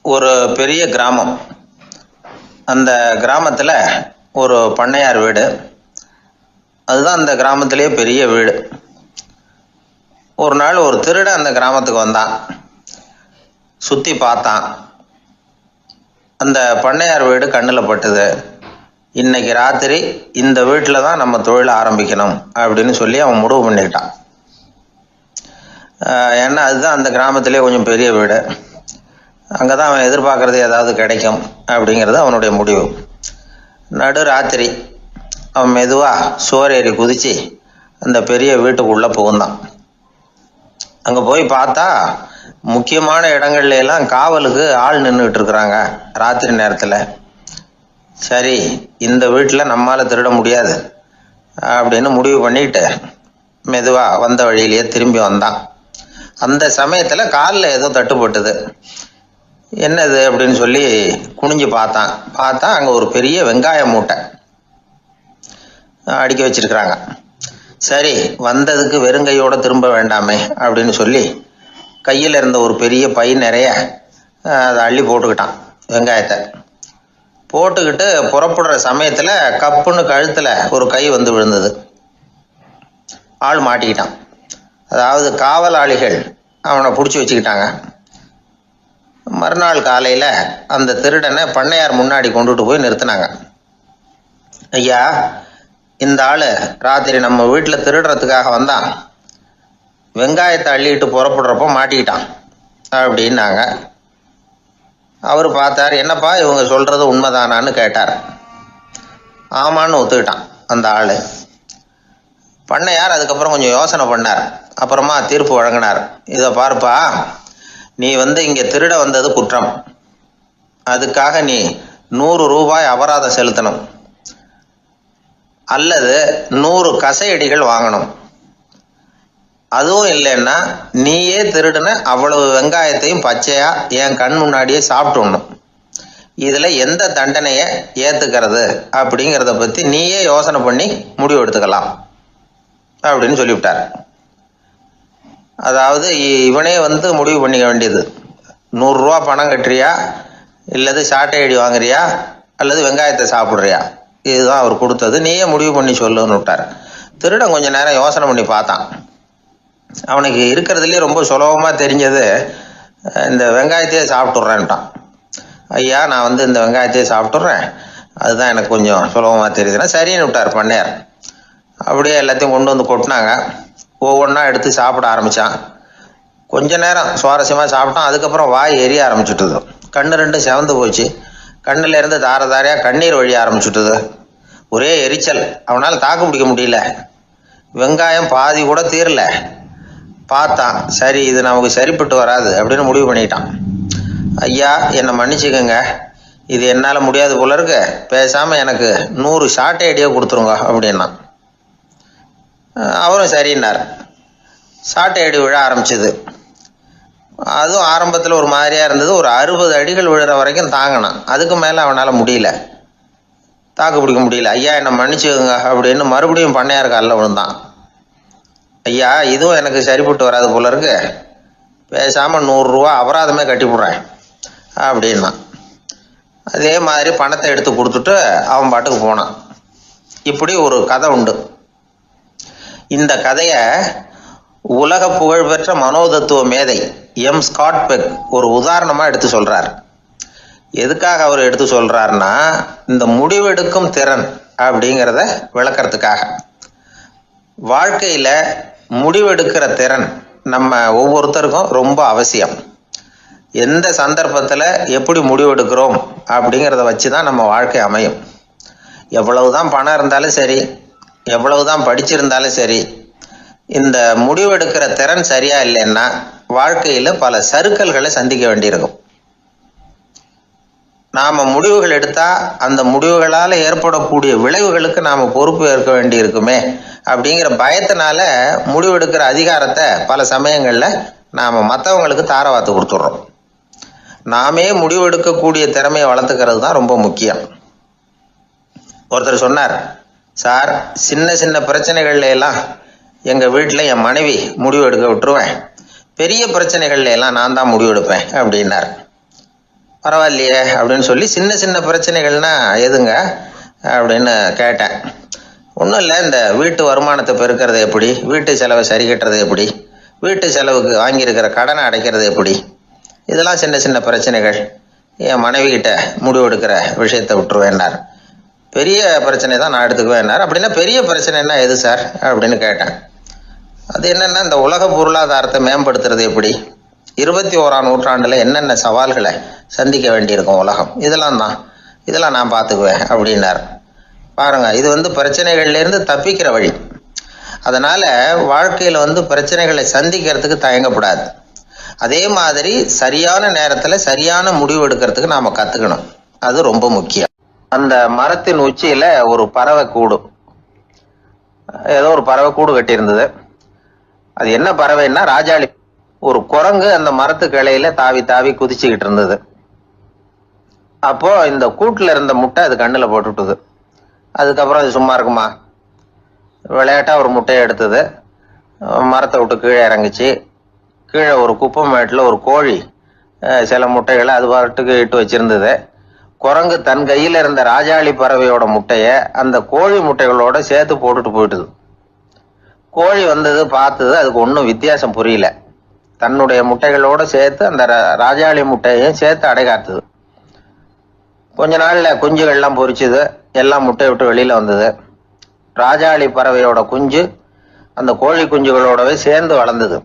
ஒரு பெரிய கிராமம். அந்த கிராமத்தில் ஒரு பண்ணையார் வீடு. அதுதான் அந்த கிராமத்திலேயே பெரிய வீடு. ஒரு நாள் ஒரு திருடன் அந்த கிராமத்துக்கு வந்தான். சுற்றி பார்த்தான். அந்த பண்ணையார் வீடு கண்ணில் பட்டுது. இன்னைக்கு ராத்திரி இந்த வீட்டில் தான் நம்ம தொழில் ஆரம்பிக்கணும் அப்படின்னு சொல்லி அவன் முடிவு பண்ணிக்கிட்டான். ஏன்னா அதுதான் அந்த கிராமத்திலே கொஞ்சம் பெரிய வீடு. அங்கே தான் அவன் எதிர்பார்க்கறது ஏதாவது கிடைக்கும் அப்படிங்கிறது அவனுடைய முடிவு. நடு ராத்திரி அவன் மெதுவாக சுவர் ஏறி குதித்து அந்த பெரிய வீட்டுக்குள்ளே புகுந்தான். அங்கே போய் பார்த்தா முக்கியமான இடங்கள்ல எல்லாம் காவலுக்கு ஆள் நின்றுக்கிட்டு இருக்கிறாங்க ராத்திரி நேரத்தில். சரி, இந்த வீட்டில் நம்மால் திருட முடியாது அப்படின்னு முடிவு பண்ணிட்டு மெதுவாக வந்த வழியிலேயே திரும்பி வந்தான். அந்த சமயத்தில் காலில் ஏதோ தட்டுப்பட்டது. என்னது அப்படின்னு சொல்லி குனிஞ்சு பார்த்தா அங்கே ஒரு பெரிய வெங்காய மூட்டை அடுக்கி வச்சிருக்கிறாங்க. சரி, வந்ததுக்கு வெறுங்கையோடு திரும்ப வேண்டாமே அப்படின்னு சொல்லி கையில் இருந்த ஒரு பெரிய பை நிறைய அதை அள்ளி போட்டுக்கிட்டான். வெங்காயத்தை போட்டுக்கிட்டு புறப்படுற சமயத்தில் கப்புன்னு கழுத்தில் ஒரு கை வந்து விழுந்தது. ஆள் மாட்டிக்கிட்டான். அதாவது காவலாளிகள் அவனை பிடிச்சி வச்சுக்கிட்டாங்க. மறுநாள் காலையில் அந்த திருடனை பண்ணையார் முன்னாடி கொண்டுட்டு போய் நிறுத்தினாங்க. ஐயா, இந்த ஆள் ராத்திரி நம்ம வீட்டில் திருடுறதுக்காக வந்தான். வெங்காயத்தை அள்ளிட்டு புறப்படுறப்போ மாட்டிக்கிட்டான் அப்படின்னாங்க. அவர் பார்த்தார். என்னப்பா இவங்க சொல்கிறது உண்மைதானான்னு கேட்டார். ஆமான்னு ஒத்துக்கிட்டான் அந்த ஆள். பண்ணையார் அதுக்கப்புறம் கொஞ்சம் யோசனை பண்ணார். அப்புறமா தீர்ப்பு வழங்கினார். இதை பார்ப்பா, நீ இங்கே திருட வந்தது குற்றம். அதுக்காக நீ 100 ரூபாய் அபராதம் செலுத்தணும், அல்லது 100 கசையடிகள் வாங்கணும். அதுவும் இல்லைன்னா நீயே திருடுன அவ்வளவு வெங்காயத்தையும் பச்சையா என் கண் முன்னாடியே சாப்பிட்டுடணும். இதில் எந்த தண்டனையை ஏற்றுக்கிறது அப்படிங்கிறத பற்றி நீயே யோசனை பண்ணி முடிவு எடுத்துக்கலாம் அப்படின்னு சொல்லிவிட்டார். அதாவது இவனே முடிவு பண்ணிக்க வேண்டியது. 100 ரூபா பணம் கட்டுறியா, இல்லது சாட்டை அடி வாங்குறியா, அல்லது வெங்காயத்தை சாப்பிட்றியா, இதுதான் அவர் கொடுத்தது. நீயே முடிவு பண்ணி சொல்லுன்னு விட்டார். திருடன் கொஞ்ச நேரம் யோசனை பண்ணி பார்த்தான். அவனுக்கு இருக்கிறதுலே ரொம்ப சுலபமாக தெரிஞ்சது இந்த வெங்காயத்தையே சாப்பிட்டுட்றேன்ட்டான். ஐயா, நான் இந்த வெங்காயத்தையே சாப்பிட்டுட்றேன், அதுதான் எனக்கு கொஞ்சம் சுலபமாக தெரியுதுன்னா சரின்னு விட்டார் பண்ணையார். அப்படியே எல்லாத்தையும் கொண்டு வந்து கொட்டினாங்க. ஒவ்வொன்றா எடுத்து சாப்பிட ஆரம்பித்தான். கொஞ்ச நேரம் சுவாரஸ்யமாக சாப்பிட்டான். அதுக்கப்புறம் வாய் எரிய ஆரம்பிச்சுட்டுது. கண்ணு ரெண்டும் செவந்து போச்சு. கண்ணில் இருந்து தார தாரையாக கண்ணீர் வழிய ஆரம்பிச்சுட்டுது. ஒரே எரிச்சல். அவனால் தாக்கு பிடிக்க முடியல. வெங்காயம் பாதி கூட தீரல. பார்த்தான், சரி இது நமக்கு சரிப்பட்டு வராது அப்படின்னு முடிவு பண்ணிட்டான். ஐயா, என்னை மன்னிச்சுக்கோங்க, இது என்னால் முடியாது போல இருக்கு, பேசாமல் எனக்கு 100 சாட்டை அடியே கொடுத்துருங்க அப்படின்னா. அவரும் சரின்னார். சாட்டை அடி விழ ஆரம்பிச்சது. அதுவும் ஆரம்பத்தில் ஒரு மாதிரியாக இருந்தது. ஒரு 60 அடிகள் விழுற வரைக்கும் தாங்கினான். அதுக்கு மேலே அவனால் முடியல, தாக்கு பிடிக்க முடியல. ஐயா, என்னை மன்னிச்சுக்கோங்க அப்படின்னு மறுபடியும் பண்ணையார் காலில் விழுந்தான். ஐயா, இதுவும் எனக்கு சரிப்பட்டு வராது போல இருக்கு, பேசாமல் 100 ரூபா அபராதமே கட்டிவிடுறேன் அப்படின்னா. அதே மாதிரி பணத்தை எடுத்து கொடுத்துட்டு அவன் பாட்டுக்கு போனான். இப்படி ஒரு கதை உண்டு. இந்த கதையை உலக புகழ்பெற்ற மனோதத்துவ மேதை எம் ஸ்காட் பெக் ஒரு உதாரணமாக எடுத்து சொல்கிறார். எதுக்காக அவர் எடுத்து சொல்கிறாருன்னா, இந்த முடிவெடுக்கும் திறன் அப்படிங்கிறத விளக்கறதுக்காக. வாழ்க்கையில் முடிவெடுக்கிற திறன் நம்ம ஒவ்வொருத்தருக்கும் ரொம்ப அவசியம். எந்த சந்தர்ப்பத்தில் எப்படி முடிவெடுக்கிறோம் அப்படிங்கிறத வச்சு தான் நம்ம வாழ்க்கை அமையும். எவ்வளவுதான் பணம் இருந்தாலும் சரி, எவ்வளவுதான் படிச்சிருந்தாலும் சரி, இந்த முடிவெடுக்கிற திறன் சரியா இல்லைன்னா வாழ்க்கையில் பல சறுக்கல்களை சந்திக்க வேண்டியிருக்கும். நாம் முடிவுகள் எடுத்தால் அந்த முடிவுகளால் ஏற்படக்கூடிய விளைவுகளுக்கு நாம் பொறுப்பு ஏற்க வேண்டியிருக்குமே அப்படிங்கிற பயத்தினால முடிவெடுக்கிற அதிகாரத்தை பல சமயங்களில் நாம் மற்றவங்களுக்கு தாரவாத்து கொடுத்துட்றோம். நாமே முடிவெடுக்கக்கூடிய திறமையை வளர்த்துக்கிறது தான் ரொம்ப முக்கியம். ஒருத்தர் சொன்னார், சார், சின்ன சின்ன பிரச்சனைகள்ல எல்லாம் எங்கள் வீட்டில் என் மனைவி முடிவு எடுக்க விட்டுருவேன், பெரிய பிரச்சனைகள்ல எல்லாம் நான் தான் முடிவெடுப்பேன் அப்படின்னார். பரவாயில்லையே அப்படின்னு சொல்லி சின்ன சின்ன பிரச்சனைகள்னா எதுங்க அப்படின்னு கேட்டேன். ஒன்றும் இல்லை, இந்த வீட்டு வருமானத்தை பெருக்கிறது எப்படி, வீட்டு செலவை சரி கட்டுறது எப்படி, வீட்டு செலவுக்கு வாங்கியிருக்கிற கடனை அடைக்கிறது எப்படி, இதெல்லாம் சின்ன சின்ன பிரச்சனைகள். என் மனைவி கிட்ட முடிவெடுக்கிற விஷயத்தை விட்டுருவேன்னார். பெரிய பிரச்சனை தான் நான் எடுத்துக்குவேன்னார். அப்படின்னா பெரிய பிரச்சனைன்னா எது சார் அப்படின்னு கேட்டேன். அது என்னன்னா, இந்த உலக பொருளாதாரத்தை மேம்படுத்துறது எப்படி, 21ஆம் நூற்றாண்டுல என்னென்ன சவால்களை சந்திக்க வேண்டியிருக்கும் உலகம், இதெல்லாம் நான் பார்த்துக்குவேன் அப்படின்னார். பாருங்க, இது பிரச்சனைகள்லேருந்து தப்பிக்கிற வழி. அதனால வாழ்க்கையில் பிரச்சனைகளை சந்திக்கிறதுக்கு தயங்கப்படாது. அதே மாதிரி சரியான நேரத்தில் சரியான முடிவு எடுக்கிறதுக்கு நாம் கற்றுக்கணும். அது ரொம்ப முக்கியம். அந்த மரத்தின் உச்சியில் ஒரு பறவை கூடு, ஏதோ ஒரு பறவை கூடு கட்டியிருந்தது. அது என்ன பறவைன்னா ராஜாளி. ஒரு குரங்கு அந்த மரத்து கிளையில தாவி தாவி குதிச்சுக்கிட்டு இருந்தது. அப்போ இந்த கூட்டில் இருந்த முட்டை அது கண்ணில் போட்டுவிட்டுது. அதுக்கப்புறம் அது சும்மா இருக்குமா? விளையாட்டா ஒரு முட்டையை எடுத்தது, மரத்தை விட்டு கீழே இறங்குச்சு. கீழே ஒரு குப்பை மேட்டில் ஒரு கோழி சில முட்டைகளை அது பாட்டுக்கு இட்டு வச்சிருந்தது. குரங்கு தன் கையில் இருந்த ராஜாளி பறவையோட முட்டையை அந்த கோழி முட்டைகளோட சேர்த்து போட்டுட்டு போயிட்டுது. கோழி வந்தது, பார்த்தது, அதுக்கு ஒன்றும் வித்தியாசம் புரியல. தன்னுடைய முட்டைகளோட சேர்த்து அந்த ராஜாளி முட்டையையும் சேர்த்து அடைகாத்துது. கொஞ்ச நாள்ல குஞ்சுகள்லாம் பொரிச்சுது, எல்லாம் முட்டையை விட்டு வெளியில வந்தது. ராஜாளி பறவையோட குஞ்சு அந்த கோழி குஞ்சுகளோடவே சேர்ந்து வளர்ந்தது.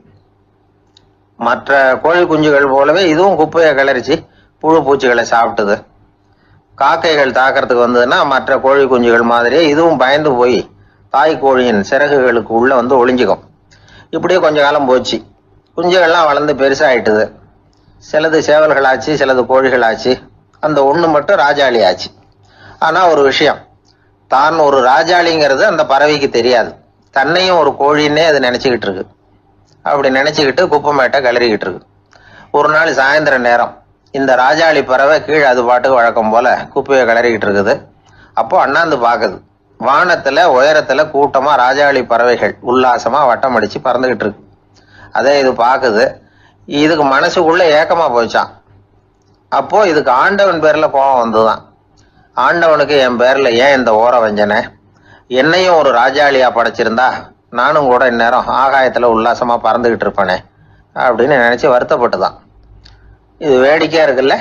மற்ற கோழி குஞ்சுகள் போலவே இதுவும் குப்பையை கிளறிச்சு புழு பூச்சிகளை சாப்பிட்டுது. காக்கைகள் தாக்கிறதுக்கு வந்ததுன்னா மற்ற கோழி குஞ்சுகள் மாதிரியே இதுவும் பயந்து போய் தாய் கோழியின் சிறகுகளுக்கு உள்ள ஒளிஞ்சுக்கும். இப்படியே கொஞ்ச காலம் போச்சு. குஞ்சுகள்லாம் வளர்ந்து பெருசாயிட்டுது. சிலது சேவல்களாச்சு, சிலது கோழிகளாச்சு. அந்த ஒண்ணு மட்டும் ராஜாளி ஆச்சு. ஆனா ஒரு விஷயம், தான் ஒரு ராஜாளிங்கிறது அந்த பறவைக்கு தெரியாது. தன்னையும் ஒரு கோழின்னே அது நினைச்சுக்கிட்டு இருக்கு. அப்படி நினைச்சுக்கிட்டு குப்பை மேட்டை கிளறிக்கிட்டு இருக்கு. ஒரு நாள் சாயந்தர நேரம் இந்த ராஜாளி பறவை கீழே அது பாட்டுக்கு வழக்கம் போல குப்பையை கிளறிக்கிட்டு இருக்குது. அப்போ அண்ணாந்து பாக்குது. வானத்துல உயரத்துல கூட்டமா ராஜாளி பறவைகள் உல்லாசமா வட்டம் அடிச்சு பறந்துகிட்டு இருக்கு. அதே இது பாக்குது. இதுக்கு மனசுக்குள்ள ஏக்கமா போச்சான். அப்போ இதுக்கு ஆண்டவன் பேர்ல கோபம் வந்துதான். ஆண்டவனுக்கு என் பேர்ல ஏன் இந்த ஓர வஞ்சனை, என்னையும் ஒரு ராஜாளியா படைச்சிருந்தா நானும் கூட இந்நேரம் ஆகாயத்துல உல்லாசமா பறந்துகிட்டு இருப்பேனே அப்படின்னு நினைச்சு வருத்தப்பட்டுதான். இது வேடிக்கையா இருக்குல்ல.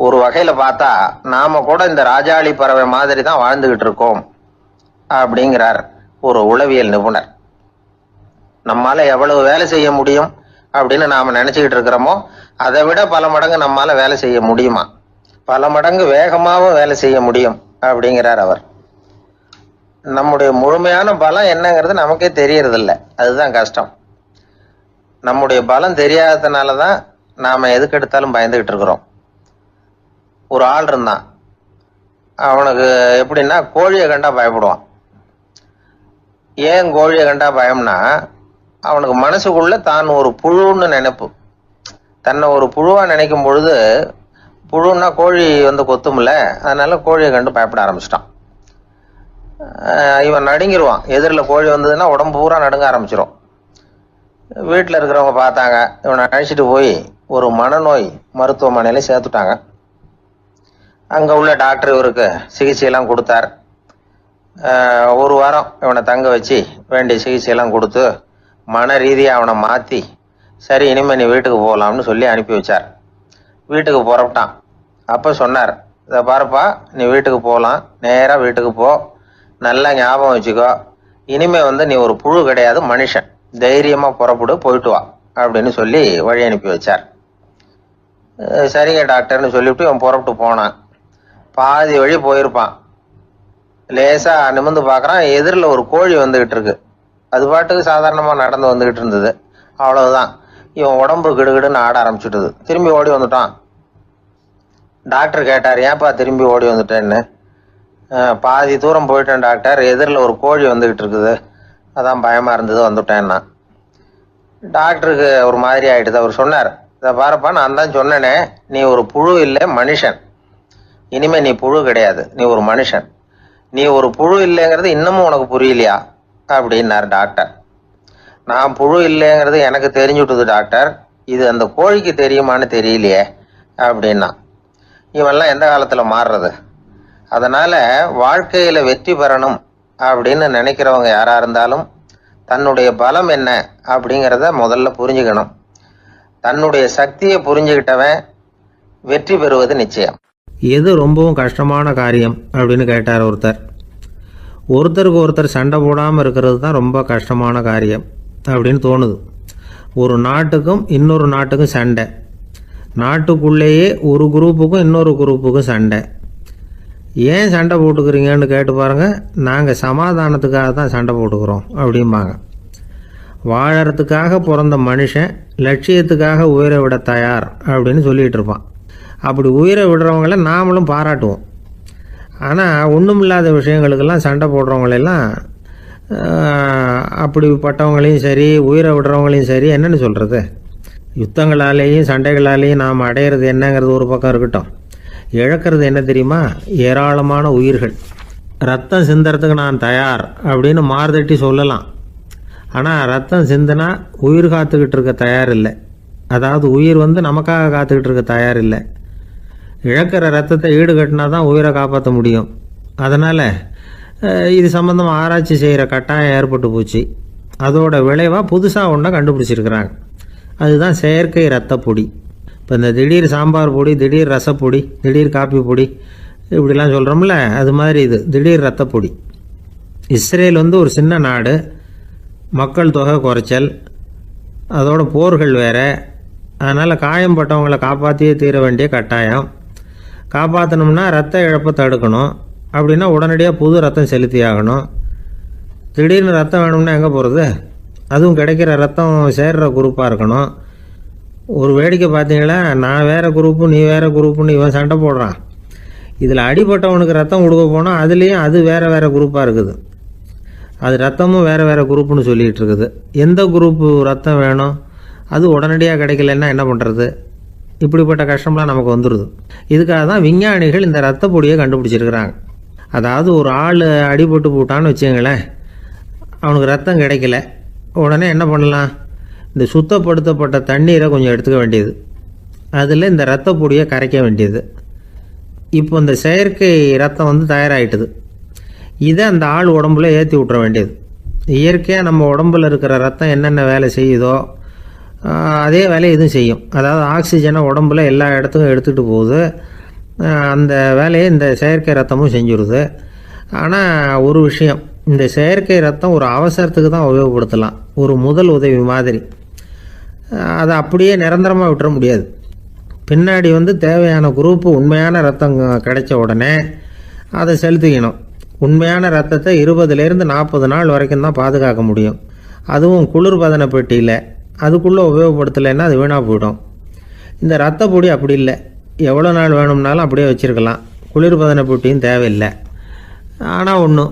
ஒரு வகையில பார்த்தா நாம கூட இந்த ராஜாளி பறவை மாதிரி தான் வாழ்ந்துகிட்டு இருக்கோம் அப்படிங்கிறார் ஒரு உளவியல் நிபுணர். நம்மால எவ்வளவு வேலை செய்ய முடியும் அப்படின்னு நாம நினைச்சுக்கிட்டு இருக்கிறோமோ அதை விட பல மடங்கு நம்மால வேலை செய்ய முடியுமா, பல மடங்கு வேகமாகவும் வேலை செய்ய முடியும் அப்படிங்கிறார் அவர். நம்முடைய முழுமையான பலம் என்னங்கிறது நமக்கே தெரியறதில்ல, அதுதான் கஷ்டம். நம்முடைய பலம் தெரியாததுனாலதான் நாம எதுக்கு எடுத்தாலும் பயந்துகிட்டு இருக்கிறோம். ஒரு ஆள் இருந்தான், அவனுக்கு எப்படின்னா கோழியை கண்டா பயப்படுவான். ஏன் கோழியை கண்டா பயம்னா, அவனுக்கு மனசுக்குள்ள தான் ஒரு புழுன்னு நினைப்பு. தன்னை ஒரு புழுவா நினைக்கும் பொழுது, புழுன்னா கோழி கொத்தும்ல, அதனால கோழியை கண்டு பயப்பட ஆரம்பிச்சிட்டான். இவன் நடுங்கிடுவான். எதிரில் கோழி வந்ததுன்னா உடம்பு பூரா நடுங்க ஆரம்பிச்சிடும். வீட்டில் இருக்கிறவங்க பார்த்தாங்க. இவனை அழைச்சிட்டு போய் ஒரு மனநோய் மருத்துவமனையில சேர்த்துட்டாங்க. அங்க உள்ள டாக்டர் இவருக்கு சிகிச்சையெல்லாம் கொடுத்தார். ஒரு வாரம் இவனை தங்க வச்சு வேண்டிய சிகிச்சையெல்லாம் கொடுத்து மன ரீதியாக அவனை மாற்றி, சரி இனிமே நீ வீட்டுக்கு போகலாம்னு சொல்லி அனுப்பி வச்சார். வீட்டுக்கு புறப்பட்டான். அப்போ சொன்னார், இதை பாருப்பா, நீ வீட்டுக்கு போகலாம், நேராக வீட்டுக்கு போ, நல்லா ஞாபகம் வச்சுக்கோ, இனிமே நீ ஒரு புழு கிடையாது, மனுஷன், தைரியமா புறப்படு, போயிட்டு வா அப்படின்னு சொல்லி வழி அனுப்பி வச்சார். சரிங்க டாக்டர்னு சொல்லிவிட்டு இவன் புறப்பட்டு போனான். பாதி வழி போயிருப்பான். லேசா நிமிர்ந்து பார்க்கறான், எதிரில் ஒரு கோழி வந்துகிட்டு இருக்கு. அது பாட்டுக்கு சாதாரணமா நடந்து வந்துகிட்டு இருந்தது. அவ்வளவுதான், இவன் உடம்பு கிடுகிடுன்னு ஆட ஆரம்பிச்சுட்டுது. திரும்பி ஓடி வந்துட்டான். டாக்டர் கேட்டார், ஏன்பா திரும்பி ஓடி வந்துட்டேன்னு. பாதி தூரம் போயிட்டேன் டாக்டர், எதிரில் ஒரு கோழி வந்துகிட்டு இருக்குது, அதான் பயமா இருந்தது, வந்துட்டேன்னா. டாக்டருக்கு ஒரு மாதிரி ஆயிடுது. அவர் சொன்னார், இதை பாருப்பா, நான் தான் சொன்னேனே, நீ ஒரு புழு இல்லை, மனுஷன். இனிமே நீ புழு கிடையாது, நீ ஒரு மனுஷன். நீ ஒரு புழு இல்லைங்கிறது இன்னமும் உனக்கு புரியலையா அப்படின்னார் டாக்டர். நான் புழு இல்லைங்கிறது எனக்கு தெரிஞ்சுட்டுது டாக்டர், இது அந்த கோழிக்கு தெரியுமான்னு தெரியலையே அப்படின்னா. இவெல்லாம் எந்த காலத்தில் மாறுறது? அதனால் வாழ்க்கையில் வெற்றி பெறணும் அப்படின்னு நினைக்கிறவங்க யாராக இருந்தாலும் தன்னுடைய பலம் என்ன அப்படிங்கிறத முதல்ல புரிஞ்சுக்கணும். தன்னுடைய சக்தியை புரிஞ்சுக்கிட்டவன் வெற்றி பெறுவது நிச்சயம். எது ரொம்பவும் கஷ்டமான காரியம் அப்படின்னு கேட்டார் ஒருத்தர். ஒருத்தருக்கு ஒருத்தர் சண்டை போடாமல் இருக்கிறது தான் ரொம்ப கஷ்டமான காரியம் அப்படின்னு தோணுது. ஒரு நாட்டுக்கும் இன்னொரு நாட்டுக்கும் சண்டை, நாட்டுக்குள்ளேயே ஒரு குரூப்புக்கும் இன்னொரு குரூப்புக்கும் சண்டை. ஏன் சண்டை போட்டுக்கிறீங்கன்னு கேட்டு பாருங்கள். நாங்கள் சமாதானத்துக்காக தான் சண்டை போட்டுக்கிறோம் அப்படிம்பாங்க. வாழறதுக்காக பிறந்த மனுஷன் லட்சியத்துக்காக உயிரை விட தயார் அப்படின்னு சொல்லிகிட்டு இருப்பான். அப்படி உயிரை விடுறவங்கள நாமளும் பாராட்டுவோம். ஆனால் ஒன்றும் இல்லாத விஷயங்களுக்கெல்லாம் சண்டை போடுறவங்களெல்லாம் அப்படிப்பட்டவங்களையும் சரி உயிரை விடுறவங்களையும் சரி என்னென்னு சொல்கிறது? யுத்தங்களாலேயும் சண்டைகளாலேயும் நாம் அடையிறது என்னங்கிறது ஒரு பக்கம் இருக்கட்டும், இழக்கிறது என்ன தெரியுமா? ஏராளமான உயிர்கள். ரத்தம் சிந்துறதுக்கு நான் தயார் அப்படின்னு மார்தட்டி சொல்லலாம். ஆனால் ரத்தம் சிந்தினா உயிர் காத்துக்கிட்டு இருக்க தயார் இல்லை. அதாவது உயிர் நமக்காக காத்துக்கிட்டு இருக்க தயார் இல்லை. இழக்கிற ரத்தத்தை ஈடுகட்டினா தான் உயிரை காப்பாற்ற முடியும். அதனால் இது சம்பந்தமாக ஆராய்ச்சி செய்கிற கட்டாயம் ஏற்பட்டு போச்சு. அதோட விளைவாக புதுசாக ஒன்றை கண்டுபிடிச்சிருக்கிறாங்க. அதுதான் செயற்கை ரத்த பொடி. இப்போ இந்த திடீர் சாம்பார் பொடி, திடீர் ரசப்பொடி, திடீர் காப்பி பொடி இப்படிலாம் சொல்கிறோம்ல, அது மாதிரி இது திடீர் ரத்த பொடி. இஸ்ரேல் ஒரு சின்ன நாடு, மக்கள் தொகை குறைச்சல், அதோட போர்கள் வேறு. அதனால் காயம்பட்டவங்களை காப்பாற்றியே தீர வேண்டிய கட்டாயம். காப்பாற்றணும்னா ரத்த இழப்பை தடுக்கணும். அப்படின்னா உடனடியாக புது ரத்தம் செலுத்தி ஆகணும். திடீர்னு ரத்தம் வேணும்னா எங்கே போகிறது? அதுவும் கிடைக்கிற ரத்தம் சேர்கிற குரூப்பாக இருக்கணும். ஒரு வேடிக்கை பார்த்தீங்களா, நான் வேறு குரூப்பு நீ வேறு குரூப்புன்னு இவன் சண்டை போடுறான். இதில் அடிபட்டவனுக்கு ரத்தம் கொடுக்க போனால் அதுலேயும் அது வேறு வேறு குரூப்பாக இருக்குது. அது ரத்தமும் வேறு வேறு குரூப்புன்னு சொல்லிகிட்டு இருக்குது. எந்த குரூப்பு ரத்தம் வேணும்? அது உடனடியாக கிடைக்கலன்னா என்ன பண்ணுறது? இப்படிப்பட்ட கஷ்டம்லாம் நமக்கு வந்துடுது. இதுக்காக தான் விஞ்ஞானிகள் இந்த ரத்த பொடியை கண்டுபிடிச்சிருக்கிறாங்க. அதாவது ஒரு ஆள் அடிபட்டு போட்டான்னு வச்சுங்களேன், அவனுக்கு ரத்தம் கிடைக்கல. உடனே என்ன பண்ணலாம்? இந்த சுத்தப்படுத்தப்பட்ட தண்ணீரை கொஞ்சம் எடுத்துக்க வேண்டியது, அதில் இந்த ரத்த பொடியை கரைக்க வேண்டியது. இப்போ இந்த செயற்கை ரத்தம் தயாராகிட்டுது. இதை அந்த ஆள் உடம்புல ஏற்றி விட்டுற வேண்டியது. இயற்கையாக நம்ம உடம்புல இருக்கிற ரத்தம் என்னென்ன வேலை செய்யுதோ அதே வேலையை இதுவும் செய்யும். அதாவது ஆக்சிஜனை உடம்புல எல்லா இடத்துக்கும் எடுத்துகிட்டு போகுது. அந்த வேலையை இந்த செயற்கை ரத்தமும் செஞ்சுருது. ஆனால் ஒரு விஷயம், இந்த செயற்கை ரத்தம் ஒரு அவசரத்துக்கு தான் உபயோகப்படுத்தலாம், ஒரு முதல் உதவி மாதிரி. அதை அப்படியே நிரந்தரமாக விட்டுற முடியாது. பின்னாடி தேவையான குரூப்பு உண்மையான ரத்தம் கிடைச்ச உடனே அதை செலுத்திக்கணும். உண்மையான ரத்தத்தை 20லேருந்து 40 நாள் வரைக்கும் தான் பாதுகாக்க முடியும். அதுவும் குளிர்பதன பெட்டியில். அதுக்குள்ளே உபயோகப்படுத்தலைன்னா அது வீணாக போயிடும். இந்த ரத்த பொடி அப்படி இல்லை, எவ்வளோ நாள் வேணும்னாலும் அப்படியே வச்சுருக்கலாம். குளிர்பதன பெட்டியும் தேவையில்லை. ஆனால் ஒன்று,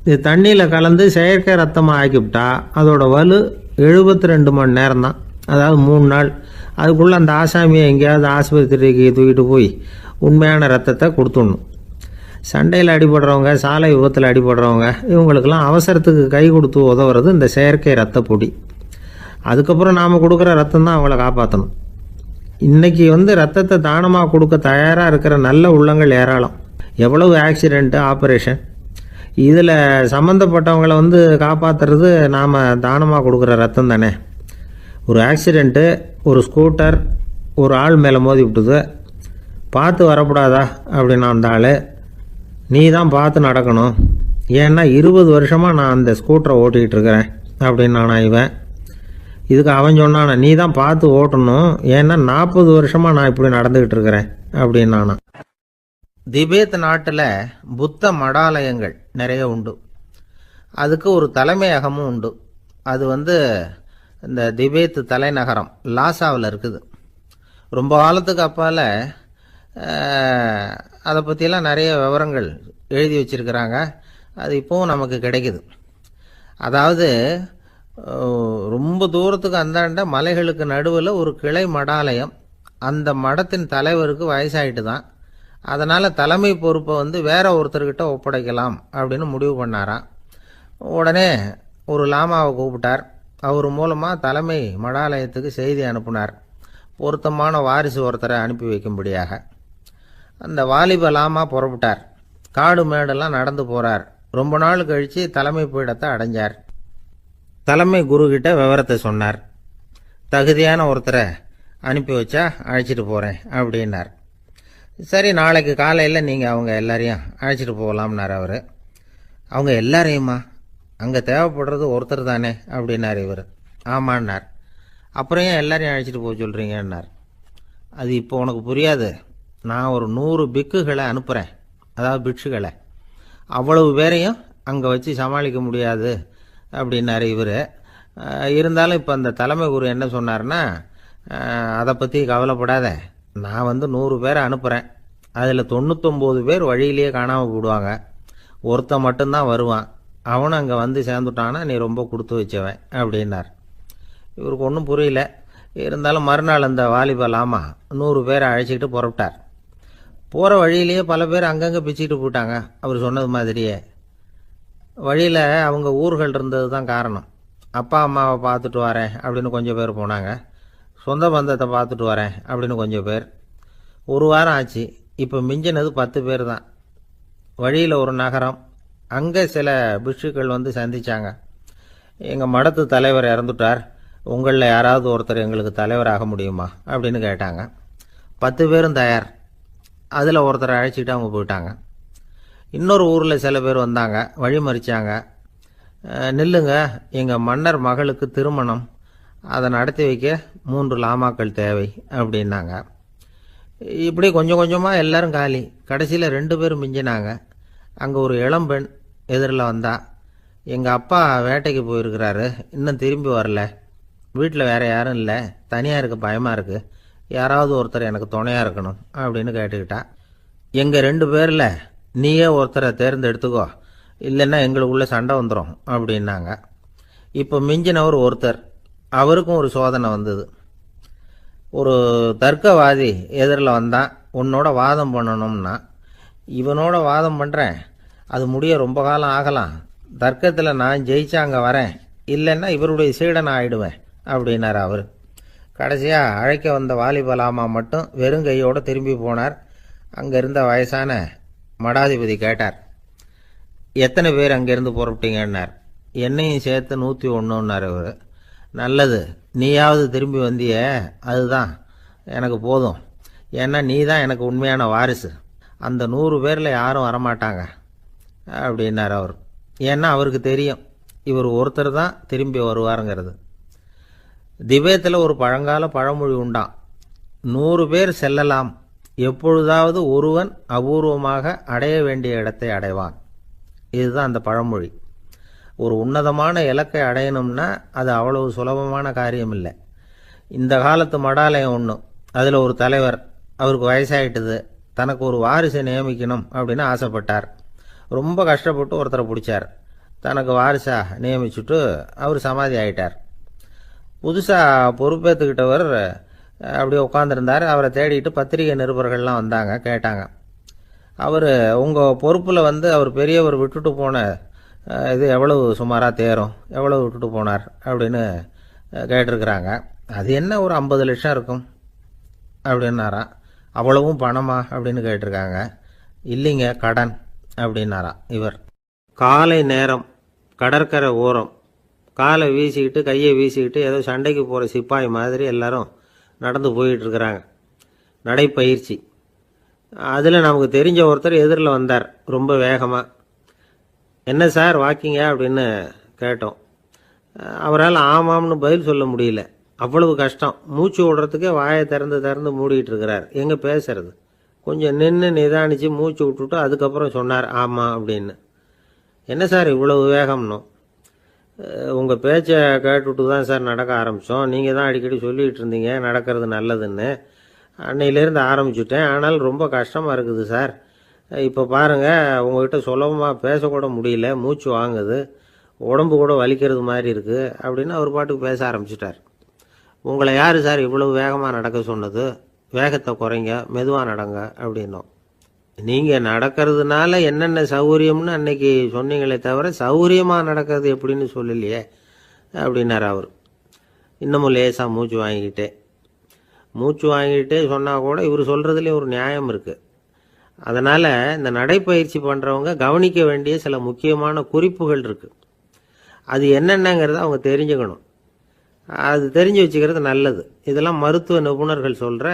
இது தண்ணியில் கலந்து செயற்கை ரத்தமாக ஆக்கிவிட்டா அதோட வலு 72 மணி நேரம் தான். அதாவது 3 நாள். அதுக்குள்ளே அந்த ஆசாமியை எங்கேயாவது ஆஸ்பத்திரிக்கு தூக்கிட்டு போய் உண்மையான ரத்தத்தை கொடுத்துடணும். சண்டையில் அடிபடுறவங்க, சாலை விபத்தில் அடிபடுறவங்க, இவங்களுக்கெல்லாம் அவசரத்துக்கு கை கொடுத்து உதவுறது இந்த செயற்கை ரத்த பொடி. அதுக்கப்புறம் நாம் கொடுக்குற ரத்தம் தான் அவங்கள காப்பாற்றணும். இன்றைக்கி ரத்தத்தை தானமாக கொடுக்க தயாராக இருக்கிற நல்ல உள்ளங்கள் ஏராளம். எவ்வளவு ஆக்சிடெண்ட்டு, ஆப்ரேஷன், இதில் சம்மந்தப்பட்டவங்களை காப்பாற்றுறது நாம் தானமாக கொடுக்குற ரத்தம் தானே. ஒரு ஆக்சிடெண்ட்டு, ஒரு ஸ்கூட்டர் ஒரு ஆள் மேலே மோதி விட்டுது, பார்த்து வரக்கூடாதா அப்படின்னா அந்த ஆள், நீ தான் பார்த்து நடக்கணும், ஏன்னா 20 வருஷமாக நான் அந்த ஸ்கூட்டரை ஓட்டிகிட்டு இருக்கிறேன் அப்படின்னு நான் இவன். இதுக்கு அவன் சொன்னானா, நீ தான் பார்த்து ஓட்டணும், ஏன்னா 40 வருஷமாக நான் இப்படி நடந்துக்கிட்டு இருக்கிறேன் அப்படின்னு நானா. திபேத் நாட்டில் புத்த மடாலயங்கள் நிறைய உண்டு. அதுக்கு ஒரு தலைமையகமும் உண்டு. அது இந்த திபேத் தலைநகரம் லாசாவில் இருக்குது. ரொம்ப காலத்துக்கு அப்பால் அதை பற்றியெல்லாம் நிறைய விவரங்கள் எழுதி வச்சிருக்கிறாங்க. அது இப்போவும் நமக்கு கிடைக்குது. அதாவது ரொம்ப தூரத்துக்கு அந்தாண்ட மலைகளுக்கு நடுவில் ஒரு கிளை மடாலயம். அந்த மடத்தின் தலைவருக்கு வயசாயிட்டு தான். அதனால் தலைமை பொறுப்பை வேற ஒருத்தர்கிட்ட ஒப்படைக்கலாம் அப்படின்னு முடிவு பண்ணாராம். உடனே ஒரு லாமாவை கூப்பிட்டார். அவர் மூலமாக தலைமை மடாலயத்துக்கு செய்தி அனுப்புனார், பொருத்தமான வாரிசு ஒருத்தரை அனுப்பி வைக்கும்படியாக. அந்த வாலிப லாமா புறப்பட்டார். காடு மேடெல்லாம் நடந்து போகிறார். ரொம்ப நாள் கழித்து தலைமை பீடத்தை அடைஞ்சார். தலைமை குருக்கிட்ட விவரத்தை சொன்னார். தகுதியான ஒருத்தரை அனுப்பி வச்சா அழைச்சிட்டு போகிறேன் அப்படின்னார். சரி, நாளைக்கு காலையில் நீங்கள் அவங்க எல்லாரையும் அழைச்சிட்டு போகலாம்னார் அவர். அவங்க எல்லாரையுமா? அங்கே தேவைப்படுறது ஒருத்தர் தானே அப்படின்னார் இவர். ஆமான்னார். அப்புறம் ஏன் எல்லாரையும் அழைச்சிட்டு போக சொல்கிறீங்கன்னார். அது இப்போ உனக்கு புரியாது. நான் ஒரு 100 பிக்குகளை அனுப்புகிறேன், அதாவது பிட்சுகளை. அவ்வளவு பேரையும் அங்கே வச்சு சமாளிக்க முடியாது அப்படின்னாரு இவர். இருந்தாலும் இப்போ அந்த தலைமை குரு என்ன சொன்னார்னா, அதை பற்றி கவலைப்படாத, நான் 100 பேரை அனுப்புகிறேன். அதில் 99 பேர் வழியிலேயே காணாமல் போடுவாங்க, ஒருத்தன் மட்டும்தான் வருவான். அவனும் அங்கே வந்து சேர்ந்துட்டானா நீ ரொம்ப கொடுத்து வச்சவன் அப்படின்னார். இவருக்கு ஒன்றும் புரியல. இருந்தாலும் மறுநாள் அந்த வாலிப லாமா 100 பேரை அழைச்சிக்கிட்டு புறப்பட்டார். போகிற வழியிலேயே பல பேர் அங்கங்கே பிச்சுக்கிட்டு போயிட்டாங்க. அவர் சொன்னது மாதிரியே. வழியில் அவங்க ஊர்கள் இருந்தது தான் காரணம். அப்பா அம்மாவை பார்த்துட்டு வரேன் அப்படின்னு கொஞ்சம் பேர் போனாங்க. சொந்த பந்தத்தை பார்த்துட்டு வரேன் அப்படின்னு கொஞ்சம் பேர். ஒரு வாரம் ஆச்சு. இப்போ மிஞ்சினது 10 பேர் தான். வழியில் ஒரு நகரம். அங்கே சில பிட்சுக்கள் வந்து சந்தித்தாங்க. எங்கள் மடத்து தலைவர் இறந்துட்டார், உங்களில் யாராவது ஒருத்தர் எங்களுக்கு தலைவராக முடியுமா அப்படின்னு கேட்டாங்க. 10 பேரும் தயார். அதில் ஒருத்தரை அழைச்சிட்டு அவங்க போயிட்டாங்க. இன்னொரு ஊரில் சில பேர் வந்தாங்க, வழி மறிச்சாங்க. நில்லுங்க, எங்கள் மன்னர் மகளுக்கு திருமணம், அதை நடத்தி வைக்க 3 லாமாக்கள் தேவை அப்படின்னாங்க. இப்படி கொஞ்சம் கொஞ்சமாக எல்லாரும் காலி. கடைசியில் 2 பேரும் மிஞ்சினாங்க. அங்கே ஒரு இளம்பெண் எதிரில் வந்தா. எங்கள் அப்பா வேட்டைக்கு போயிருக்கிறாரு, இன்னும் திரும்பி வரல. வீட்டில் வேறு யாரும் இல்லை, தனியாக இருக்க பயமாக இருக்குது, யாராவது ஒருத்தர் எனக்கு துணையாக இருக்கணும் அப்படின்னு கேட்டுக்கிட்டா. எங்கள் 2 பேரில் நீயே ஒருத்தரை தேர்ந்தெடுத்துக்கோ, இல்லைன்னா எங்களுக்குள்ளே சண்டை வந்துடும் அப்படின்னாங்க. இப்போ மிஞ்சினவர் ஒருத்தர். அவருக்கும் ஒரு சோதனை வந்தது. ஒரு தர்க்கவாதி எதிரில் வந்தான். உன்னோட வாதம் பண்ணணும்னா. இவனோட வாதம் பண்ணுறேன், அது முடிய ரொம்ப காலம் ஆகலாம். தர்க்கத்தில் நான் ஜெயிச்சா அங்கே வரேன், இல்லைன்னா இவருடைய சீடனை ஆயிடுவேன் அப்படின்னார் அவர். கடைசியாக அழைக்க வந்த வாலிப லாமா மட்டும் வெறும் கையோடு திரும்பி போனார். அங்கே இருந்த வயசான மடாதிபதி கேட்டார், எத்தனை பேர் அங்கேருந்து புறப்பட்டீங்கன்னார். என்னையும் சேர்த்து 101ன்னார் அவர். நல்லது, நீயாவது திரும்பி வந்திய, அதுதான் எனக்கு போதும். ஏன்னா நீ தான் எனக்கு உண்மையான வாரிசு. அந்த 100 பேரில் யாரும் வரமாட்டாங்க அப்படின்னார் அவர். ஏன்னா அவருக்கு தெரியும் இவர் ஒருத்தர் தான் திரும்பி வருவாருங்கிறது. திபேத்தில் ஒரு பழங்கால பழமொழி உண்டாம், 100 பேர் செல்லலாம், எப்பொழுதாவது ஒருவன் அபூர்வமாக அடைய வேண்டிய இடத்தை அடைவான். இதுதான் அந்த பழமொழி. ஒரு உன்னதமான இலக்கை அடையணும்னா அது அவ்வளவு சுலபமான காரியம் இல்லை. இந்த காலத்து மடாலயம் ஒன்று, அதில் ஒரு தலைவர், அவருக்கு வயசாயிட்டுது, தனக்கு ஒரு வாரிசை நியமிக்கணும் அப்படின்னு ஆசைப்பட்டார். ரொம்ப கஷ்டப்பட்டு ஒருத்தரை பிடிச்சார். தனக்கு வாரிசாக நியமிச்சுட்டு அவர் சமாதி ஆகிட்டார். புதுசாக பொறுப்பேற்றுக்கிட்டவர் அப்படியே உட்காந்துருந்தார். அவரை தேடிட்டு பத்திரிகை நிருபர்கள்லாம் வந்தாங்க, கேட்டாங்க. அவர் உங்கள் பொறுப்பில் அவர் பெரியவர் விட்டுட்டு போன இது எவ்வளவு சுமாராக தேரும், எவ்வளவு விட்டுட்டு போனார் அப்படின்னு கேட்டிருக்கிறாங்க. அது என்ன ஒரு 50 லட்சம் இருக்கும் அப்படின்னாராம். அவ்வளவும் பணமா அப்படின்னு கேட்டிருக்காங்க. இல்லைங்க, கடன் அப்படின்னாராம் இவர். காலை நேரம், கடற்கரை ஓரம், காலை வீசிக்கிட்டு கையை வீசிக்கிட்டு ஏதோ சண்டைக்கு போகிற சிப்பாய் மாதிரி எல்லாரும் நடந்து போயிட்டுருக்கிறாங்க. நடைப்பயிற்சி. அதில் நமக்கு தெரிஞ்ச ஒருத்தர் எதிரில் வந்தார் ரொம்ப வேகமாக. என்ன சார் வாக்கிங்க அப்படின்னு கேட்டோம். அவரால் ஆமாம்னு பதில் சொல்ல முடியல, அவ்வளவு கஷ்டம். மூச்சு விடுறதுக்கே வாயை திறந்து மூடிட்டு இருக்கிறார். எங்கே பேசுறது? கொஞ்சம் நின்று நிதானித்து மூச்சு விட்டுட்டு அதுக்கப்புறம் சொன்னார் ஆமாம் அப்படின்னு. என்ன சார் இவ்வளவு வேகம்னோ? உங்கள் பேச்சை கேட்டுவிட்டு தான் சார் நடக்க ஆரம்பித்தோம். நீங்கள் தான் அடிக்கடி சொல்லிகிட்டு இருந்தீங்க நடக்கிறது நல்லதுன்னு. அன்னையிலேருந்து ஆரம்பிச்சுட்டேன், ஆனால் ரொம்ப கஷ்டமாக இருக்குது சார். இப்போ பாருங்கள், உங்கள்கிட்ட சுலபமாக பேசக்கூட முடியல, மூச்சு வாங்குது, உடம்பு கூட வலிக்கிறது மாதிரி இருக்குது அப்படின்னு அவர் பாட்டுக்கு பேச ஆரம்பிச்சிட்டார். உங்களை யார் சார் இவ்வளவு வேகமாக நடக்க சொன்னது? வேகத்தை குறைங்க, மெதுவாக நடங்க அப்படின்னோம். நீங்கள் நடக்கிறதுனால என்னென்ன சௌகரியம்னு அன்னைக்கு சொன்னீங்களே தவிர சௌகரியமாக நடக்கிறது எப்படின்னு சொல்லலையே அப்படின்னார் அவர். இன்னமும் லேசாக மூச்சு வாங்கிக்கிட்டே சொன்னால் கூட இவர் சொல்கிறதுலேயே ஒரு நியாயம் இருக்குது. அதனால் இந்த நடைப்பயிற்சி பண்ணுறவங்க கவனிக்க வேண்டிய சில முக்கியமான குறிப்புகள் இருக்குது. அது என்னென்னங்கிறத அவங்க தெரிஞ்சுக்கணும். அது தெரிஞ்சு வச்சுக்கிறது நல்லது. இதெல்லாம் மருத்துவ நிபுணர்கள் சொல்கிற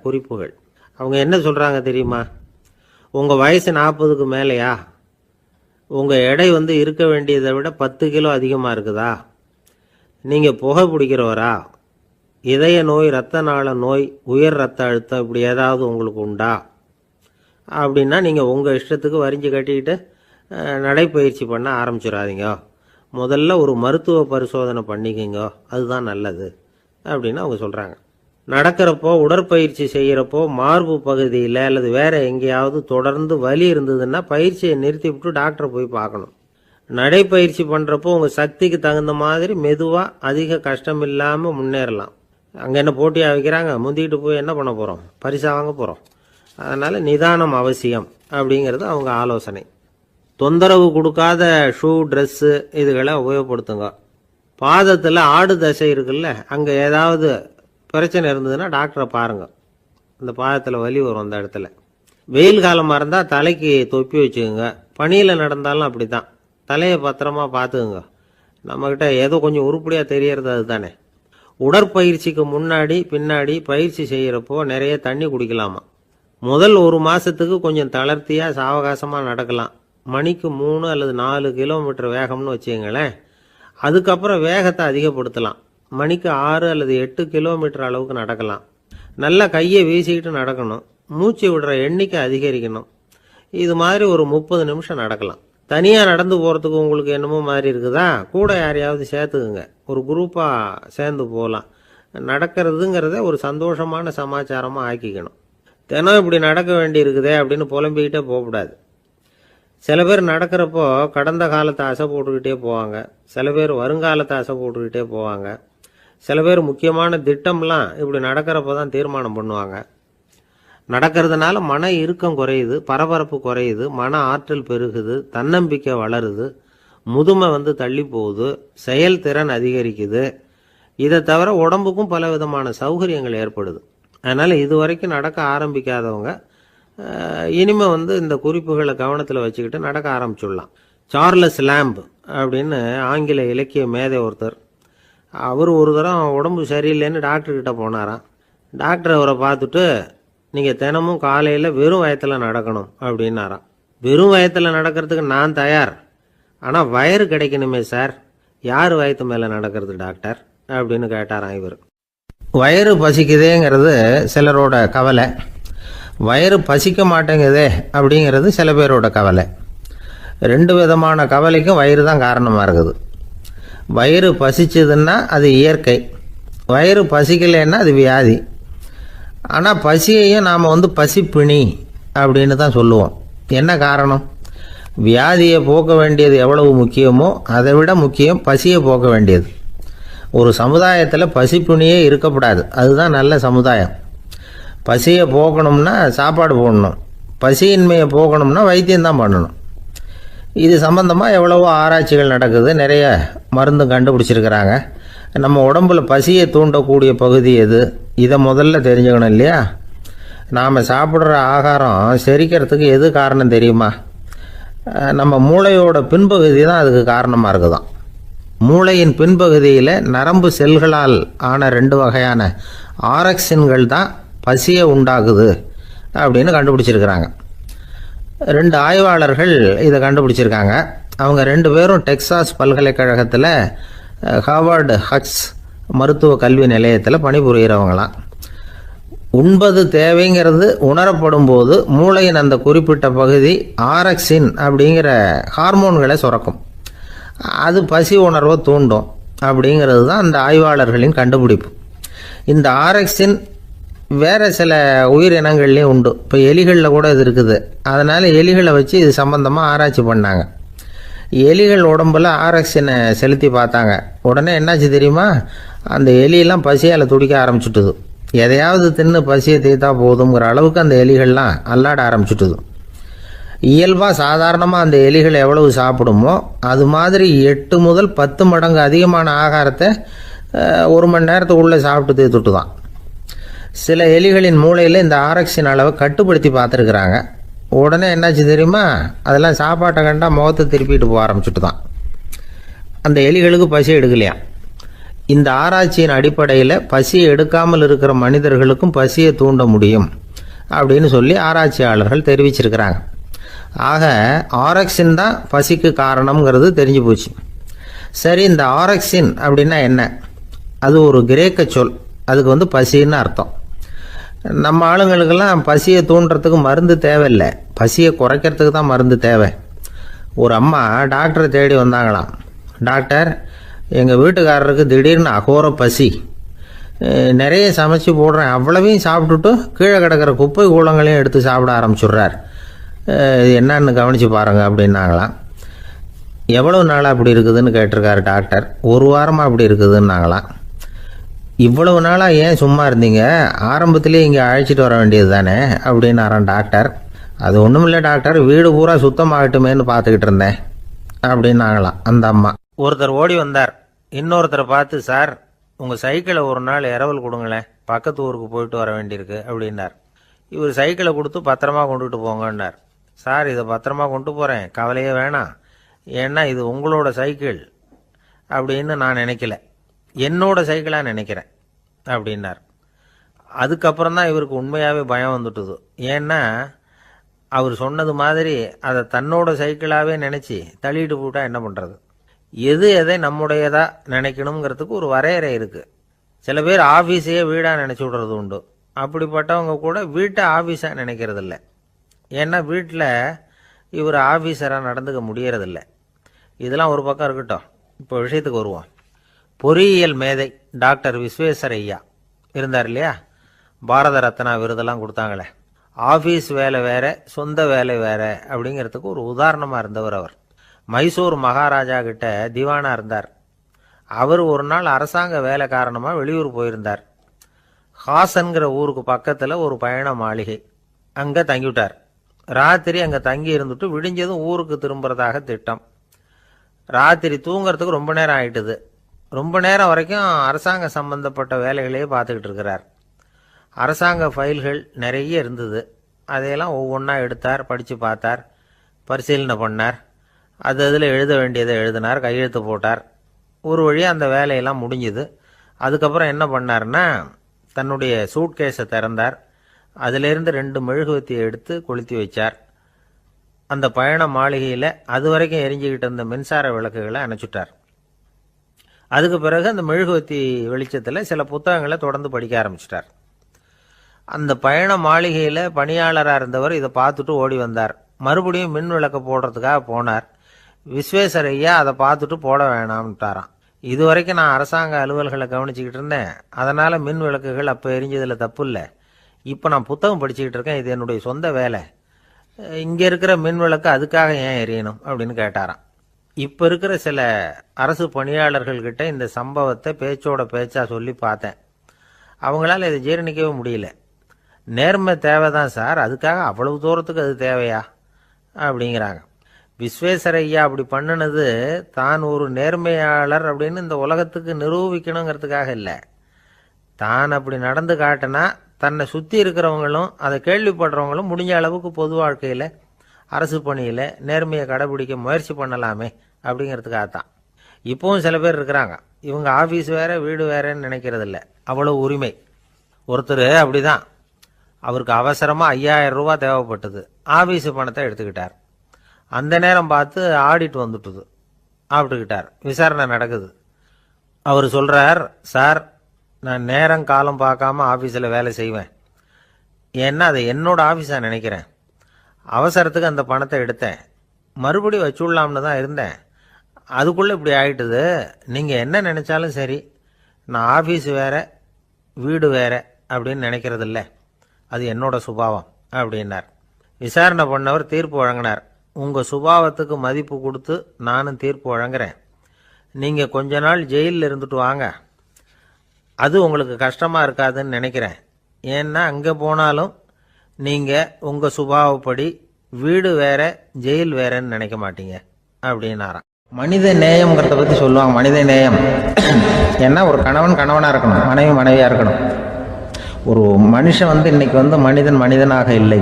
குறிப்புகள். அவங்க என்ன சொல்கிறாங்க தெரியுமா? உங்கள் வயசு 40க்கு மேலேயா? உங்கள் எடை இருக்க வேண்டியதை விட 10 கிலோ அதிகமாக இருக்குதா? நீங்கள் புகை பிடிக்கிறவரா? இதய நோய், இரத்த நாள நோய், உயர் இரத்த அழுத்தம் இப்படி ஏதாவது உங்களுக்கு உண்டா? அப்படின்னா நீங்கள் உங்கள் இஷ்டத்துக்கு வரிஞ்சு கட்டிக்கிட்டு நடைப்பயிற்சி பண்ண ஆரம்பிச்சிடாதீங்க. முதல்ல ஒரு மருத்துவ பரிசோதனை பண்ணிக்கோங்க, அதுதான் நல்லது அப்படின்னு அவங்க சொல்கிறாங்க. நடக்கிறப்போ, உடற்பயிற்சி செய்கிறப்போ மார்பு பகுதியில் அல்லது வேறு எங்கேயாவது தொடர்ந்து வலி இருந்ததுன்னா பயிற்சியை நிறுத்தி விட்டு டாக்டரை போய் பார்க்கணும். நடைப்பயிற்சி பண்ணுறப்போ உங்கள் சக்திக்கு தகுந்த மாதிரி மெதுவாக அதிக கஷ்டம் இல்லாமல் முன்னேறலாம். அங்கே என்ன போட்டியாக வைக்கிறாங்க? முந்திக்கிட்டு போய் என்ன பண்ண போகிறோம்? பரிசாக வாங்க போகிறோம். அதனால் நிதானம் அவசியம் அப்படிங்கிறது அவங்க ஆலோசனை. தொந்தரவு கொடுக்காத ஷூ, ட்ரெஸ்ஸு இதுகளை உபயோகப்படுத்துங்க. பாதத்தில் ஆடு தசை இருக்குல்ல, அங்கே ஏதாவது பிரச்சனை இருந்ததுன்னா டாக்டரை பாருங்கள். அந்த பாதத்தில் வலி வரும் அந்த இடத்துல. வெயில் காலமாக இருந்தால் தலைக்கு தொப்பி வச்சுக்கோங்க. பனியில் நடந்தாலும் அப்படி தான். தலையை பத்திரமா பார்த்துக்குங்க. நம்மக்கிட்ட ஏதோ கொஞ்சம் உருப்படியாக தெரியறது அது தானே. உடற்பயிற்சிக்கு முன்னாடி பின்னாடி பயிற்சி செய்கிறப்போ நிறைய தண்ணி குடிக்கலாமா. முதல் 1 மாதத்துக்கு கொஞ்சம் தளர்த்தியாக சாவகாசமாக நடக்கலாம். மணிக்கு 3 அல்லது 4 கிலோமீட்டர் வேகம்னு வச்சுங்களேன். அதுக்கப்புறம் வேகத்தை அதிகப்படுத்தலாம். மணிக்கு 6 அல்லது 8 கிலோமீட்டர் அளவுக்கு நடக்கலாம். நல்லா கையை வீசிக்கிட்டு நடக்கணும். மூச்சு விடுற எண்ணிக்கை அதிகரிக்கணும். இது மாதிரி ஒரு 30 நிமிஷம் நடக்கலாம். தனியாக நடந்து போகிறதுக்கு உங்களுக்கு என்னமோ மாதிரி இருக்குதா? கூட யாரையாவது சேர்த்துக்குங்க. ஒரு குரூப்பாக சேர்ந்து போகலாம். நடக்கிறதுங்கிறத ஒரு சந்தோஷமான சமாச்சாரமாக ஆக்கிக்கணும். தினம் இப்படி நடக்க வேண்டி இருக்குதே அப்படின்னு புலம்பிக்கிட்டே போகக்கூடாது. சில பேர் நடக்கிறப்போ கடந்த காலத்தை ஆசை போட்டுக்கிட்டே போவாங்க. சில பேர் வருங்காலத்தை ஆசை போட்டுக்கிட்டே போவாங்க. சில பேர் முக்கியமான திட்டம்லாம் இப்படி நடக்கிறப்ப தான் தீர்மானம் பண்ணுவாங்க. நடக்கிறதுனால மன இறுக்கம் குறையுது, பரபரப்பு குறையுது, மன ஆற்றல் பெருகுது, தன்னம்பிக்கை வளருது, முதுமை தள்ளி போகுது, செயல்திறன் அதிகரிக்குது. இதை தவிர உடம்புக்கும் பல விதமான சௌகரியங்கள் ஏற்படுது. அதனால் இது வரைக்கும் நடக்க ஆரம்பிக்காதவங்க இனிமே இந்த குறிப்புகளை கவனத்தில் வச்சுக்கிட்டு நடக்க ஆரம்பிச்சுடலாம். சார்லஸ் லேம்ப் அப்படின்னு ஆங்கில இலக்கிய மேதை ஒருத்தர், அவர் ஒரு தரம் உடம்பு சரியில்லைன்னு டாக்டர்கிட்ட போனாராம். டாக்டர் அவரை பார்த்துட்டு, நீங்கள் தினமும் காலையில் வெறும் வயத்தில் நடக்கணும் அப்படின்னாராம். வெறும் வயத்தில் நடக்கிறதுக்கு நான் தயார், ஆனால் வயிறு கிடைக்கணுமே சார். யார் வயத்து மேலே நடக்கிறது டாக்டர் அப்படின்னு கேட்டாராம் இவர். வயிறு பசிக்குதேங்கிறது சிலரோட கவலை, வயிறு பசிக்க மாட்டேங்குதே அப்படிங்கிறது சில பேரோட கவலை. 2 விதமான கவலைக்கும் வயிறு தான் காரணமாக இருக்குது. வயிறு பசிச்சதுன்னா அது இயற்கை, வயிறு பசிக்கலைன்னா அது வியாதி. ஆனால் பசியையும் நாம் பசிப்பிணி அப்படின்னு தான் சொல்லுவோம். என்ன காரணம்? வியாதியை போக்க வேண்டியது எவ்வளவு முக்கியமோ அதை விட முக்கியம் பசியை போக்க வேண்டியது. ஒரு சமுதாயத்தில் பசிப்பிணியே இருக்கக்கூடாது, அதுதான் நல்ல சமுதாயம். பசியை போக்கணும்னா சாப்பாடு போடணும், பசியின்மையை போக்கணும்னா வைத்தியம்தான் பண்ணணும். இது சம்பந்தமாக எவ்வளவோ ஆராய்ச்சிகள் நடக்குது, நிறைய மருந்து கண்டுபிடிச்சிருக்கிறாங்க. நம்ம உடம்புல பசியை தூண்டக்கூடிய பகுதி எது, இதை முதல்ல தெரிஞ்சுக்கணும் இல்லையா? நாம் சாப்பிட்ற ஆகாரம் செரிக்கிறதுக்கு எது காரணம் தெரியுமா? நம்ம மூளையோட பின்பகுதி தான் அதுக்கு காரணமாக இருக்குதாம். மூளையின் பின்பகுதியில் நரம்பு செல்களால் ஆன 2 வகையான ஆரக்சின்கள் தான் பசியை உண்டாகுது அப்படின்னு கண்டுபிடிச்சிருக்கிறாங்க. 2 ஆய்வாளர்கள் இதை கண்டுபிடிச்சிருக்காங்க. அவங்க 2 பேரும் டெக்சாஸ் பல்கலைக்கழகத்தில் ஹார்வர்டு ஹக்ஸ் மருத்துவ கல்வி நிலையத்தில் பணிபுரிகிறவங்களாம். உண்பது தேவைங்கிறது உணரப்படும் போது மூளையின் அந்த குறிப்பிட்ட பகுதி ஆரக்சின் அப்படிங்கிற ஹார்மோன்களை சுரக்கும். அது பசி உணர்வை தூண்டும் அப்படிங்கிறது தான் அந்த ஆய்வாளர்களின் கண்டுபிடிப்பு. இந்த ஆரக்சின் வேறு சில உயிரினங்கள்லேயும் உண்டு. இப்போ எலிகளில் கூட இது இருக்குது. அதனால் எலிகளை வச்சு இது சம்பந்தமாக ஆராய்ச்சி பண்ணாங்க. எலிகள் உடம்புல ஆரக்சினை செலுத்தி பார்த்தாங்க. உடனே என்னாச்சு தெரியுமா? அந்த எலியெல்லாம் பசியால் துடிக்க ஆரம்பிச்சுட்டுது. எதையாவது தின்னு பசியை தீர்த்தா போதுங்கிற அளவுக்கு அந்த எலிகள்லாம் அல்லாட ஆரம்பிச்சுட்டுது. இயல்பாக சாதாரணமாக அந்த எலிகள் எவ்வளவு சாப்பிடுமோ அது மாதிரி 8 முதல் 10 மடங்கு அதிகமான ஆகாரத்தை 1 மணி நேரத்துக்குள்ளே சாப்பிட்டு தீர்த்துட்டு தான். சில எலிகளின் மூளையில் இந்த ஆரக்சின் அளவை கட்டுப்படுத்தி பார்த்துருக்குறாங்க. உடனே என்னாச்சு தெரியுமா, அதெல்லாம் சாப்பாட்டை கண்டா முகத்தை திருப்பிட்டு போக ஆரம்பிச்சுட்டு தான். அந்த எலிகளுக்கு பசி எடுக்கலையா. இந்த ஆராய்ச்சியின் அடிப்படையில் பசியை எடுக்காமல் இருக்கிற மனிதர்களுக்கும் பசியை தூண்ட முடியும் அப்படின்னு சொல்லி ஆராய்ச்சியாளர்கள் தெரிவிச்சிருக்கிறாங்க. ஆக ஆரக்சின் தான் பசிக்கு காரணம்ங்கிறது தெரிஞ்சு போச்சு. சரி, இந்த ஆரக்சின் அப்படின்னா என்ன? அது ஒரு கிரேக்க சொல். அதுக்கு பசின்னு அர்த்தம். நம்ம ஆளுங்களுக்கெல்லாம் பசியை தூண்டுறதுக்கு மருந்து தேவையில்லை, பசியை குறைக்கிறதுக்கு தான் மருந்து தேவை. ஒரு அம்மா டாக்டரை தேடி வந்தாங்களாம். டாக்டர், எங்கள் வீட்டுக்காரருக்கு திடீர்னு அகோர பசி, நிறைய சமைச்சு போடுறேன், அவ்வளவையும் சாப்பிட்டுட்டு கீழே கிடக்கிற குப்பை கூலங்களையும் எடுத்து சாப்பிட ஆரம்பிச்சுட்றார், என்னன்னு கவனித்து பாருங்கள் அப்படின்னாங்களாம். எவ்வளவு நாளாக அப்படி இருக்குதுன்னு கேட்டிருக்காரு டாக்டர். 1 வாரமாக அப்படி இருக்குதுன்னாங்களாம். இவ்வளவு நாளாக ஏன் சும்மா இருந்தீங்க, ஆரம்பத்திலே இங்கே அழைச்சிட்டு வர வேண்டியது தானே அப்படின்னாரான் டாக்டர். அது ஒன்றும் இல்லை டாக்டர், வீடு பூரா சுத்தமாகட்டுமேன்னு பார்த்துக்கிட்டு இருந்தேன் அப்படின்னாங்களாம் அந்த அம்மா. ஒருத்தர் ஓடி வந்தார், இன்னொருத்தரை பார்த்து, சார் உங்கள் சைக்கிளை ஒரு நாள் இரவல் கொடுங்களேன், பக்கத்து ஊருக்கு போயிட்டு வர வேண்டியிருக்கு அப்படின்னார். இவர் சைக்கிளை கொடுத்து பத்திரமா கொண்டுட்டு போங்கன்னார். சார் இதை பத்திரமா கொண்டு போகிறேன், கவலையே வேணாம், ஏன்னா இது உங்களோட சைக்கிள் அப்படின்னு நான் நினைக்கல, என்னோட சைக்கிளாக நினைக்கிறேன் அப்படின்னார். அதுக்கப்புறம் தான் இவருக்கு உண்மையாகவே பயம் வந்துட்டுது. ஏன்னா அவர் சொன்னது மாதிரி அதை தன்னோட சைக்கிளாகவே நினச்சி தள்ளிட்டு போட்டால் என்ன பண்ணுறது? எது எதை நம்முடையதாக நினைக்கணுங்கிறதுக்கு ஒரு வரையறை இருக்குது. சில பேர் ஆஃபீஸையே வீடாக நினச்சி விடுறது உண்டு. அப்படிப்பட்டவங்க கூட வீட்டை ஆஃபீஸாக நினைக்கிறதில்ல. ஏன்னா வீட்டில் இவர் ஆஃபீஸராக நடந்துக்க முடியறதில்ல. இதெல்லாம் ஒரு பக்கம் இருக்கட்டும், இப்போ விஷயத்துக்கு வருவோம். பொறியியல் மேதை டாக்டர் விஸ்வேஸ்வரய்யா இருந்தார் இல்லையா, பாரத ரத்னா விருதெல்லாம் கொடுத்தாங்களே. ஆஃபீஸ் வேலை வேற, சொந்த வேலை வேற அப்படிங்கிறதுக்கு ஒரு உதாரணமாக இருந்தவர் அவர். மைசூர் மகாராஜா கிட்ட திவானா இருந்தார். அவர் ஒரு நாள் அரசாங்க வேலை காரணமாக வெளியூர் போயிருந்தார். ஹாசன்கிற ஊருக்கு பக்கத்தில் ஒரு பயண மாளிகை, அங்கே தங்கிவிட்டார். ராத்திரி அங்கே தங்கி இருந்துட்டு விடிஞ்சதும் ஊருக்கு திரும்புறதாக திட்டம். ராத்திரி தூங்கிறதுக்கு ரொம்ப நேரம் ஆயிட்டுது. ரொம்ப நேரம் வரைக்கும் அரசாங்க சம்பந்தப்பட்ட வேலைகளையே பார்த்துக்கிட்டு இருக்கிறார். அரசாங்க ஃபைல்கள் நிறைய இருந்தது. அதையெல்லாம் ஒவ்வொன்றா எடுத்தார், படித்து பார்த்தார், பரிசீலனை பண்ணார். அதில் எழுத வேண்டியதை எழுதினார், கையெழுத்து போட்டார். ஒரு வழியாக அந்த வேலையெல்லாம் முடிஞ்சுது. அதுக்கப்புறம் என்ன பண்ணார்னா, தன்னுடைய சூட்கேஸை திறந்தார். அதிலிருந்து 2 மெழுகுவத்தியை எடுத்து கொளுத்தி வச்சார். அந்த பயண மாளிகையில் அது வரைக்கும் எரிஞ்சுக்கிட்டு இருந்த மின்சார விளக்குகளை அணைச்சுட்டார். அதுக்கு பிறகு அந்த மெழுகுவத்தி வெளிச்சத்தில் சில புத்தகங்களை தொடர்ந்து படிக்க ஆரம்பிச்சிட்டார். அந்த பயண மாளிகையில் பணியாளராக இருந்தவர் இதை பார்த்துட்டு ஓடி வந்தார். மறுபடியும் மின் விளக்க போடுறதுக்காக போனார். விஸ்வேஸ்வரய்யா அதை பார்த்துட்டு போட வேணாம்ட்டாராம். இது வரைக்கும் நான் அரசாங்க அலுவல்களை கவனிச்சுக்கிட்டு இருந்தேன், அதனால் மின் விளக்குகள் அப்போ எரிஞ்சதில் தப்பு இல்லை. இப்போ நான் புத்தகம் படிச்சுக்கிட்டு இருக்கேன், இது என்னுடைய சொந்த வேலை, இங்கே இருக்கிற மின் விளக்கு அதுக்காக ஏன் எரியணும் அப்படின்னு கேட்டாராம். இப்போ இருக்கிற சில அரசு பணியாளர்கள்கிட்ட இந்த சம்பவத்தை பேச்சோட பேச்சா சொல்லி பார்த்தேன். அவங்களால இதை ஜீரணிக்கவே முடியல. நேர்மை தேவைதான் சார், அதுக்காக அவ்வளவு தூரத்துக்கு அது தேவையா அப்படிங்கிறாங்க. விஸ்வேஸ்வரய்யா அப்படி பண்ணினது தான் ஒரு நேர்மையாளர் அப்படின்னு இந்த உலகத்துக்கு நிரூபிக்கணுங்கிறதுக்காக இல்லை. தான் அப்படி நடந்து காட்டினா தன்னை சுற்றி இருக்கிறவங்களும் அதை கேள்விப்படுறவங்களும் முடிஞ்ச அளவுக்கு பொது வாழ்க்கையில் அரசு பணியில் நேர்மையை கடைபிடிக்க முயற்சி பண்ணலாமே அப்படிங்கிறதுக்காகத்தான். இப்போவும் சில பேர் இருக்கிறாங்க, இவங்க ஆஃபீஸ் வேற வீடு வேறன்னு நினைக்கிறதில்ல, அவ்வளோ உரிமை. ஒருத்தர் அப்படிதான், அவருக்கு அவசரமாக 5000 ரூபா தேவைப்பட்டது. ஆஃபீஸு பணத்தை எடுத்துக்கிட்டார். அந்த நேரம் பார்த்து ஆடிட் வந்துட்டுது, ஆப்பிட்டுக்கிட்டார். விசாரணை நடக்குது. அவர் சொல்கிறார், சார் நான் நேரம் காலம் பார்க்காம ஆஃபீஸில் வேலை செய்வேன், ஏன்னா அதை என்னோட ஆஃபீஸாக நினைக்கிறேன். அவசரத்துக்கு அந்த பணத்தை எடுத்தேன், மறுபடியும் வச்சுடலாம்னு தான் இருந்தேன், அதுக்குள்ளே இப்படி ஆகிட்டுது. நீங்கள் என்ன நினச்சாலும் சரி, நான் ஆஃபீஸ் வேற வீடு வேற அப்படின்னு நினைக்கிறதில்ல, அது என்னோட சுபாவம் அப்படின்னார். விசாரணை பண்ணவர் தீர்ப்பு வழங்கினார். உங்கள் சுபாவத்துக்கு மதிப்பு கொடுத்து நானும் தீர்ப்பு வழங்குறேன். நீங்கள் கொஞ்ச நாள் ஜெயிலில் இருந்துட்டு வாங்க, அது உங்களுக்கு கஷ்டமாக இருக்காதுன்னு நினைக்கிறேன். ஏன்னா அங்கே போனாலும் நீங்கள் உங்கள் சுபாவப்படி வீடு வேற ஜெயில் வேறன்னு நினைக்க மாட்டீங்க அப்படின்னாராம். மனித நேயம்ங்கிறத பற்றி சொல்லுவாங்க. மனித நேயம் ஏன்னா ஒரு கணவன் கணவனாக இருக்கணும், மனைவி மனைவியாக இருக்கணும். ஒரு மனுஷன் இன்னைக்கு மனிதனாக இல்லை.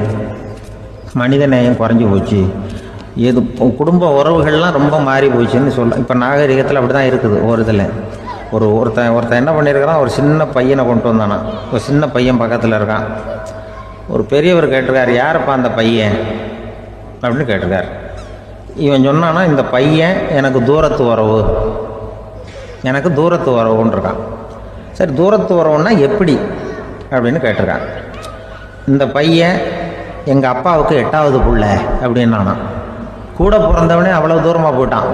மனித நேயம் குறைஞ்சி போச்சு, இது குடும்ப உறவுகள்லாம் ரொம்ப மாறி போச்சுன்னு சொல்ல. இப்போ நாகரிகத்தில் அப்படி தான் இருக்குது. ஒரு இதில் ஒருத்தன் என்ன பண்ணியிருக்கிறான், ஒரு சின்ன பையனை கொண்டு வந்தானா. ஒரு சின்ன பையன் பக்கத்தில் இருக்கான். ஒரு பெரியவர் கேட்டிருக்காரு, யாரப்பா அந்த பையன் அப்படின்னு கேட்டிருக்காரு. இவன் சொன்னான்னா, இந்த பையன் எனக்கு தூரத்து உறவுன்னு இருக்கான். சரி, தூரத்து உறவுன்னா எப்படி அப்படின்னு கேட்டிருக்கான். இந்த பையன் எங்கள் அப்பாவுக்கு 8வது புள்ள அப்படின்னானா. கூட பிறந்தவனே அவ்வளோ தூரமாக போயிட்டான்,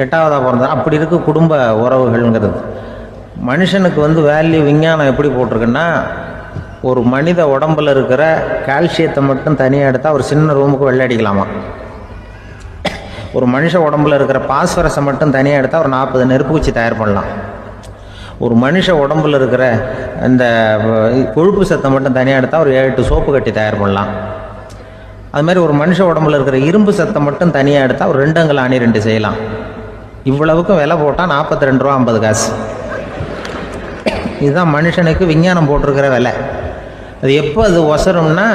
8வதாக பிறந்தான். அப்படி இருக்கு குடும்ப உறவுகள்ங்கிறது. மனுஷனுக்கு வேல்யூ விஞ்ஞானம் எப்படி போட்டிருக்குன்னா, ஒரு மனித உடம்பில் இருக்கிற கால்சியத்தை மட்டும் தனியாக எடுத்தால் ஒரு சின்ன ரூமுக்கு வெள்ளை அடிக்கலாமா. ஒரு மனுஷ உடம்புல இருக்கிற பாஸ்பரஸை மட்டும் தனியாக எடுத்தால் ஒரு 40 நெருப்பு குச்சி தயார் பண்ணலாம். ஒரு மனுஷ உடம்புல இருக்கிற இந்த கொழுப்பு சத்தை மட்டும் தனியாக எடுத்தால் ஒரு 7-8 சோப்பு கட்டி தயார் பண்ணலாம். அது மாதிரி ஒரு மனுஷ உடம்புல இருக்கிற இரும்பு சத்தை மட்டும் தனியாக எடுத்தால் ஒரு 2 அங்குல ஆணி 2 செய்யலாம். இவ்வளவுக்கும் விலை போட்டால் 42 ரூபா 50 காசு. இதுதான் மனுஷனுக்கு விஞ்ஞானம் போட்டிருக்கிற விலை. அது எப்போ அது ஒசரும்னா,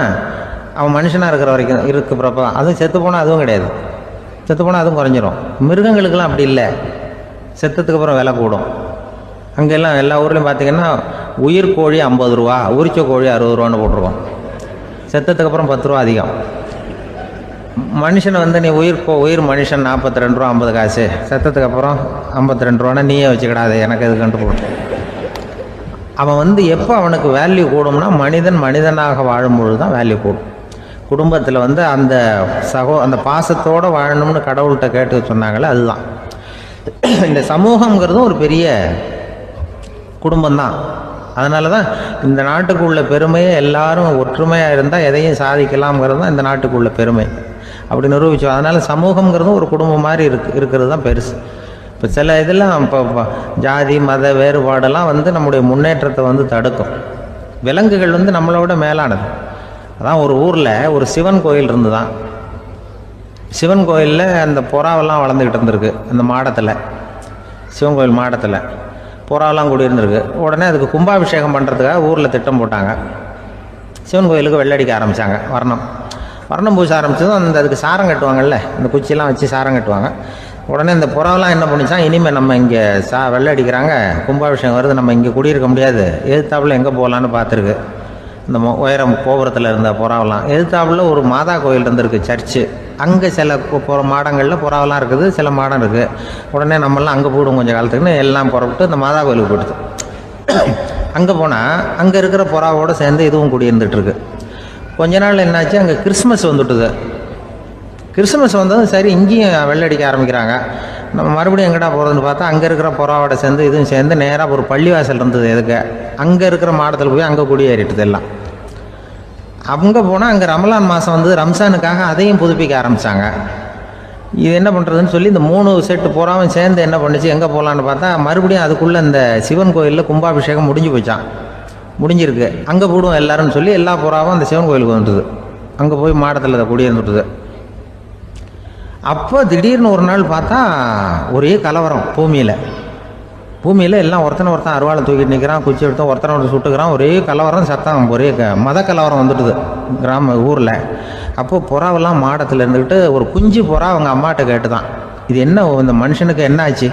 அவன் மனுஷனாக இருக்கிற வரைக்கும் இருக்கிறப்ப தான். அதுவும் செத்து போனால் அதுவும் கிடையாது, செத்து போனால் அதுவும் குறைஞ்சிரும். மிருகங்களுக்கெல்லாம் அப்படி இல்லை, செத்ததுக்கு அப்புறம் விலை கூடும். அங்கெல்லாம் எல்லா ஊர்லேயும் பார்த்தீங்கன்னா உயிர் கோழி 50 ரூபா, உரிச்ச கோழி 60 ரூபான்னு போட்டிருக்கோம். செத்ததுக்கு அப்புறம் 10 ரூபா அதிகம். மனுஷனை நீ உயிர் மனுஷன் 42 ரூபா 50 காசு, செத்ததுக்கு அப்புறம் 52 ரூபான்னா நீயே வச்சுக்கிடாது, எனக்கு இது கண்டு போடும். அவன் எப்போ அவனுக்கு வேல்யூ கூடும்னா, மனிதனாக வாழும்பொழுது தான் வேல்யூ கூடும். குடும்பத்தில் அந்த பாசத்தோடு வாழணும்னு கடவுள்கிட்ட கேட்டு சொன்னாங்களே, அதுதான். இந்த சமூகங்கிறதும் ஒரு பெரிய குடும்பம்தான். அதனால தான் இந்த நாட்டுக்குள்ள பெருமையை எல்லாரும் ஒற்றுமையாக இருந்தால் எதையும் சாதிக்கலாம்ங்கிறது தான் இந்த நாட்டுக்குள்ள பெருமை. அப்படி நிரூபித்தோம். அதனால் சமூகங்கிறதும் ஒரு குடும்பம் மாதிரி இருக்கிறது தான் பெருசு. இப்போ சில இதெல்லாம் இப்போ ஜாதி மத வேறுபாடெல்லாம் நம்முடைய முன்னேற்றத்தை தடுக்கும். விலங்குகள் நம்மளோட மேலானது. அதான் ஒரு ஊரில் ஒரு சிவன் கோயில் இருந்துதான். சிவன் கோயிலில் அந்த புறாவெல்லாம் வளர்ந்துக்கிட்டு இருந்திருக்கு. அந்த மாடத்தில், சிவன் கோயில் மாடத்தில் புறாவெல்லாம் கூடியிருந்திருக்கு. உடனே அதுக்கு கும்பாபிஷேகம் பண்ணுறதுக்காக ஊரில் திட்டம் போட்டாங்க. சிவன் கோயிலுக்கு வெள்ளடிக்க ஆரம்பித்தாங்க. வர்ணம் பூச ஆரம்பித்ததும் அதுக்கு சாரம் கட்டுவாங்கல்ல, அந்த குச்சியெல்லாம் வச்சு சாரம் கட்டுவாங்க. உடனே இந்த புறாவெல்லாம் என்ன பண்ணிச்சான், இனிமேல் நம்ம இங்கே வெள்ளை அடிக்கிறாங்க, கும்பாபிஷேகம் வருது, நம்ம இங்கே குடியிருக்க முடியாது, எதிர்த்தாப்புல எங்கே போகலான்னு பார்த்துருக்கு. இந்த உயரம் கோபுரத்தில் இருந்த புறாவெல்லாம் எதிர்த்தாப்புல ஒரு மாதா கோயில் இருந்திருக்கு, சர்ச்சு. அங்கே சில மாடங்களில் புறாவெல்லாம் இருக்குது, சில மாடம் இருக்குது. உடனே நம்மளாம் அங்கே போய்டும் கொஞ்சம் காலத்துக்குன்னு எல்லாம் புறப்பட்டு இந்த மாதா கோயிலுக்கு போயிடுது. அங்கே போனால் அங்கே இருக்கிற புறாவோடு சேர்ந்து இதுவும் குடியிருந்துட்டுருக்கு. கொஞ்ச நாள் என்னாச்சு, அங்கே கிறிஸ்மஸ் வந்துட்டுது. கிறிஸ்மஸ் வந்ததும் சரி, இங்கேயும் வெள்ளடிக்க ஆரம்பிக்கிறாங்க. நம்ம மறுபடியும் எங்கடா போகிறதுன்னு பார்த்தா, அங்கே இருக்கிற புறாவோட சேர்ந்து இதுவும் சேர்ந்து நேராக ஒரு பள்ளிவாசல் இருந்தது. எதுக்கு அங்கே இருக்கிற மாடத்தில் போய் அங்கே குடியேறிட்டுது எல்லாம். அங்கே போனால் அங்கே ரமலான் மாதம் ரம்ஜானுக்காக அதையும் புதுப்பிக்க ஆரம்பித்தாங்க. இது என்ன பண்ணுறதுன்னு சொல்லி இந்த 3 செட்டு புறாவும் சேர்ந்து என்ன பண்ணிச்சு, எங்கே போகலான்னு பார்த்தா மறுபடியும் அதுக்குள்ளே இந்த சிவன் கோயிலில் கும்பாபிஷேகம் முடிஞ்சிருக்கு. அங்கே போடுவோம் எல்லாருன்னு சொல்லி எல்லா புறாவும் அந்த சிவன் கோயிலுக்கு வந்துட்டுது. அங்கே போய் மாடத்தில் அதை குடியிருந்துட்டுது. அப்போ திடீர்னு ஒரு நாள் பார்த்தா ஒரே கலவரம் பூமியில் எல்லாம் ஒருத்தன் அருவாளை தூக்கிட்டு நிற்கிறான், குச்சி எடுத்து ஒருத்தனை சுட்டுக்கிறான். ஒரே கலவரம், சத்தம், ஒரே மத கலவரம் வந்துட்டுது ஊரில். அப்போ புறாவெல்லாம் மாடத்தில் இருந்துக்கிட்டு ஒரு குஞ்சு புறா அவங்க அம்மாட்ட கேட்டுதான், இது என்ன, இந்த மனுஷனுக்கு என்னாச்சு,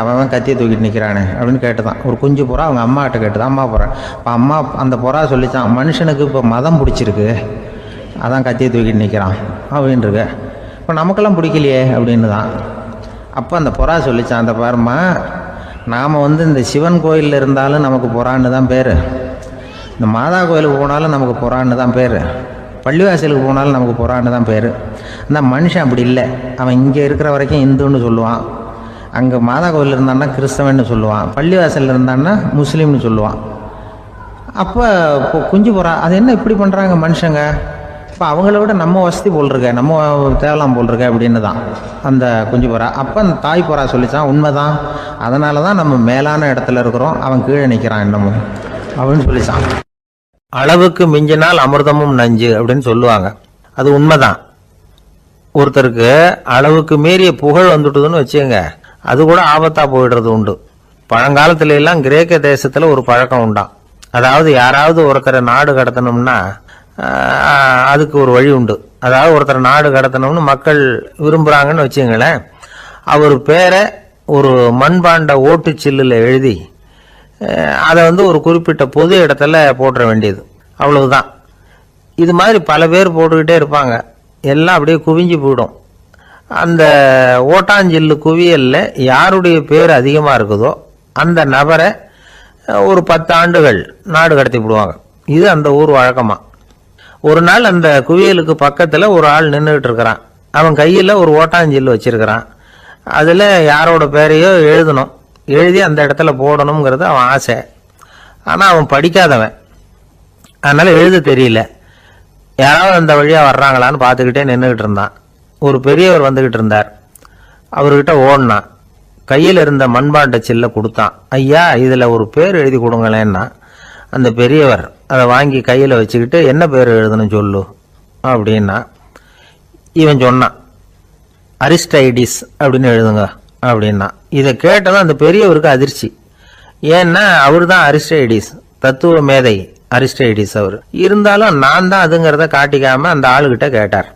அவன் கத்தியை தூக்கிட்டு நிற்கிறானே அப்படின்னு கேட்டுதான். ஒரு குஞ்சு புறா அவங்க அம்மாட்ட கேட்டுதான். அம்மா புறா. இப்போ அம்மா அந்த புறா சொல்லித்தான், மனுஷனுக்கு இப்போ மதம் பிடிச்சிருக்கு, அதான் கத்தியை தூக்கிட்டு நிற்கிறான் அப்படின்ருக்கு. இப்போ நமக்கெல்லாம் பிடிக்கலையே அப்படின்னு தான். அப்போ அந்த புறா சொல்லித்தான், அந்த பாருமா, நாம் இந்த சிவன் கோயிலில் இருந்தாலும் நமக்கு புறான்னு தான் பேர், இந்த மாதா கோயிலுக்கு போனாலும் நமக்கு புறான்னு தான் பேர், பள்ளிவாசலுக்கு போனாலும் நமக்கு புறான்னு தான் பேர். அந்த மனுஷன் அப்படி இல்லை. அவன் இங்கே இருக்கிற வரைக்கும் இந்துன்னு சொல்லுவான், அங்கே மாதா கோயில் இருந்தான்னா கிறிஸ்தவன்னு சொல்லுவான், பள்ளிவாசலில் இருந்தான்னா முஸ்லீம்னு சொல்லுவான். அப்போ குஞ்சு புறா அது என்ன இப்படி பண்ணுறாங்க மனுஷங்க, இப்போ அவங்கள விட நம்ம வசதி போல் இருக்க, நம்ம தேவலாம் போல் இருக்க அப்படின்னு தான் அந்த குஞ்சு புறா. அப்போ அந்த தாய் புறா சொல்லிச்சான், உண்மைதான், அதனால தான் நம்ம மேலான இடத்துல இருக்கிறோம், அவன் கீழே நிற்கிறான் இன்னமும் அப்படின்னு சொல்லிச்சான். அளவுக்கு மிஞ்சினால் அமிர்தமும் நஞ்சு அப்படின்னு சொல்லுவாங்க. அது உண்மைதான். ஒருத்தருக்கு அளவுக்கு மீறிய புகழ் வந்துட்டுதுன்னு வச்சுங்க, அது கூட ஆபத்தா போயிடுறது உண்டு. பழங்காலத்துல எல்லாம் கிரேக்க தேசத்துல ஒரு பழக்கம் உண்டாம். அதாவது யாராவது ஒருத்தரை நாடு கடத்தணும்னா அதுக்கு ஒரு வழி உண்டு. அதாவது ஒருத்தர் நாடு கடத்தணும்னு மக்கள் விரும்புகிறாங்கன்னு வச்சுங்களேன், அவர் பேரை ஒரு மண்பாண்ட ஓட்டுச்சில்லில் எழுதி அதை ஒரு குறிப்பிட்ட பொது இடத்துல போட்டுற வேண்டியது, அவ்வளவுதான். இது மாதிரி பல பேர் போட்டுக்கிட்டே இருப்பாங்க, எல்லாம் அப்படியே குவிஞ்சு போயிடும். அந்த ஓட்டாஞ்சில்லு குவியலில் யாருடைய பேர் அதிகமாக இருக்குதோ அந்த நபரை ஒரு 10 ஆண்டுகள் நாடு கடத்தி விடுவாங்க. இது அந்த ஊர் வழக்கமாக. ஒரு நாள் அந்த குவியலுக்கு பக்கத்தில் ஒரு ஆள் நின்றுட்டு இருக்கிறான். அவன் கையில் ஒரு ஓட்டாஞ்சில்லு வச்சிருக்கிறான். அதில் யாரோட பேரையோ எழுதணும், எழுதி அந்த இடத்துல போடணுங்கிறது அவன் ஆசை. ஆனால் அவன் படிக்காதவன், அதனால் எழுத தெரியல. யாராவது அந்த வழியாக வர்றாங்களான்னு பார்த்துக்கிட்டே நின்றுக்கிட்டு இருந்தான். ஒரு பெரியவர் வந்துக்கிட்டு இருந்தார். அவர்கிட்ட ஓடினான். கையில் இருந்த மண்பாண்ட சில்லை கொடுத்தான். ஐயா, இதில் ஒரு பேர் எழுதி கொடுங்களேன்னா அந்த பெரியவர் அதை வாங்கி கையில் வச்சுக்கிட்டு, என்ன பேர் எழுதணும் சொல்லு அப்படின்னா இவன் சொன்னான், அரிஸ்டைடிஸ் அப்படின்னு எழுதுங்க அப்படின்னா. இதை கேட்டதும் அந்த பெரியவருக்கு அதிர்ச்சி. ஏன்னா அவர் தான் அரிஸ்டைடிஸ், தத்துவ மேதை அரிஸ்டைடிஸ் அவர். இருந்தாலும் நான் தான் அதுங்கிறத காட்டிக்காம அந்த ஆளுகிட்ட கேட்டார்.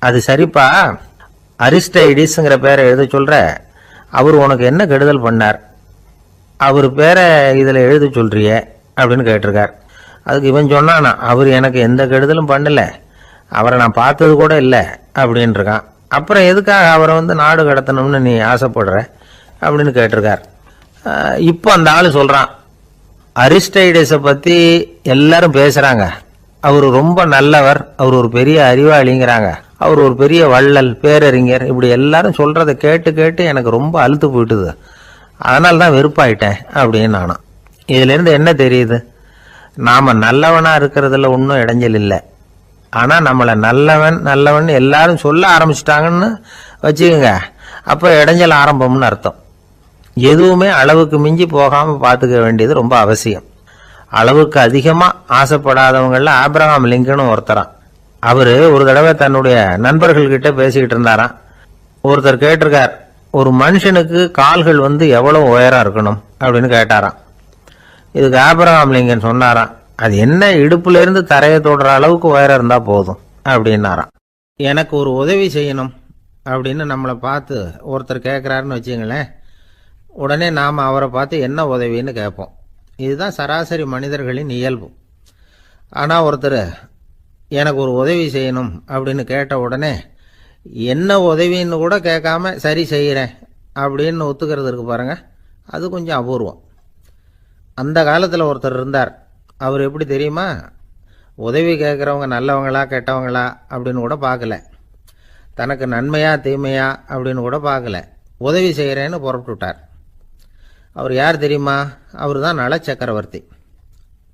அது சரிப்பா, அரிஸ்டைடிஸ்ங்கிற பேரை எழுத சொல்ற, அவர் உனக்கு என்ன கெடுதல் பண்ணார், அவர் பேரை இதில் எழுத சொல்றிய அப்படின்னு கேட்டிருக்கார். அதுக்கு இவன் சொன்னானா, அவர் எனக்கு எந்த கெடுதலும் பண்ணல, அவரை நான் பார்த்தது கூட இல்லை அப்படின்னு இருக்கான். அப்புறம் எதுக்காக அவரை நாடு கடத்தணும்னு நீ ஆசைப்படுற அப்படின்னு கேட்டிருக்கார். இப்போ அந்த ஆள் சொல்கிறான், அரிஸ்டைடஸை பற்றி எல்லாரும் பேசுகிறாங்க, அவர் ரொம்ப நல்லவர், அவர் ஒரு பெரிய அறிவாளிங்கிறாங்க, அவர் ஒரு பெரிய வள்ளல், பேரறிஞர், இப்படி எல்லாரும் சொல்கிறத கேட்டு கேட்டு எனக்கு ரொம்ப அழுத்து போயிட்டுது, அதனால தான் வெறுப்பாயிட்டேன் அப்படின்னு நானும். இதிலேருந்து என்ன தெரியுது, நாம் நல்லவனாக இருக்கிறதுல ஒன்றும் இடைஞ்சல் இல்லை. ஆனால் நம்மளை நல்லவன் நல்லவன் எல்லாரும் சொல்ல ஆரம்பிச்சிட்டாங்கன்னு வச்சுக்கோங்க, அப்போ இடைஞ்சல் ஆரம்பம்னு அர்த்தம். எதுவுமே அளவுக்கு மிஞ்சி போகாமல் பார்த்துக்க வேண்டியது ரொம்ப அவசியம். அளவுக்கு அதிகமாக ஆசைப்படாதவங்களில் ஆப்ரஹாம் லிங்கனும் ஒருத்தரான். அவர் ஒரு தடவை தன்னுடைய நண்பர்கள்கிட்ட பேசிக்கிட்டு இருந்தாராம். ஒருத்தர் கேட்டிருக்கார், ஒரு மனுஷனுக்கு கால்கள் எவ்வளோ உயரம் இருக்கணும் அப்படின்னு கேட்டாராம். இதுக்கு ஆப்ரஹாம் லிங்கன் சொன்னாராம், அது என்ன, இடுப்புலேருந்து தரையை தொடுற அளவுக்கு உயரம் இருந்தால் போதும் அப்படின்னாராம். எனக்கு ஒரு உதவி செய்யணும் அப்படின்னு நம்மளை பார்த்து ஒருத்தர் கேட்குறாருன்னு வச்சுங்களேன், உடனே நாம் அவரை பார்த்து என்ன உதவின்னு கேட்போம். இதுதான் சராசரி மனிதர்களின் இயல்பு. ஆனால் ஒருத்தர் எனக்கு ஒரு உதவி செய்யணும் அப்படின்னு கேட்ட உடனே என்ன உதவின்னு கூட கேட்காம சரி செய்கிறேன் அப்படின்னு ஒத்துக்கிறது இருக்கு பாருங்க, அது கொஞ்சம் அபூர்வம். அந்த காலத்தில் ஒருத்தர் இருந்தார். அவர் எப்படி தெரியுமா, உதவி கேட்குறவங்க நல்லவங்களா கெட்டவங்களா அப்படின்னு கூட பார்க்கல, தனக்கு நன்மையா தீமையா அப்படின்னு கூட பார்க்கல, உதவி செய்கிறேன்னு புறப்பட்டுட்டார். அவர் யார் தெரியுமா, அவர் தான் நல சக்கரவர்த்தி.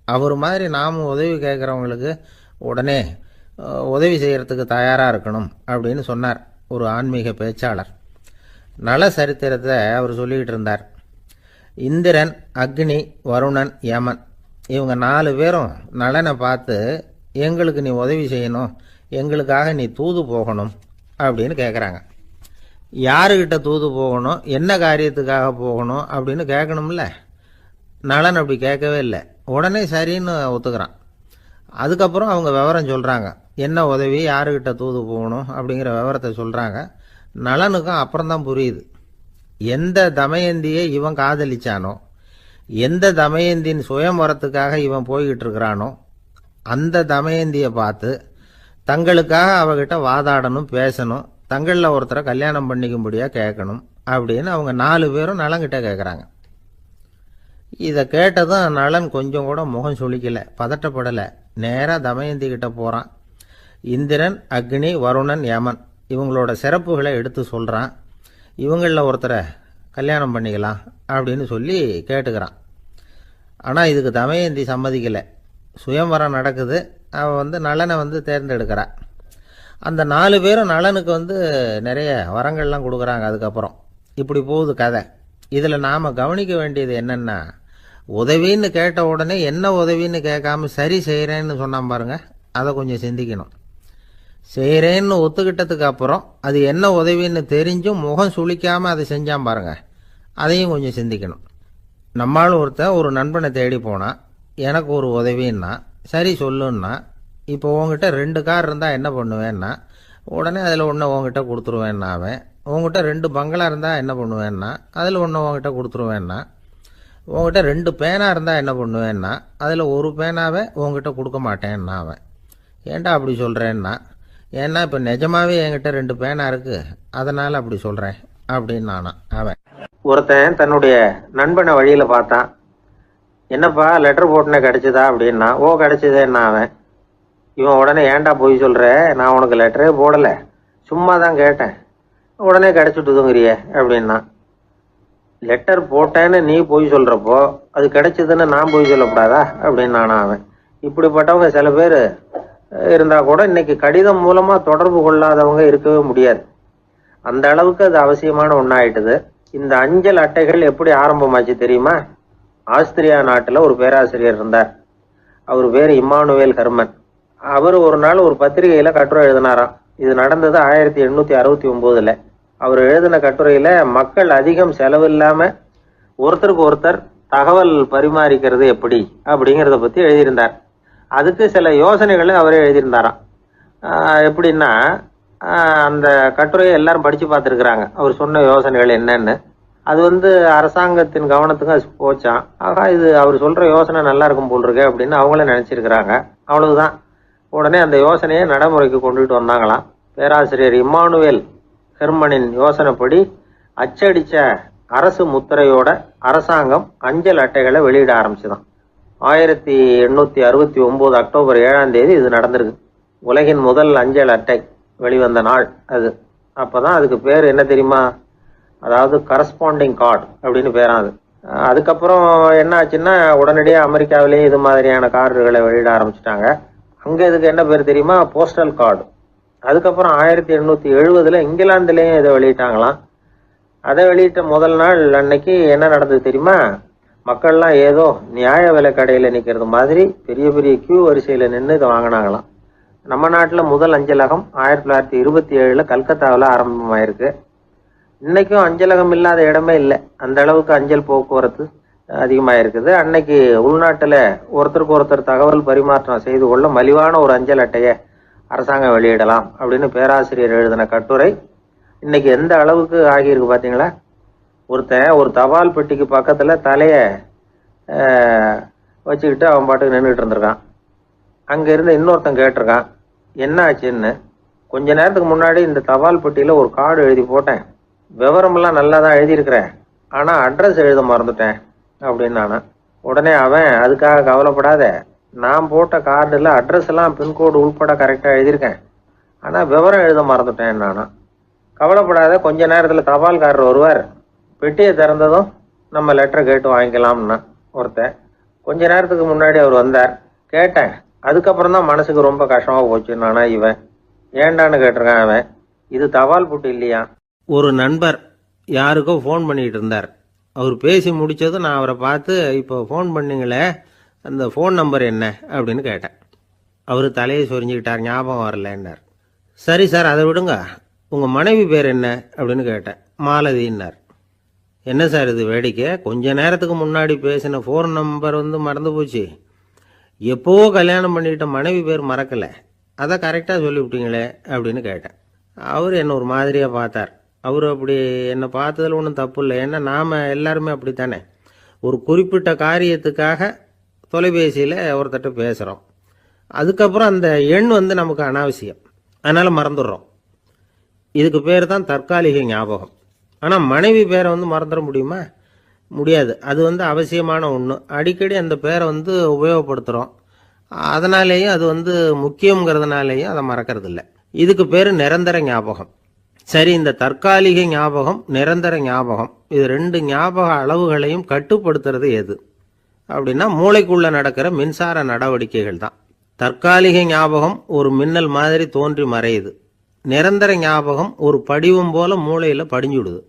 அவர் மாதிரி நாமும் உதவி கேட்குறவங்களுக்கு உடனே உதவி செய்கிறதுக்கு தயாராக இருக்கணும் அப்படின்னு சொன்னார் ஒரு ஆன்மீக பேச்சாளர். நல சரித்திரத்தை அவர் சொல்லிக்கிட்டு இருந்தார். இந்திரன், அக்னி, வருணன், யமன், இவங்க 4 பேரும் நலனை பார்த்து, எங்களுக்கு நீ உதவி செய்யணும், எங்களுக்காக நீ தூது போகணும் அப்படின்னு கேட்குறாங்க. யாருக்கிட்ட தூது போகணும், என்ன காரியத்துக்காக போகணும் அப்படின்னு கேட்கணும்ல. நலன் அப்படி கேட்கவே இல்லை, உடனே சரின்னு ஒத்துக்கிறான். அதுக்கப்புறம் அவங்க விவரம் சொல்கிறாங்க, என்ன உதவி, யாருக்கிட்ட தூது போகணும் அப்படிங்கிற விவரத்தை சொல்கிறாங்க. நலனுக்கும் அப்புறம்தான் புரியுது, எந்த தமயந்தியை இவன் காதலிச்சானோ, எந்த தமயந்தின் சுயம்பரத்துக்காக இவன் போய்கிட்டு இருக்கிறானோ, அந்த தமயந்தியை பார்த்து தங்களுக்காக அவகிட்ட வாதாடணும், பேசணும், தங்களில் ஒருத்தரை கல்யாணம் பண்ணிக்கும்படியாக கேட்கணும் அப்படின்னு அவங்க 4 பேரும் நலன்கிட்ட கேட்குறாங்க. இதை கேட்டதும் நலன் கொஞ்சம் கூட முகம் சுளிக்கலை, பதட்டப்படலை. நேராக தமயந்தி கிட்ட போகிறான். இந்திரன், அக்னி, வருணன், யமன் இவங்களோட சிறப்புகளை எடுத்து சொல்கிறான். இவங்களில் ஒருத்தரை கல்யாணம் பண்ணிக்கலாம் அப்படின்னு சொல்லி கேட்டுக்கிறான். ஆனால் இதுக்கு தமயந்தி சம்மதிக்கலை. சுயம்வரம் நடக்குது, அவன் நலனை தேர்ந்தெடுக்கிறா. அந்த 4 பேரும் நலனுக்கு நிறைய வரங்கள்லாம் கொடுக்குறாங்க. அதுக்கப்புறம் இப்படி போகுது கதை. இதில் நாம் கவனிக்க வேண்டியது என்னென்னா, உதவின்னு கேட்ட உடனே என்ன உதவின்னு கேட்காம சரி செய்கிறேன்னு சொன்னான் பாருங்க, அதை கொஞ்சம் சிந்திக்கணும். செய்கிறேன்னு ஒத்துக்கிட்டதுக்கு அப்புறம் அது என்ன உதவின்னு தெரிஞ்சும் முகம் சுளிக்காமல் அதை செஞ்சான் பாருங்க, அதையும் கொஞ்சம் சிந்திக்கணும். நம்மளும் ஒருத்தன் ஒரு நண்பனை தேடி போனான், எனக்கு ஒரு உதவின்னா சரி சொல்லுன்னா, இப்போ உங்ககிட்ட 2 கார் இருந்தால் என்ன பண்ணுவேன்னா, உடனே அதில் ஒன்று உங்ககிட்ட கொடுத்துருவேன்னா அவன். உங்ககிட்ட 2 பங்களா இருந்தால் என்ன பண்ணுவேன்னா, அதில் ஒன்று உங்ககிட்ட கொடுத்துருவேன்னா. உங்ககிட்ட 2 பேனா இருந்தால் என்ன பண்ணுவேன்னா, அதில் ஒரு பேனாவை உங்ககிட்ட கொடுக்க மாட்டேன்னா அவன். ஏன்டா அப்படி சொல்கிறேன்னா, ஏன்னா இப்போ நிஜமாவே என்கிட்ட 2 பேனா இருக்குது, அதனால் அப்படி சொல்கிறேன் அப்படின்னு அவன். ஒருத்தன் தன்னுடைய நண்பனை வழியில் பார்த்தான். என்னப்பா லெட்டர் போட்டுனே கிடைச்சதா அப்படின்னா. ஓ கிடைச்சதேன்னா அவன். இவன் உடனே ஏன்டா போய் சொல்கிற, நான் உனக்கு லெட்டரே போடலை, சும்மா தான் கேட்டேன், உடனே கிடைச்சிட்டுதுங்கிறியே அப்படின்னா. லெட்டர் போட்டேன்னு நீ போய் சொல்கிறப்போ அது கிடைச்சதுன்னு நான் போய் சொல்லக்கூடாதா அப்படின்னு அவன். இப்படிப்பட்டவங்க சில பேர் இருந்தால் கூட இன்னைக்கு கடிதம் மூலமாக தொடர்பு கொள்ளாதவங்க இருக்கவே முடியாது. அந்த அளவுக்கு அது அவசியமான ஒன்றாயிட்டுது. இந்த அஞ்சல் அட்டைகள் எப்படி ஆரம்பமாச்சு தெரியுமா? ஆஸ்திரியா நாட்டில் ஒரு பேராசிரியர் இருந்தார். அவர் பேர் இம்மானுவேல் ஹெர்மன். அவர் ஒரு நாள் ஒரு பத்திரிகையில் கட்டுரை எழுதினாராம். இது நடந்தது 1869. அவர் எழுதின கட்டுரையில் மக்கள் அதிகம் செலவு இல்லாமல் ஒருத்தருக்கு ஒருத்தர் தகவல் பரிமாறிக்கிறது எப்படி அப்படிங்கிறத பற்றி எழுதியிருந்தார். அதுக்கு சில யோசனைகளை அவரே எழுதியிருந்தாராம். எப்படின்னா, அந்த கட்டுரையை எல்லாரும் படித்து பார்த்துருக்குறாங்க, அவர் சொன்ன யோசனைகள் என்னன்னு. அது அரசாங்கத்தின் கவனத்துக்கு அது போச்சான். ஆகா, இது அவர் சொல்கிற யோசனை நல்லா இருக்கும் போல் இருக்கு அப்படின்னு அவங்களே நினச்சிருக்கிறாங்க. அவ்வளவுதான். உடனே அந்த யோசனையை நடைமுறைக்கு கொண்டுட்டு வந்தாங்களாம். பேராசிரியர் இம்மானுவேல் ஹெர்மனின் யோசனைப்படி அச்சடித்த அரசு முத்திரையோட அரசாங்கம் அஞ்சல் அட்டைகளை வெளியிட ஆரம்பிச்சுதான். 1869 அக்டோபர் 7ஆம் தேதி இது நடந்திருக்கு. உலகின் முதல் அஞ்சல் அட்டை வெளிவந்த நாள் அது. அப்போதான் அதுக்கு பேர் என்ன தெரியுமா? அதாவது கரஸ்பாண்டிங் கார்டு அப்படின்னு பேராது. அதுக்கப்புறம் என்ன ஆச்சுன்னா, உடனடியாக அமெரிக்காவிலேயே இது மாதிரியான கார்டுகளை வெளியிட ஆரம்பிச்சிட்டாங்க. அங்கே இதுக்கு என்ன பேர் தெரியுமா? Postal card. அதுக்கப்புறம் 1870 இங்கிலாந்துலேயும் இதை வெளியிட்டாங்களாம். அதை வெளியிட்ட முதல் நாள் அன்னைக்கு என்ன நடந்தது தெரியுமா? மக்கள்லாம் ஏதோ நியாய விலை கடையில் நிற்கிறது மாதிரி பெரிய பெரிய கியூ வரிசையில் நின்று இதை வாங்கினாங்களாம். நம்ம நாட்டில் முதல் அஞ்சலகம் 1927 கல்கத்தாவில் ஆரம்பமாயிருக்கு. இன்னைக்கும் அஞ்சலகம் இல்லாத இடமே இல்லை. அந்த அளவுக்கு அஞ்சல் போக்குவரத்து அதிகமாக இருக்குது. அன்னைக்கு உள்நாட்டில் ஒருத்தருக்கு ஒருத்தர் தகவல் பரிமாற்றம் செய்து கொள்ள மலிவான ஒரு அஞ்சல் அட்டையை அரசாங்கம் வெளியிடலாம் அப்படின்னு பேராசிரியர் எழுதின கட்டுரை இன்னைக்கு எந்த அளவுக்கு ஆகியிருக்கு பார்த்தீங்களா? ஒருத்தன் ஒரு தபால் பெட்டிக்கு பக்கத்தில் தலையை வச்சுக்கிட்டு அவன் பாட்டுக்கு நின்றுட்டு இருந்திருக்கான். அங்கே இருந்து இன்னொருத்தன் கேட்டிருக்கான், என்ன ஆச்சுன்னு. கொஞ்ச நேரத்துக்கு முன்னாடி இந்த தபால் பெட்டியில் ஒரு கார்டு எழுதி போட்டேன், விவரமெல்லாம் நல்லா தான் எழுதியிருக்கிறேன், ஆனால் அட்ரஸ் எழுத மறந்துட்டேன் அப்படின்னு உடனே அவன், அதுக்காக கவலைப்படாத, நான் போட்ட கார்டில் அட்ரஸ் எல்லாம் பின்கோடு உள்பட கரெக்டாக எழுதியிருக்கேன், ஆனால் விவரம் எழுத மறந்துட்டேன் நானா. கவலைப்படாத, கொஞ்ச நேரத்தில் தபால்காரர் வருவார், பெட்டியை திறந்ததும் நம்ம லெட்டரை கேட்டு வாங்கிக்கலாம்னா ஒருத்தன். கொஞ்ச நேரத்துக்கு முன்னாடி அவர் வந்தார், கேட்டேன், அதுக்கப்புறம் தான் மனசுக்கு ரொம்ப கஷ்டமாக போச்சு நானா. இவன் ஏண்டான்னு கேட்டிருக்கான் அவன். இது தபால் புட்டு இல்லையா? ஒரு நண்பர் யாருக்கோ ஃபோன் பண்ணிகிட்டு இருந்தார். அவர் பேசி முடித்ததும் நான் அவரை பார்த்து, இப்போ ஃபோன் பண்ணிங்களே, அந்த ஃபோன் நம்பர் என்ன அப்படின்னு கேட்டேன். அவர் தலையை சொரிஞ்சுக்கிட்டார், ஞாபகம் வரலன்னார். சரி சார், அதை விடுங்க, உங்கள் மனைவி பேர் என்ன அப்படின்னு கேட்டேன். மாலதின்னார். என்ன சார் இது வேடிக்கை, கொஞ்ச நேரத்துக்கு முன்னாடி பேசின ஃபோன் நம்பர் மறந்து போச்சு, எப்போவோ கல்யாணம் பண்ணிக்கிட்ட மனைவி பேர் மறக்கலை, அதை கரெக்டாக சொல்லிவிட்டீங்களே அப்படின்னு கேட்டேன். அவர் என்ன ஒரு மாதிரியாக பார்த்தார். அவர் அப்படி என்னை பார்த்ததில் ஒன்றும் தப்பு இல்லை, ஏன்னா நாம் எல்லாருமே அப்படி தானே. ஒரு குறிப்பிட்ட காரியத்துக்காக தொலைபேசியில் ஒருத்தட்ட பேசுகிறோம், அதுக்கப்புறம் அந்த எண் நமக்கு அனாவசியம், அதனால் மறந்துடுறோம். இதுக்கு பேர் தான் தற்காலிக ஞாபகம். ஆனால் மனைவி பேரை மறந்துட முடியுமா? முடியாது. அது அவசியமான ஒன்று. அடிக்கடி அந்த பேரை உபயோகப்படுத்துகிறோம், அதனாலேயும் அது முக்கியங்கிறதுனாலேயும் அதை மறக்கறதில்லை. இதுக்கு பேர் நிரந்தர ஞாபகம். சரி, இந்த தற்காலிக ஞாபகம், நிரந்தர ஞாபகம், இது 2 ஞாபக அளவுகளையும் கட்டுப்படுத்துறது எது அப்படின்னா, மூளைக்குள்ள நடக்கிற மின்சார நடவடிக்கைகள் தான். தற்காலிக ஞாபகம் ஒரு மின்னல் மாதிரி தோன்றி மறையுது. நிரந்தர ஞாபகம் ஒரு படிவம் போல மூளையில் படிஞ்சுடுது.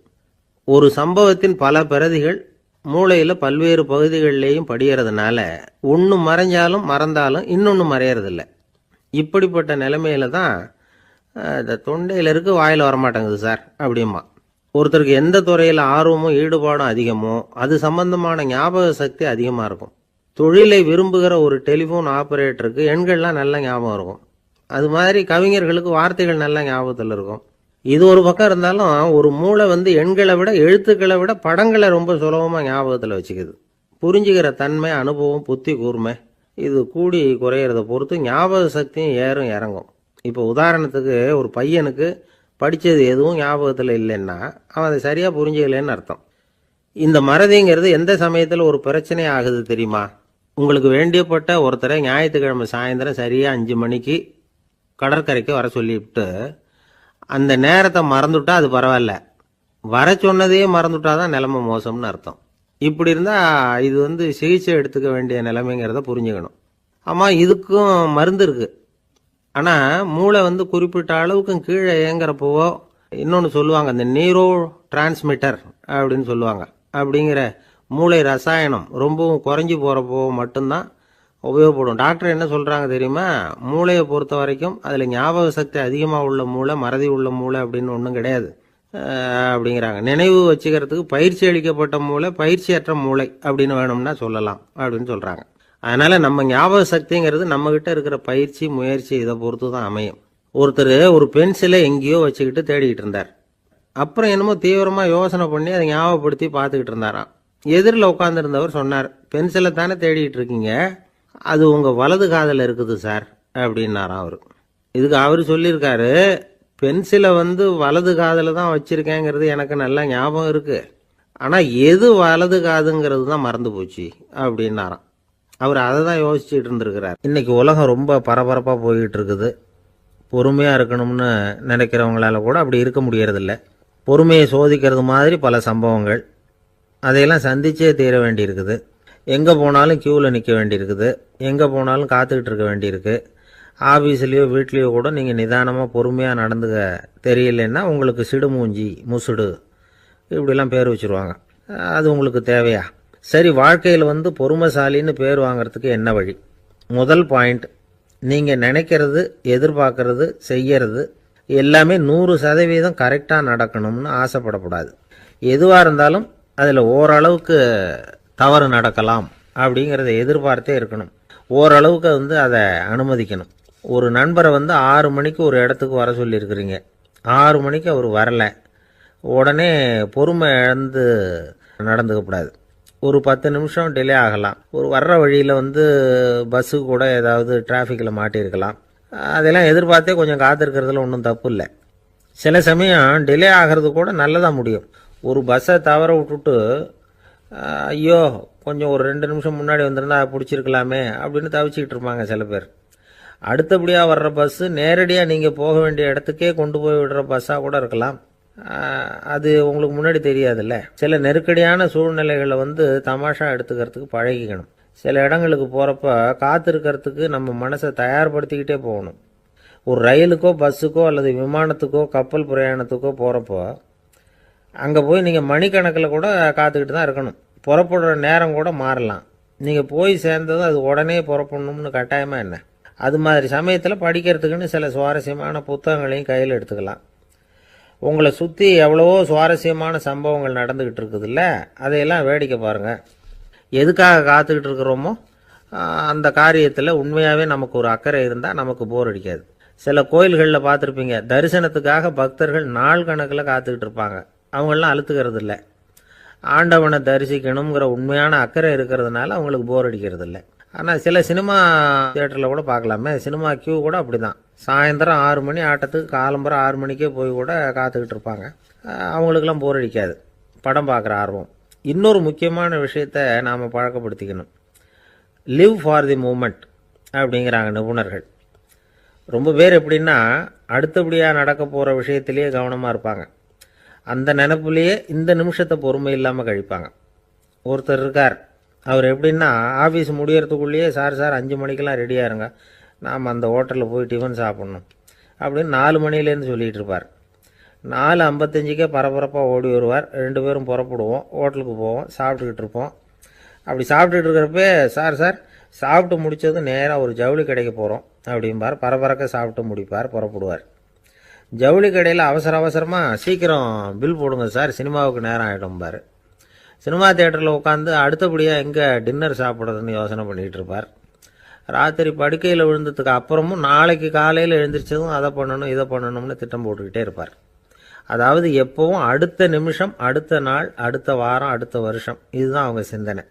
ஒரு சம்பவத்தின் பல பிரதிகள் மூளையில் பல்வேறு பகுதிகளிலேயும் படிகிறதுனால ஒன்று மறைஞ்சாலும் மறந்தாலும் இன்னொன்று மறையறதில்லை. இப்படிப்பட்ட நிலைமையில தான் இந்த தொண்டையில் இருக்கு, வாயில் வரமாட்டேங்குது சார் அப்படிமா. ஒருத்தருக்கு எந்த துறையில் ஆர்வமும் ஈடுபாடும் அதிகமோ அது சம்பந்தமான ஞாபக சக்தி அதிகமாக இருக்கும். தொழிலை விரும்புகிற ஒரு டெலிஃபோன் ஆப்ரேட்டருக்கு எண்கள்லாம் நல்ல ஞாபகம் இருக்கும். அது மாதிரி கவிஞர்களுக்கு வார்த்தைகள் நல்ல ஞாபகத்தில் இருக்கும். இது ஒரு பக்கம் இருந்தாலும் ஒரு மூளை எண்களை விட எழுத்துக்களை விட படங்களை ரொம்ப சுலபமாக ஞாபகத்தில் வச்சுக்குது. புரிஞ்சுக்கிற தன்மை, அனுபவம், புத்தி கூர்மை இது கூடி குறையிறத பொறுத்து ஞாபக சக்தியும் ஏறும் இறங்கும். இப்போ உதாரணத்துக்கு ஒரு பையனுக்கு படித்தது எதுவும் ஞாபகத்தில் இல்லைன்னா அவன் அதை சரியாக புரிஞ்சுக்கலன்னு அர்த்தம். இந்த மறதிங்கிறது எந்த சமயத்தில் ஒரு பிரச்சனை ஆகுது தெரியுமா? உங்களுக்கு வேண்டியப்பட்ட ஒருத்தரை ஞாயிற்றுக்கிழமை சாயந்தரம் சரியாக 5 மணிக்கு கடற்கரைக்கு வர சொல்லிவிட்டு அந்த நேரத்தை மறந்துட்டா அது பரவாயில்ல, வர சொன்னதையே மறந்துட்டா தான் நிலைமை மோசம்னு அர்த்தம். இப்படி இருந்தால் இது சிகிச்சை எடுத்துக்க வேண்டிய நிலைமைங்கிறத புரிஞ்சுக்கணும். ஆமாம், இதுக்கும் மருந்து இருக்குது. ஆனால் மூளை குறிப்பிட்ட அளவுக்கும் கீழே இயங்குறப்போவோ இன்னொன்று சொல்லுவாங்க, இந்த நியூரோ டிரான்ஸ்மிட்டர் அப்படின்னு சொல்லுவாங்க. அப்படிங்கிற மூளை ரசாயனம் ரொம்பவும் குறைஞ்சி போகிறப்போ மட்டும்தான் உபயோகப்படும். டாக்டர் என்ன சொல்கிறாங்க தெரியுமா? மூளையை பொறுத்த வரைக்கும் அதில் ஞாபக சக்தி அதிகமாக உள்ள மூளை, மறதி உள்ள மூளை அப்படின்னு ஒன்றும் கிடையாது அப்படிங்கிறாங்க. நினைவு வச்சுக்கிறதுக்கு பயிற்சி அளிக்கப்பட்ட மூளை, பயிற்சியற்ற மூளை அப்படின்னு வேணும்னா சொல்லலாம் அப்படின்னு சொல்கிறாங்க. அதனால் நம்ம ஞாபக சக்திங்கிறது நம்மக்கிட்ட இருக்கிற பயிற்சி, முயற்சி இதை பொறுத்து தான் அமையும். ஒருத்தர் ஒரு பென்சிலை எங்கேயோ வச்சுக்கிட்டு தேடிக்கிட்டு இருந்தார். அப்புறம் என்னமோ தீவிரமாக யோசனை பண்ணி அதை ஞாபகப்படுத்தி பார்த்துக்கிட்டு இருந்தாராம். எதிரில் உட்காந்துருந்தவர் சொன்னார், பென்சிலை தானே தேடிக்கிட்டு இருக்கீங்க, அது உங்கள் வலது காதில் இருக்குது சார் அப்படின்னாராம் அவர். இதுக்கு அவர் சொல்லியிருக்காரு, பென்சிலை வலது காதில் தான் வச்சுருக்கேங்கிறது எனக்கு நல்லா ஞாபகம் இருக்குது, ஆனால் எது வலது காதுங்கிறது தான் மறந்து போச்சு அப்படின்னாராம். அவர் அதை தான் யோசிச்சுட்டு இருந்திருக்கிறார். இன்றைக்கி உலகம் ரொம்ப பரபரப்பாக போய்கிட்டு இருக்குது. பொறுமையாக இருக்கணும்னு நினைக்கிறவங்களால கூட அப்படி இருக்க முடியறதில்ல. பொறுமையை சோதிக்கிறது மாதிரி பல சம்பவங்கள், அதையெல்லாம் சந்திச்சே தீர வேண்டியிருக்குது. எங்கே போனாலும் க்யூவில் நிற்க வேண்டியிருக்குது, எங்கே போனாலும் காத்துக்கிட்டு இருக்க வேண்டியிருக்கு. ஆஃபீஸ்லேயோ வீட்லேயோ கூட நீங்கள் நிதானமாக பொறுமையாக நடந்துக்க தெரியலன்னா உங்களுக்கு சிடுமூஞ்சி, முசுடு இப்படிலாம் பேர் வச்சுருவாங்க. அது உங்களுக்கு தேவையா? சரி, வாழ்க்கையில் பொறுமைசாலின்னு பேர் வாங்கிறதுக்கு என்ன வழி? முதல் பாயிண்ட், நீங்கள் நினைக்கிறது, எதிர்பார்க்கறது, செய்யறது எல்லாமே 100% கரெக்டாக நடக்கணும்னு ஆசைப்படக்கூடாது. எதுவாக இருந்தாலும் அதில் ஓரளவுக்கு தவறு நடக்கலாம் அப்படிங்கிறத எதிர்பார்த்தே இருக்கணும். ஓரளவுக்கு அதை அனுமதிக்கணும். ஒரு நண்பரை 6 மணிக்கு ஒரு இடத்துக்கு வர சொல்லியிருக்கிறீங்க, 6 மணிக்கு அவர் வரலை, உடனே பொறுமை இழந்து நடந்துக்கக்கூடாது. ஒரு 10 நிமிஷம் டிலே ஆகலாம். ஒரு வர்ற வழியில் பஸ்ஸு கூட ஏதாவது டிராஃபிக்கில் மாட்டியிருக்கலாம். அதெல்லாம் எதிர்பார்த்தே கொஞ்சம் காத்திருக்கிறதுல ஒன்றும் தப்பு இல்லை. சில சமயம் டிலே ஆகிறது கூட நல்லதாக முடியும். ஒரு பஸ்ஸை தவற விட்டுட்டு ஐயோ கொஞ்சம் ஒரு 2 நிமிஷம் முன்னாடி வந்திருந்தா பிடிச்சிருக்கலாமே அப்படின்னு தவிச்சிக்கிட்டு இருப்பாங்க சில பேர். அடுத்தபடியாக வர்ற பஸ்ஸு நேரடியாக நீங்கள் போக வேண்டிய இடத்துக்கே கொண்டு போய் விடுற பஸ்ஸாக கூட இருக்கலாம். அது உங்களுக்கு முன்னாடி தெரியாதுல்ல. சில நெருக்கடியான சூழ்நிலைகளை தமாஷா எடுத்துக்கிறதுக்கு பழகிக்கணும். சில இடங்களுக்கு போகிறப்ப காத்திருக்கிறதுக்கு நம்ம மனசை தயார்படுத்திக்கிட்டே போகணும். ஒரு ரயிலுக்கோ பஸ்ஸுக்கோ அல்லது விமானத்துக்கோ கப்பல் பிரயாணத்துக்கோ போகிறப்போ அங்கே போய் நீங்கள் மணிக்கணக்கில் கூட காத்துக்கிட்டு தான் இருக்கணும். புறப்படுற நேரம் கூட மாறலாம். நீங்கள் போய் சேர்ந்ததும் அது உடனே புறப்படணும்னு கட்டாயமாக என்ன? அது மாதிரி சமயத்தில் படிக்கிறதுக்குன்னு சில சுவாரஸ்யமான புத்தகங்களையும் கையில் எடுத்துக்கலாம். உங்களை சுற்றி எவ்வளவோ சுவாரஸ்யமான சம்பவங்கள் நடந்துக்கிட்டு இருக்குதுல்ல, அதையெல்லாம் வேடிக்கை பாருங்கள். எதுக்காக காத்துக்கிட்டு இருக்கிறோமோ அந்த காரியத்தில் உண்மையாகவே நமக்கு ஒரு அக்கறை இருந்தால் நமக்கு போர் அடிக்காது. சில கோயில்களில் பார்த்துருப்பீங்க, தரிசனத்துக்காக பக்தர்கள் நாள் கணக்கில் காத்துக்கிட்டு இருப்பாங்க. அவங்களெலாம் அழுத்துக்கிறது இல்லை. ஆண்டவனை தரிசிக்கணுங்கிற உண்மையான அக்கறை இருக்கிறதுனால அவங்களுக்கு போர் அடிக்கிறது இல்லை. ஆனால் சில சினிமா தியேட்டரில் கூட பார்க்கலாமே, சினிமா கியூ கூட அப்படி தான். சாயந்தரம் 6 மணி ஆட்டத்துக்கு காலம்பரம் 6 மணிக்கே போய் கூட காத்துக்கிட்டு இருப்பாங்க. அவங்களுக்கெல்லாம் போர் அடிக்காது, படம் பார்க்குற ஆர்வம். இன்னொரு முக்கியமான விஷயத்தை நாம் பழக்கப்படுத்திக்கணும். லிவ் ஃபார் தி மூமெண்ட் அப்படிங்கிறாங்க நிபுணர்கள். ரொம்ப பேர் எப்படின்னா அடுத்தபடியாக நடக்க போகிற விஷயத்திலேயே கவனமாக இருப்பாங்க. அந்த நினைப்புலேயே இந்த நிமிஷத்தை பொறுமை இல்லாமல் கழிப்பாங்க. ஒருத்தர் இருக்கார், அவர் எப்படின்னா ஆஃபீஸ் முடியறதுக்குள்ளேயே சார் 5 மணிக்கெல்லாம் ரெடியாக இருங்க, நாம் அந்த ஹோட்டலில் போய் டிஃபன் சாப்பிட்ணும் அப்படின்னு 4 மணிலேருந்து சொல்லிகிட்டு இருப்பார். 4:55 பரபரப்பாக ஓடி வருவார். 2 பேரும் புறப்படுவோம், ஹோட்டலுக்கு போவோம், சாப்பிட்டுக்கிட்டு இருப்போம். அப்படி சாப்பிட்டுட்டு இருக்கிறப்ப சார் சாப்பிட்டு முடித்ததும் நேராக ஒரு ஜவுளி கடைக்கு போகிறோம் அப்படிம்பார். பரபரக்க சாப்பிட்டு முடிப்பார், புறப்படுவார். ஜவுளி கடையில் அவசரமாக சீக்கிரம் பில் போடுங்க சார், சினிமாவுக்கு நேரம் ஆகிடும்பார். சினிமா தியேட்டரில் உட்காந்து அடுத்தபடியாக எங்கே டின்னர் சாப்பிட்றதுன்னு யோசனை பண்ணிகிட்டு இருப்பார். ராத்திரி படுக்கையில் விழுந்ததுக்கு அப்புறமும் நாளைக்கு காலையில் எழுந்திரிச்சதும் அதை பண்ணணும் இதை பண்ணணும்னு திட்டம் போட்டுக்கிட்டே இருப்பார். அதாவது எப்போவும் அடுத்த நிமிஷம், அடுத்த நாள், அடுத்த வாரம், அடுத்த வருஷம், இதுதான் அவங்க சிந்தனை.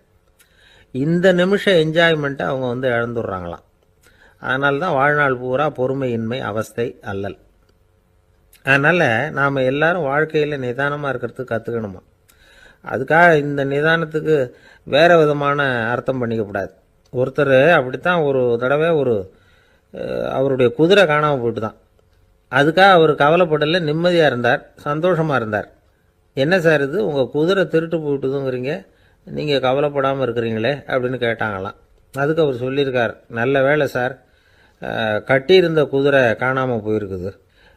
இந்த நிமிஷம் என்ஜாய்மெண்ட்டை அவங்க இழந்துடுறாங்களாம். அதனால தான் வாழ்நாள் பூரா பொறுமையின்மை, அவஸ்தை, அல்லல். அதனால் நாம் எல்லாரும் வாழ்க்கையில் நிதானமாக இருக்கிறதுக்கு கற்றுக்கணுமா. அதுக்காக இந்த நிதானத்துக்கு வேறு விதமான அர்த்தம் பண்ணிக்கக்கூடாது. ஒருத்தர் அப்படித்தான் ஒரு தடவை அவருடைய குதிரை காணாமல் போயிட்டு தான். அதுக்காக அவர் கவலைப்படலை, நிம்மதியாக இருந்தார், சந்தோஷமாக இருந்தார். என்ன சார் இது, உங்கள் குதிரை திருட்டு போயிட்டுதுங்கிறீங்க, நீங்கள் கவலைப்படாமல் இருக்கிறீங்களே அப்படின்னு கேட்டாங்களாம். அதுக்கு அவர் சொல்லியிருக்கார், நல்ல வேலை சார், கட்டியிருந்த குதிரை காணாமல் போயிருக்குது.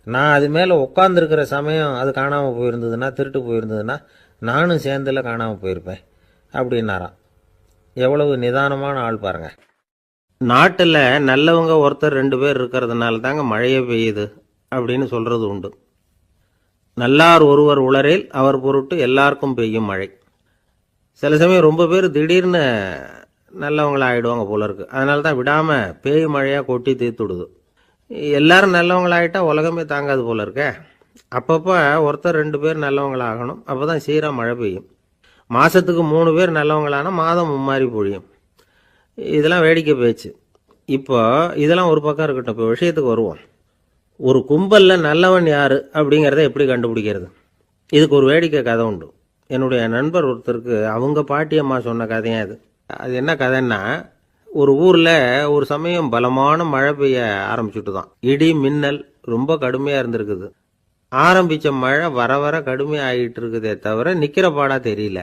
நான் அது மேலே உட்காந்துருக்கிற சமயம் அது காணாமல் போயிருந்ததுன்னா, திருட்டு போயிருந்ததுன்னா நானும் சேர்ந்தில் காணாமல் போயிருப்பேன் அப்படின்னாராம். எவ்வளவு நிதானமான ஆள் பாருங்க. நாட்டில் நல்லவங்க ஒருத்தர் 2 பேர் இருக்கிறதுனால தாங்க மழையே பெய்யுது அப்படின்னு சொல்கிறது உண்டு. நல்லார் ஒருவர் உளரேல் அவர் பொருட்டு எல்லாருக்கும் பெய்யும் மழை. சில சமயம் ரொம்ப பேர் திடீர்னு நல்லவங்களா ஆகிடுவாங்க போல இருக்கு. அதனால தான் விடாமல் பேய் மழையாக கொட்டி தீர்த்துடுது. எல்லாரும் நல்லவங்களாகிட்டா உலகமே தாங்காது போல இருக்க. அப்பப்போ ஒருத்தர் 2 பேர் நல்லவங்களாகணும், அப்போ தான் சீராக மழை பெய்யும். மாதத்துக்கு 3 பேர் நல்லவங்களானா மாதம் மும்மாரி பொழியும். இதெல்லாம் வேடிக்கை பேச்சு. இப்போ இதெல்லாம் ஒரு பக்கம் இருக்கட்டும், இப்போ விஷயத்துக்கு வருவோம். ஒரு கும்பலில் நல்லவன் யார் அப்படிங்கிறத எப்படி கண்டுபிடிக்கிறது? இதுக்கு ஒரு வேடிக்கை கதை உண்டு. என்னுடைய நண்பர் ஒருத்தருக்கு அவங்க பாட்டியம்மா சொன்ன கதையா அது. அது என்ன கதைன்னா, ஒரு ஊரில் ஒரு சமயம் பலமான மழை பெய்ய ஆரம்பிச்சுட்டு தான். இடி மின்னல் ரொம்ப கடுமையாக இருந்திருக்குது. ஆரம்பித்த மழை வர வர கடுமையாக ஆகிட்டு இருக்குதே தவிர நிற்கிற பாடாக தெரியல.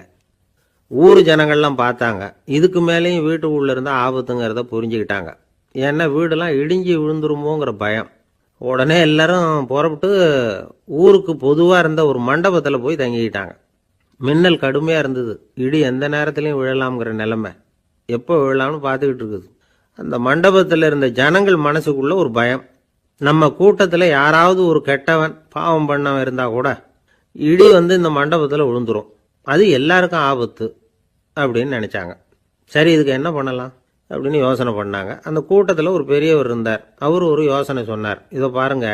ஊர் ஜனங்கள்லாம் பார்த்தாங்க. இதுக்கு மேலேயும் வீட்டு உள்ள இருந்தால் ஆபத்துங்கிறத புரிஞ்சுக்கிட்டாங்க. ஏன்னா வீடெல்லாம் இடிஞ்சு விழுந்துருமோங்கிற பயம். உடனே எல்லாரும் புறப்பட்டு ஊருக்கு பொதுவாக இருந்த ஒரு மண்டபத்தில் போய் தங்கிக்கிட்டாங்க. மின்னல் கடுமையாக இருந்தது. இடி எந்த நேரத்துலையும் விழலாம்ங்கிற நிலைமை. எப்போ விழலாம்னு பார்த்துக்கிட்டு இருக்குது. அந்த மண்டபத்தில் இருந்த ஜனங்கள் மனசுக்குள்ள ஒரு பயம். நம்ம கூட்டத்தில் யாராவது ஒரு கெட்டவன் பாவம் பண்ணவன் இருந்தால் கூட இடி இந்த மண்டபத்தில் விழுந்துரும், அது எல்லாருக்கும் ஆபத்து அப்படின்னு நினச்சாங்க. சரி, இதுக்கு என்ன பண்ணலாம் அப்படின்னு யோசனை பண்ணாங்க. அந்த கூட்டத்தில் ஒரு பெரியவர் இருந்தார். அவர் ஒரு யோசனை சொன்னார். இதோ பாருங்க,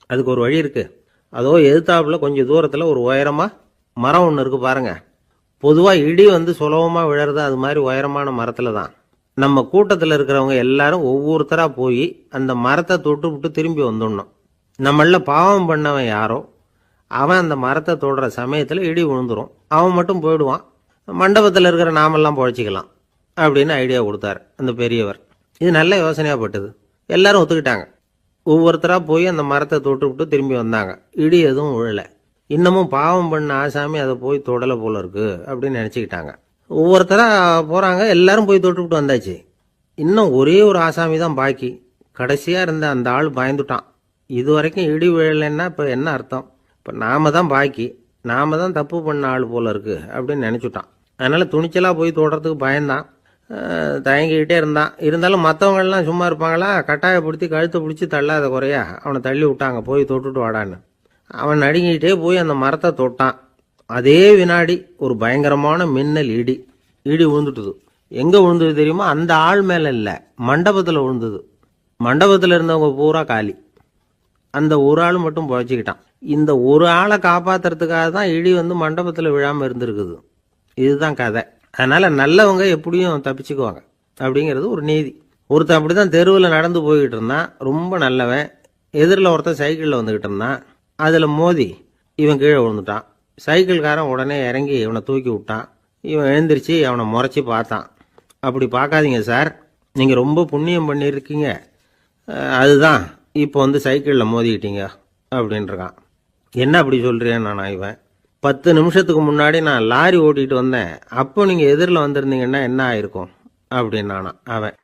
அதுக்கு ஒரு வழி இருக்கு. அதோ எதிர்த்தாப்புல கொஞ்சம் தூரத்தில் ஒரு உயரமாக மரம் ஒன்று இருக்கு பாருங்க. பொதுவாக இடி சுலபமாக விழறது அது மாதிரி உயரமான மரத்தில் தான். நம்ம கூட்டத்தில் இருக்கிறவங்க எல்லாரும் ஒவ்வொருத்தராக போய் அந்த மரத்தை தொட்டு விட்டு திரும்பி வந்துடணும். நம்மள பாவம் பண்ணவன் யாரோ அவன் அந்த மரத்தை தொடுற சமயத்தில் இடி விழுந்துரும், அவன் மட்டும் போயிடுவான், மண்டபத்தில் இருக்கிற நாமெல்லாம் பொழைச்சிக்கலாம் அப்படின்னு ஐடியா கொடுத்தாரு அந்த பெரியவர். இது நல்ல யோசனையாக பட்டது. எல்லாரும் ஒத்துக்கிட்டாங்க. ஒவ்வொருத்தராக போய் அந்த மரத்தை தொட்டு விட்டு திரும்பி வந்தாங்க. இடி எதுவும் விழலை. இன்னமும் பாவம் பண்ண ஆசாமி அதை போய் தொடலை போல இருக்கு அப்படின்னு நினச்சிக்கிட்டாங்க. ஒவ்வொருத்தராக போகிறாங்க, எல்லாரும் போய் தொட்டுவிட்டு வந்தாச்சு. இன்னும் ஒரே ஒரு ஆசாமி தான் பாக்கி. கடைசியாக இருந்த அந்த ஆள் பயந்துட்டான். இது வரைக்கும் இடி விழலைன்னா இப்போ என்ன அர்த்தம்? இப்போ நாம தான் பாக்கி, நாம தான் தப்பு பண்ண ஆள் போல இருக்கு அப்படின்னு நினச்சிட்டான். அதனால் துணிச்சலாக போய் தொடுறதுக்கு பயந்தான், தயங்கிக்கிட்டே இருந்தான். இருந்தாலும் மற்றவங்கள்லாம் சும்மா இருப்பாங்களா, கட்டாயப்படுத்தி கழுத்தை பிடிச்சி தள்ளாத குறையா அவனை தள்ளி விட்டாங்க, போய் தொட்டுட்டு வாடான்னு. அவன் நடுங்கிட்டே போய் அந்த மரத்தை தொட்டான். அதே வினாடி ஒரு பயங்கரமான மின்னல் இடி விழுந்துட்டுது. எங்கே விழுந்தது தெரியுமா? அந்த ஆள் மேலே இல்லை, மண்டபத்தில் விழுந்தது. மண்டபத்தில் இருந்தவங்க பூரா காலி. அந்த ஒரு ஆள் மட்டும் புழைச்சிக்கிட்டான். இந்த ஒரு ஆளை காப்பாற்றுறதுக்காக தான் இடி மண்டபத்தில் விழாமல் இருந்திருக்குது. இதுதான் கதை. அதனால் நல்லவங்க எப்படியும் தப்பிச்சுக்குவாங்க அப்படிங்கிறது ஒரு நீதி. ஒருத்தன் அப்படி தான் தெருவில் நடந்து போய்கிட்டு இருந்தான், ரொம்ப நல்லவன். எதிரில் ஒருத்தன் சைக்கிளில் வந்துக்கிட்டு இருந்தான். அதில் மோதி இவன் கீழே விழுந்துட்டான். சைக்கிள்காரன் உடனே இறங்கி இவனை தூக்கி விட்டான். இவன் எழுந்திரிச்சு அவனை முறைச்சி பார்த்தான். அப்படி பார்க்காதீங்க சார், நீங்கள் ரொம்ப புண்ணியம் பண்ணியிருக்கீங்க, அதுதான் இப்போ சைக்கிளில் மோதிக்கிட்டீங்க அப்படின்றான். என்ன அப்படி சொல்கிறேன்னு நான் இவன் 10 நிமிஷத்துக்கு முன்னாடி நான் லாரி ஓட்டிகிட்டு வந்தேன், அப்போ நீங்கள் எதிரில் வந்திருந்தீங்கன்னா என்ன ஆயிருக்கும் அப்படின்னானா அவன்.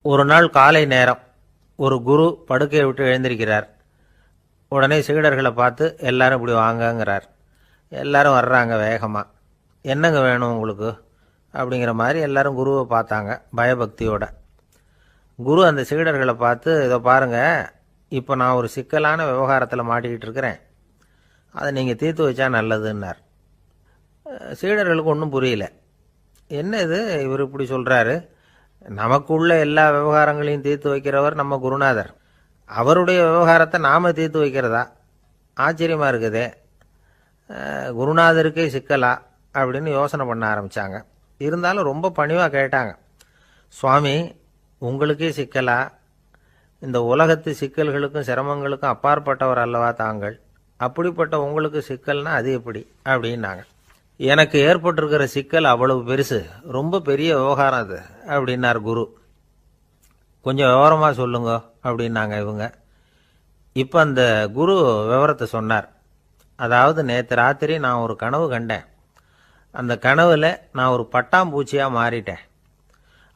ஒரு நாள் காலை நேரம் ஒரு குரு படுக்கையை விட்டு எழுந்திருக்கிறார். உடனே சீடர்களை பார்த்து எல்லாரும் இப்படி வாங்கங்கிறார். எல்லாரும் வர்றாங்க வேகமாக. என்னங்க வேணும் உங்களுக்கு அப்படிங்கிற மாதிரி எல்லாரும் குருவை பார்த்தாங்க பயபக்தியோட. குரு அந்த சீடர்களை பார்த்து, இதை பாருங்கள், இப்போ நான் ஒரு சிக்கலான விவகாரத்தில் மாட்டிக்கிட்டு இருக்கிறேன், அதை நீங்கள் தீர்த்து வச்சா நல்லதுன்னார். சீடர்களுக்கு ஒன்றும் புரியல. என்ன இது இவர் இப்படி சொல்கிறாரு, நமக்குள்ள எல்லா விவகாரங்களையும் தீர்த்து வைக்கிறவர் நம்ம குருநாதர், அவருடைய விவகாரத்தை நாம் தீர்த்து வைக்கிறதா, ஆச்சரியமாக இருக்குதே, குருநாதருக்கே சிக்கலா அப்படின்னு யோசனை பண்ண ஆரம்பித்தாங்க. இருந்தாலும் ரொம்ப பணிவாக கேட்டாங்க, சுவாமி உங்களுக்கே சிக்கலா? இந்த உலகத்து சிக்கல்களுக்கும் சிரமங்களுக்கும் அப்பாற்பட்டவர் அல்லவா தாங்கள், அப்படிப்பட்ட உங்களுக்கு சிக்கல்னா அது எப்படி அப்படின்னாங்க. எனக்கு ஏற்பட்டிருக்கிற சிக்கல் அவ்வளவு பெருசு, ரொம்ப பெரிய விவகாரம் அது அப்படின்னார் குரு. கொஞ்சம் விவரமாக சொல்லுங்க அப்படின்னாங்க இவங்க. இப்போ அந்த குரு விவரத்தை சொன்னார். அதாவது நேற்று ராத்திரி நான் ஒரு கனவு கண்டேன். அந்த கனவில் நான் ஒரு பட்டாம்பூச்சியாக மாறிட்டேன்.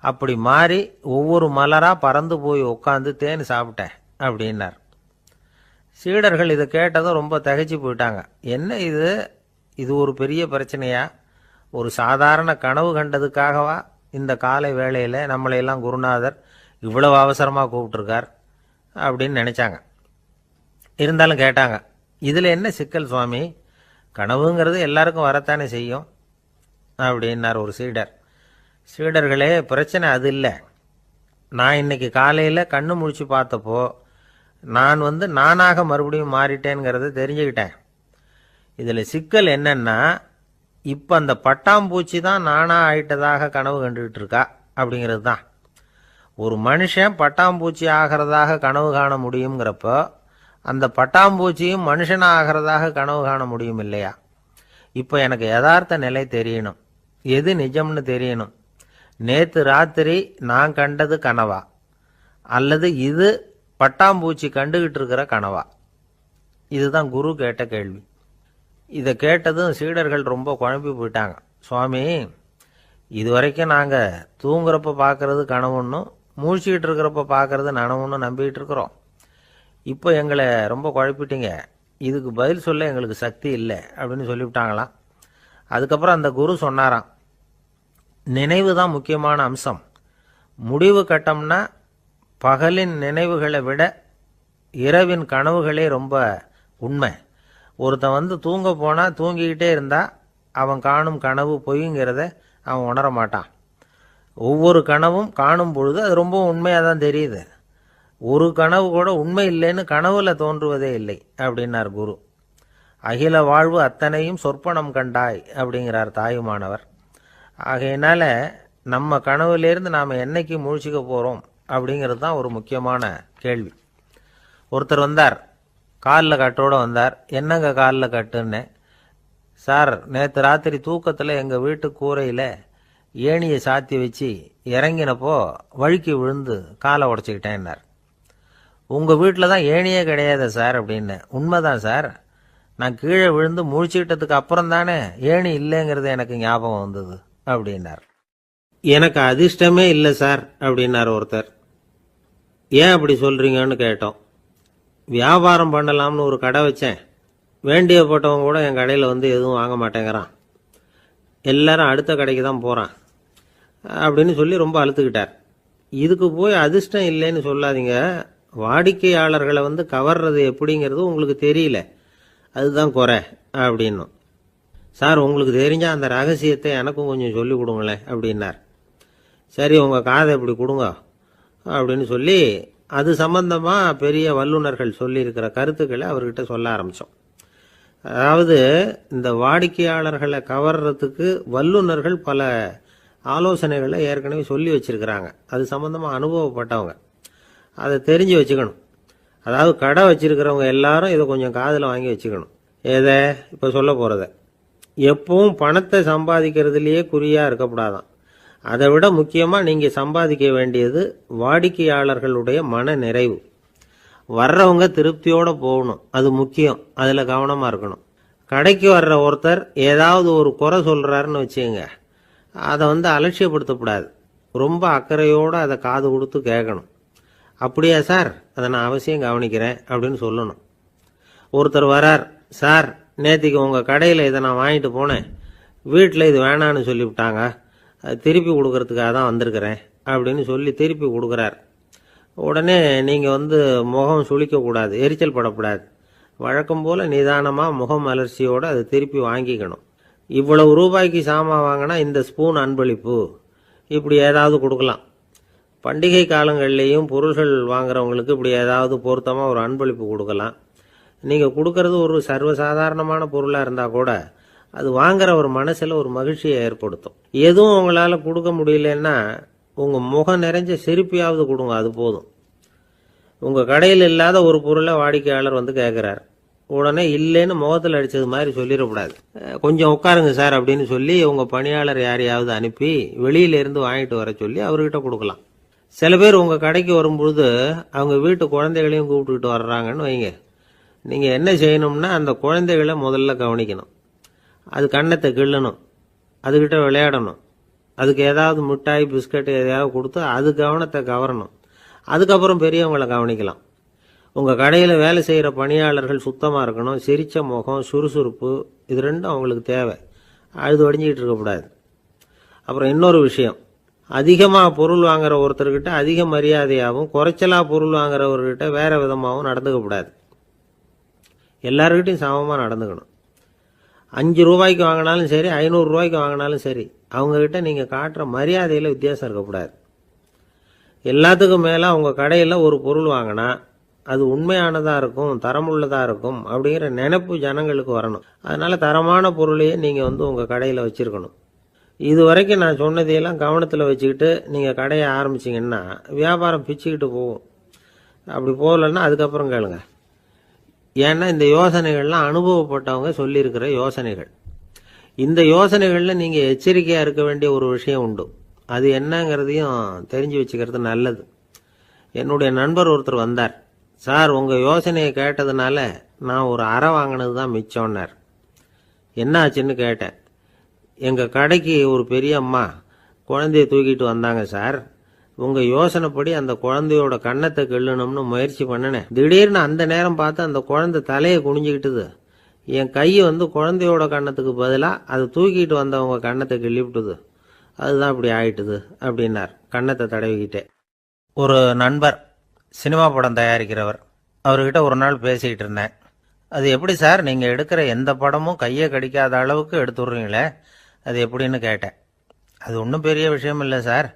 அப்படி மாறி ஒவ்வொரு மலராக பறந்து போய் உட்காந்து தேன் சாப்பிட்டேன் அப்படின்னார். சீடர்கள் இதை கேட்டதும் ரொம்ப திகைச்சு போயிட்டாங்க. என்ன இது, இது ஒரு பெரிய பிரச்சனையா? ஒரு சாதாரண கனவு கண்டதுக்காகவா இந்த காலை வேளையில் நம்மளையெல்லாம் குருநாதர் இவ்வளவு அவசரமாக கூப்பிட்டுருக்கார் அப்படின்னு நினச்சாங்க. இருந்தாலும் கேட்டாங்க, இதில் என்ன சிக்கல் சுவாமி? கனவுங்கிறது எல்லாருக்கும் வரத்தானே செய்யும் அப்படின்னார் ஒரு சீடர். சீடர்களே, பிரச்சனை அது இல்லை. நான் இன்னைக்கு காலையில் கண்ணு முழிச்சு பார்த்தப்போ நான் நானாக மறுபடியும் மாறிட்டேங்கிறத தெரிஞ்சுக்கிட்டேன். இதில் சிக்கல் என்னன்னா, இப்போ அந்த பட்டாம்பூச்சி தான் நானாக ஆயிட்டதாக கனவு கண்டுகிட்டு இருக்கா அப்படிங்கிறது தான். ஒரு மனுஷன் பட்டாம்பூச்சி ஆகிறதாக கனவு காண முடியுங்கிறப்போ அந்த பட்டாம்பூச்சியும் மனுஷனாக ஆகிறதாக கனவு காண முடியும் இல்லையா? இப்போ எனக்கு யதார்த்த நிலை தெரியணும், எது நிஜம்னு தெரியணும். நேற்று ராத்திரி நான் கண்டது கனவா, அல்லது இது பட்டாம்பூச்சி கண்டுகிட்டு இருக்கிற கனவா? இதுதான் குரு கேட்ட கேள்வி. இதை கேட்டதும் சீடர்கள் ரொம்ப குழம்பி போயிட்டாங்க. சுவாமி, இது வரைக்கும் நாங்கள் தூங்குறப்ப பார்க்கறது கனவுன்னும் மூழ்கிட்டு இருக்கிறப்ப பார்க்கறது நனவுன்னு நம்பிக்கிட்டு இருக்கிறோம். இப்போ எங்களை ரொம்ப குழப்பிட்டீங்க, இதுக்கு பதில் சொல்ல எங்களுக்கு சக்தி இல்லை அப்படின்னு சொல்லிவிட்டாங்களாம். அதுக்கப்புறம் அந்த குரு சொன்னாராம், நினைவு தான் முக்கியமான அம்சம். முடிவு கட்டம்னா பகலின் நினைவுகளை விட இரவின் கனவுகளே ரொம்ப உண்மை. ஒருத்தன் தூங்க போனால் தூங்கிக்கிட்டே இருந்தால் அவன் காணும் கனவு பொய்ங்கிறத அவன் உணர மாட்டான். ஒவ்வொரு கனவும் காணும் பொழுது அது ரொம்ப உண்மையாக தான் தெரியுது. ஒரு கனவு கூட உண்மை இல்லைன்னு கனவுல தோன்றுவதே இல்லை அப்படின்னார் குரு. அகில வாழ்வு அத்தனையும் சொற்பனம் கண்டாய் அப்படிங்கிறார் தாயுமானவர். ஆகையினால நம்ம கனவுலேருந்து நாம் என்னைக்கு முழிச்சிக்க போகிறோம் அப்படிங்கிறது தான் ஒரு முக்கியமான கேள்வி. ஒருத்தர் வந்தார், காலில் கட்டோடு வந்தார். என்னங்க காலில் கட்டுன்னு? சார், நேற்று ராத்திரி தூக்கத்தில் எங்கள் வீட்டு கூரையில் ஏணியை சாத்தி வச்சு இறங்கினப்போ வழுக்கி விழுந்து காலை உடச்சிக்கிட்டேன்னார். உங்கள் வீட்டில் தான் ஏணியே கிடையாது சார் அப்படின்னு. உண்மைதான் சார், நான் கீழே விழுந்து முழிச்சுக்கிட்டதுக்கு அப்புறம் தானே ஏணி இல்லைங்கிறது எனக்கு ஞாபகம் வந்தது அப்படின்னார். எனக்கு அதிர்ஷ்டமே இல்லை சார் அப்படின்னார் ஒருத்தர். ஏன் அப்படி சொல்கிறீங்கன்னு கேட்டோம். வியாபாரம் பண்ணலாம்னு ஒரு கடை வச்சேன். வேண்டியப்பட்டவங்க கூட என் கடையில் எதுவும் வாங்க மாட்டேங்கிறான். எல்லாரும் அடுத்த கடைக்கு தான் போகிறான் அப்படின்னு சொல்லி ரொம்ப அழுத்துக்கிட்டார். இதுக்கு போய் அதிர்ஷ்டம் இல்லைன்னு சொல்லாதீங்க. வாடிக்கையாளர்களை கவர்றது எப்படிங்கிறது உங்களுக்கு தெரியல, அதுதான் குறை அப்படின்னும். சார், உங்களுக்கு தெரிஞ்ச அந்த ரகசியத்தை எனக்கும் கொஞ்சம் சொல்லி கொடுங்களேன் அப்படின்னார். சரி, உங்கள் காதை இப்படி கொடுங்க அப்படின்னு சொல்லி அது சம்பந்தமாக பெரிய வல்லுநர்கள் சொல்லியிருக்கிற கருத்துக்களை அவர்கிட்ட சொல்ல ஆரம்பித்தோம். அதாவது இந்த வாடிக்கையாளர்களை கவர்றதுக்கு வல்லுநர்கள் பல ஆலோசனைகளை ஏற்கனவே சொல்லி வச்சிருக்கிறாங்க. அது சம்பந்தமாக அனுபவப்பட்டவங்க, அதை தெரிஞ்சு வச்சுக்கணும். அதாவது கடை வச்சிருக்கிறவங்க எல்லாரும் இதை கொஞ்சம் காதில் வாங்கி வச்சுக்கணும். எதை இப்போ சொல்ல போகிறத. எப்பவும் பணத்தை சம்பாதிக்கிறதுலையே குறியாக இருக்கக்கூடாதான். அதை விட முக்கியமாக நீங்கள் சம்பாதிக்க வேண்டியது வாடிக்கையாளர்களுடைய மன நிறைவு. வர்றவங்க திருப்தியோடு போகணும், அது முக்கியம். அதில் கவனமாக இருக்கணும். கடைக்கு வர்ற ஒருத்தர் ஏதாவது ஒரு குறை சொல்கிறாருன்னு வச்சுங்க, அதை அலட்சியப்படுத்தக்கூடாது. ரொம்ப அக்கறையோடு அதை காது கொடுத்து கேட்கணும். அப்படியா சார், அதை நான் அவசியம் கவனிக்கிறேன் அப்படின்னு சொல்லணும். ஒருத்தர் வரார், சார் நேற்றுக்கு உங்கள் கடையில் இதை நான் வாங்கிட்டு போனேன், வீட்டில் இது வேணான்னு சொல்லிவிட்டாங்க, அது திருப்பி கொடுக்கறதுக்காக தான் வந்திருக்கிறேன் அப்படின்னு சொல்லி திருப்பி கொடுக்குறார். உடனே நீங்கள் முகம் சுளிக்கக்கூடாது, எரிச்சல் படக்கூடாது. வழக்கம் போல் நிதானமாக முகம் அலர்ச்சியோடு அதை திருப்பி வாங்கிக்கணும். இவ்வளவு ரூபாய்க்கு சாமான் வாங்கினா இந்த ஸ்பூன் அன்பளிப்பு, இப்படி ஏதாவது கொடுக்கலாம். பண்டிகை காலங்கள்லேயும் பொருள்கள் வாங்குறவங்களுக்கு இப்படி ஏதாவது பொருத்தமாக ஒரு அன்பளிப்பு கொடுக்கலாம். நீங்கள் கொடுக்கறது ஒரு சர்வசாதாரணமான பொருளாக இருந்தால் கூட அது வாங்குற ஒரு மனசில் ஒரு மகிழ்ச்சியை ஏற்படுத்தும். எதுவும் உங்களால் கொடுக்க முடியலன்னா உங்கள் முகம் நிறைஞ்ச சிரிப்பையாவது கொடுங்க, அது போதும். உங்கள் கடையில் இல்லாத ஒரு பொருளை வாடிக்கையாளர் வந்து கேட்குறார், உடனே இல்லைன்னு முகத்தில் அடித்தது மாதிரி சொல்லிடக்கூடாது. கொஞ்சம் உட்காருங்க சார் அப்படின்னு சொல்லி உங்கள் பணியாளர் யாரையாவது அனுப்பி வெளியிலேருந்து வாங்கிட்டு வர சொல்லி அவர்கிட்ட கொடுக்கலாம். சில பேர் உங்கள் கடைக்கு வரும்பொழுது அவங்க வீட்டு குழந்தைகளையும் கூப்பிட்டுக்கிட்டு வர்றாங்கன்னு வைங்க. நீங்கள் என்ன செய்யணும்னா அந்த குழந்தைகளை முதல்ல கவனிக்கணும். அது கன்னத்தை கிள்ளணும், அதுக்கிட்ட விளையாடணும், அதுக்கு ஏதாவது மிட்டாய் பிஸ்கட் எதையாவது கொடுத்து அது கவனத்தை கவரணும். அதுக்கப்புறம் பெரியவங்களை கவனிக்கலாம். உங்கள் கடையில் வேலை செய்கிற பணியாளர்கள் சுத்தமாக இருக்கணும், சிரித்த முகம், சுறுசுறுப்பு, இது ரெண்டும் அவங்களுக்கு தேவை. அழுது வடிஞ்சிக்கிட்டு இருக்கக்கூடாது. அப்புறம் இன்னொரு விஷயம், அதிகமாக பொருள் வாங்குற ஒருத்தர்கிட்ட அதிக மரியாதையாகவும் குறைச்சலாக பொருள் வாங்குறவர்கிட்ட வேறு விதமாகவும் நடந்துக்கக்கூடாது. எல்லாருக்கிட்டையும் சமமாக நடந்துக்கணும். 5 ரூபாய்க்கு வாங்கினாலும் சரி, 500 ரூபாய்க்கு வாங்கினாலும் சரி, அவங்கக்கிட்ட நீங்கள் காட்டுற மரியாதையில் வித்தியாசம் இருக்கக்கூடாது. எல்லாத்துக்கும் மேலே உங்கள் கடையில் ஒரு பொருள் வாங்கினா அது உண்மையானதாக இருக்கும், தரமுள்ளதாக இருக்கும் அப்படிங்கிற நினைப்பு ஜனங்களுக்கு வரணும். அதனால் தரமான பொருளையே நீங்கள் உங்கள் கடையில் வச்சுருக்கணும். இது வரைக்கும் நான் சொன்னதையெல்லாம் கவனத்தில் வச்சுக்கிட்டு நீங்கள் கடையை ஆரம்பிச்சிங்கன்னா வியாபாரம் பிச்சுக்கிட்டு போகும். அப்படி போகலன்னா அதுக்கப்புறம் கேளுங்க. ஏன்னா இந்த யோசனைகள்லாம் அனுபவப்பட்டவங்க சொல்லியிருக்கிற யோசனைகள். இந்த யோசனைகளில் நீங்கள் எச்சரிக்கையாக இருக்க வேண்டிய ஒரு விஷயம் உண்டு. அது என்னங்கிறதையும் தெரிஞ்சு வச்சுக்கிறது நல்லது. என்னுடைய நண்பர் ஒருத்தர் வந்தார். சார், உங்கள் யோசனையை கேட்டதுனால நான் ஒரு அறை வாங்கினது தான் மிச்சம்னார். என்ன ஆச்சுன்னு கேட்டேன். எங்கள் கடைக்கு ஒரு பெரிய அம்மா குழந்தைய தூக்கிட்டு வந்தாங்க சார். உங்கள் யோசனைப்படி அந்த குழந்தையோட கன்னத்தை கிள்ளணும்னு முயற்சி பண்ணினேன். திடீர்னு அந்த நேரம் பார்த்து அந்த குழந்தை தலையை குனிஞ்சிக்கிட்டுது. என் கை குழந்தையோட கன்னத்துக்கு பதிலாக அதை தூக்கிட்டு வந்தவங்க கன்னத்தை கிள்ளி விட்டுது. அதுதான் இப்படி ஆயிட்டுது அப்படின்னார் கன்னத்தை தடவிக்கிட்டே. ஒரு நண்பர் சினிமா படம் தயாரிக்கிறவர், அவர்கிட்ட ஒரு நாள் பேசிக்கிட்டு இருந்தேன். அது எப்படி சார், நீங்கள் எடுக்கிற எந்த படமும் கையை கடிக்காத அளவுக்கு எடுத்துடுறீங்களே, அது எப்படின்னு கேட்டேன். அது ஒன்றும் பெரிய விஷயம் இல்லை சார்.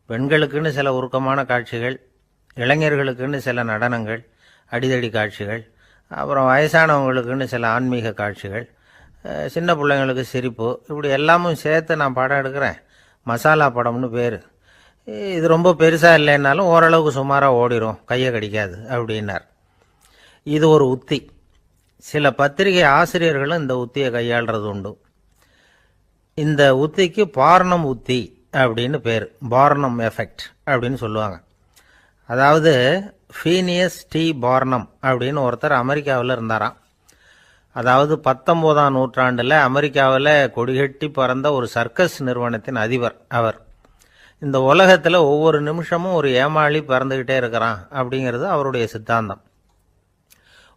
பெண்களுக்குன்னு சில உருக்கமான காட்சிகள், இளைஞர்களுக்குன்னு சில நடனங்கள், அடிதடி காட்சிகள், அப்புறம் வயசானவங்களுக்குன்னு சில ஆன்மீக காட்சிகள், சின்ன பிள்ளைங்களுக்கு சிரிப்பு, இப்படி எல்லாமும் சேர்த்து நான் படம் எடுக்கிறேன். மசாலா படம்னு பேர். இது ரொம்ப பெருசாக இல்லைன்னாலும் ஓரளவுக்கு சுமாராக ஓடிடும், கையை கடிக்காது அப்படின்னார். இது ஒரு உத்தி. சில பத்திரிகை ஆசிரியர்களும் இந்த உத்தியை கையாளுறது உண்டு. இந்த உத்திக்கு பார்னம் உத்தி அப்படின்னு பேர். பார்னம் எஃபெக்ட் அப்படின்னு சொல்லுவாங்க. அதாவது ஃபீனியஸ் டி பார்னம் அப்படின்னு ஒருத்தர் அமெரிக்காவில் இருந்தாராம். அதாவது 19ஆம் நூற்றாண்டில் அமெரிக்காவில் கொடிகட்டி பறந்த ஒரு சர்க்கஸ் நிறுவனத்தின் அதிபர் அவர். இந்த உலகத்தில் ஒவ்வொரு நிமிஷமும் ஒரு ஏமாளி பறந்துக்கிட்டே இருக்கிறான் அப்படிங்கிறது அவருடைய சித்தாந்தம்.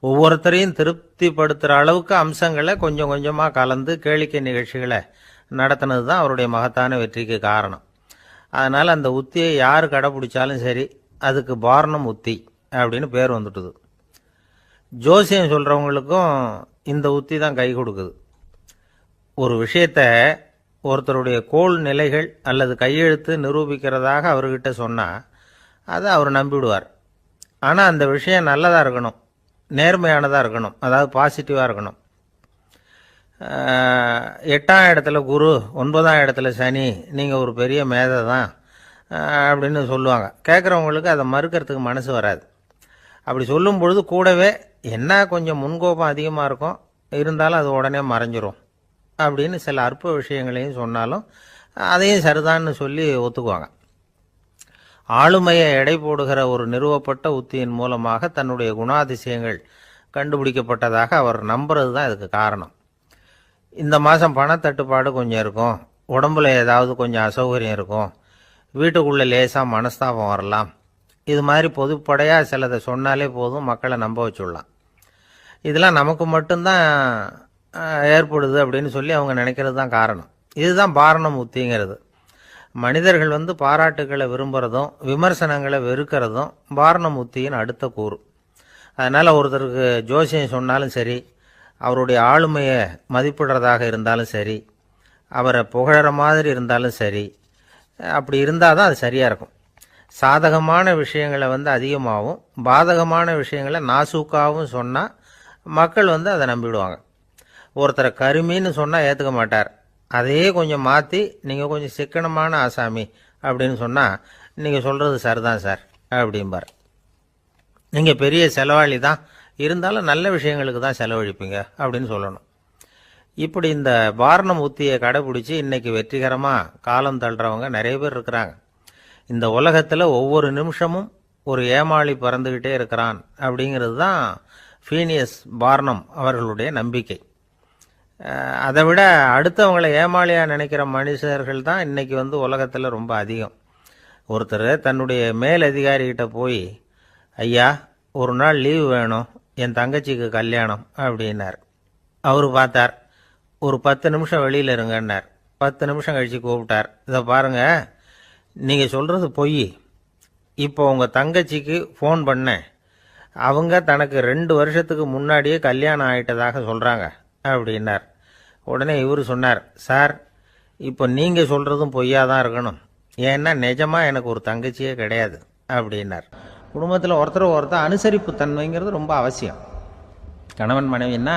ஒவ்வொருத்தரையும் திருப்திப்படுத்துகிற அளவுக்கு அம்சங்களை கொஞ்சம் கொஞ்சமாக கலந்து கேளிக்கை நிகழ்ச்சிகளை நடத்தினது தான் அவருடைய மகத்தான வெற்றிக்கு காரணம். அதனால் அந்த உத்தியை யார் கடைப்பிடிச்சாலும் சரி, அதுக்கு பார்னம் உத்தி அப்படின்னு பேர் வந்துட்டுது. ஜோசியம் சொல்கிறவங்களுக்கும் இந்த உத்தி தான் கை கொடுக்குது. ஒரு விஷயத்த ஒருத்தருடைய கோள் நிலைகள் அல்லது கையெழுத்து நிரூபிக்கிறதாக அவர்கிட்ட சொன்னால் அதை அவர் நம்பிவிடுவார். ஆனால் அந்த விஷயம் நல்லதாக இருக்கணும், நேர்மையானதாக இருக்கணும், அதாவது பாசிட்டிவாக இருக்கணும். 8ஆம் இடத்துல குரு, 9ஆம் இடத்துல சனி, நீங்கள் ஒரு பெரிய மேதை தான் அப்படின்னு சொல்லுவாங்க. கேட்குறவங்களுக்கு அதை மறுக்கிறதுக்கு மனசு வராது. அப்படி சொல்லும் பொழுது கூடவே என்ன கொஞ்சம் முன்கோபம் அதிகமாக இருக்கும், இருந்தாலும் அது உடனே மறைஞ்சிரும் அப்படின்னு சில அற்ப விஷயங்களையும் சொன்னாலும் அதையும் சரிதான்னு சொல்லி ஒத்துக்குவாங்க. ஆளுமையை எடை போடுகிற ஒரு நிறுவப்பட்ட உத்தியின் மூலமாக தன்னுடைய குணாதிசயங்கள் கண்டுபிடிக்கப்பட்டதாக அவர் நம்புறது தான் இதுக்கு காரணம். இந்த மாதம் பணத்தட்டுப்பாடு கொஞ்சம் இருக்கும், உடம்புல ஏதாவது கொஞ்சம் அசௌகரியம் இருக்கும், வீட்டுக்குள்ளே லேசாக மனஸ்தாபம் வரலாம், இது மாதிரி பொதுப்படையாக சிலதை சொன்னாலே போதும், மக்களை நம்ப வச்சுடலாம். இதெல்லாம் நமக்கு மட்டும்தான் ஏற்படுது அப்படின்னு சொல்லி அவங்க நினைக்கிறது தான் காரணம். இதுதான் பார்னம் உத்திங்கிறது. மனிதர்கள் பாராட்டுக்களை விரும்புகிறதும் விமர்சனங்களை வெறுக்கிறதும் பார்னம் உத்தியின் அடுத்த கூறு. அதனால் ஒருத்தருக்கு ஜோசியம் சொன்னாலும் சரி, அவருடைய ஆளுமையை மதிப்பிடுறதாக இருந்தாலும் சரி, அவரை புகழற மாதிரி இருந்தாலும் சரி, அப்படி இருந்தால் தான் அது சரியாக இருக்கும். சாதகமான விஷயங்களை அதிகமாகவும் பாதகமான விஷயங்களை நாசூக்காகவும் சொன்னால் மக்கள் அதை நம்பிவிடுவாங்க. ஒருத்தரை கருமின்னு சொன்னால் ஏற்றுக்க மாட்டார். அதையே கொஞ்சம் மாற்றி நீங்கள் கொஞ்சம் சிக்கனமான ஆசாமி அப்படின்னு சொன்னால் நீங்கள் சொல்கிறது சரிதான் சார் அப்படிம்பார். நீங்கள் பெரிய செலவாளி தான், இருந்தாலும் நல்ல விஷயங்களுக்கு தான் செலவழிப்பீங்க அப்படின்னு சொல்லணும். இப்படி இந்த வாரணம் உத்தியை கடைபிடிச்சி இன்னைக்கு வெற்றிகரமாக காலம் தள்ளுறவங்க நிறைய பேர் இருக்கிறாங்க. இந்த உலகத்தில் ஒவ்வொரு நிமிஷமும் ஒரு ஏமாளி பறந்துக்கிட்டே இருக்கிறான் அப்படிங்கிறது தான் ஃபீனியஸ் பார்னம் அவர்களுடைய நம்பிக்கை. அதை விட அடுத்தவங்களை ஏமாளியாக நினைக்கிற மனுஷர்கள் தான் இன்றைக்கி உலகத்தில் ரொம்ப அதிகம். ஒருத்தர் தன்னுடைய மேலதிகாரிகிட்ட போய், ஐயா ஒரு நாள் லீவு வேணும், என் தங்கச்சிக்கு கல்யாணம் அப்படின்னார். அவர் பார்த்தார், ஒரு 10 நிமிஷம் வெளியில் இருங்கன்னார். 10 நிமிஷம் கழித்து கூப்பிட்டார், இதை பாருங்கள், நீங்கள் சொல்கிறது பொய். இப்போ உங்கள் தங்கச்சிக்கு ஃபோன் பண்ணேன், அவங்க தனக்கு 2 வருஷத்துக்கு முன்னாடியே கல்யாணம் ஆகிட்டதாக சொல்கிறாங்க அப்படின்னார். உடனே இவர் சொன்னார், சார் இப்போ நீங்கள் சொல்கிறதும் பொய்யாக தான் இருக்கணும், ஏன்னா நிஜமாக எனக்கு ஒரு தங்கச்சியே கிடையாது அப்படின்னார். குடும்பத்தில் ஒருத்தர் அனுசரிப்பு தன்மைங்கிறது ரொம்ப அவசியம். கணவன் மனைவின்னா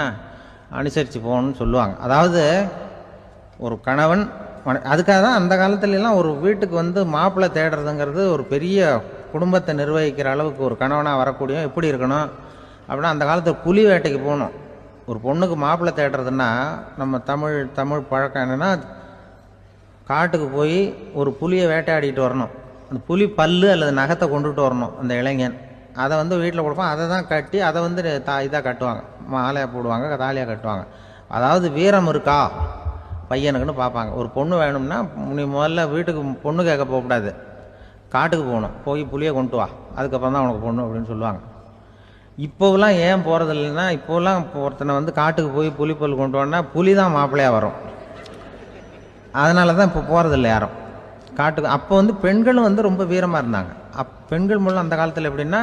அனுசரித்து போகணும்னு சொல்லுவாங்க. அதாவது ஒரு கணவன் அதுக்காக தான் அந்த காலத்துலலாம் ஒரு வீட்டுக்கு மாப்பிள்ளை தேடுறதுங்கிறது ஒரு பெரிய குடும்பத்தை நிர்வகிக்கிற அளவுக்கு ஒரு கணவனாக வரக்கூடிய எப்படி இருக்கணும் அப்படின்னா, அந்த காலத்தில் புலி வேட்டைக்கு போகணும். ஒரு பொண்ணுக்கு மாப்பிள்ளை தேடுறதுன்னா நம்ம தமிழ் பழக்கம் என்னென்னா, காட்டுக்கு போய் ஒரு புலியை வேட்டையாடிட்டு வரணும். அந்த புலி பல்லு அல்லது நகத்தை கொண்டுட்டு வரணும் அந்த இளைஞன். அதை வீட்டில் கொடுப்பான், அதை தான் கட்டி அதை இதாக கட்டுவாங்க, மாலையாக போடுவாங்க, தாலியாக கட்டுவாங்க. அதாவது வீரம் இருக்கா பையனுக்குன்னு பார்ப்பாங்க. ஒரு பொண்ணு வேணும்னா நீ முதல்ல வீட்டுக்கு பொண்ணு கேட்க போகக்கூடாது, காட்டுக்கு போகணும், போய் புளியை கொண்டு வா, அதுக்கப்புறம் தான் உனக்கு பொண்ணு அப்படின்னு சொல்லுவாங்க. இப்போவெல்லாம் ஏன் போகிறது இல்லைன்னா, இப்போலாம் ஒருத்தனை காட்டுக்கு போய் புலிப்பல் கொண்டு வரனா புலி தான் மாப்பிள்ளையாக வரும். அதனால தான் இப்போ போகிறதில்ல யாரும் காட்டுக்கு. அப்போ பெண்களும் ரொம்ப வீரமாக இருந்தாங்க. பெண்கள் மூலம் அந்த காலத்தில் எப்படின்னா,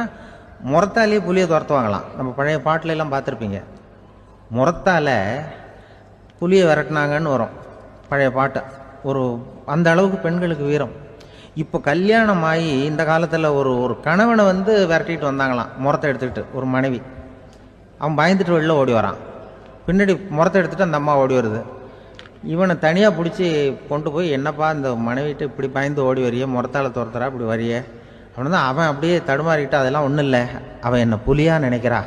முறத்தாலேயே புலியை துரத்துவாங்களாம். நம்ம பழைய பாட்டிலெல்லாம் பார்த்துருப்பீங்க, முறத்தால் புலியை விரட்டினாங்கன்னு வரும் பழைய பாட்டு. ஒரு அந்த அளவுக்கு பெண்களுக்கு வீரம். இப்போ கல்யாணம் ஆகி இந்த காலத்தில் ஒரு கணவனை விரட்டிட்டு வந்தாங்களாம் முறத்தை எடுத்துக்கிட்டு. ஒரு மனைவி அவன் பயந்துட்டு வெளில ஓடி வரான், பின்னாடி முறத்தை எடுத்துகிட்டு அந்த அம்மா ஓடி வருது. இவனை தனியாக பிடிச்சி கொண்டு போய், என்னப்பா இந்த மனைவிட்டு இப்படி பயந்து ஓடி வரிய, முறத்தால் துரத்துறா இப்படி வரிய அப்படின்னா, அவன் அப்படியே தடுமாறிக்கிட்டு, அதெல்லாம் ஒன்றும் இல்லை, அவன் என்னை புலியாக நினைக்கிறா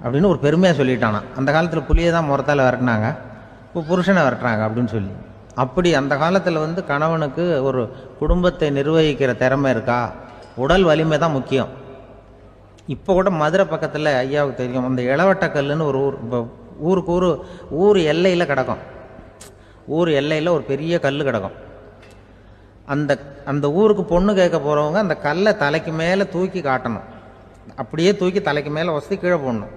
அப்படின்னு ஒரு பெருமையாக சொல்லிட்டானான். அந்த காலத்தில் புலியை தான் முறத்தால் விரட்டினாங்க, இப்போ புருஷனை விரட்டுறாங்க அப்படின்னு சொல்லி. அப்படி அந்த காலத்தில் கணவனுக்கு ஒரு குடும்பத்தை நிர்வகிக்கிற திறமை இருக்கா, உடல் வலிமை தான் முக்கியம். இப்போ கூட மதுரை பக்கத்தில் ஐயாவுக்கு தெரியும், அந்த இளவட்டக்கல்லுன்னு ஒரு ஊர், இப்போ ஊருக்கு ஊர் எல்லையில் கிடக்கும். ஊர் எல்லையில் ஒரு பெரிய கல் கிடக்கும். அந்த ஊருக்கு பொண்ணு கேட்க போகிறவங்க அந்த கல்லை தலைக்கு மேலே தூக்கி காட்டணும், அப்படியே தூக்கி தலைக்கு மேலே வசதி கீழே போடணும்.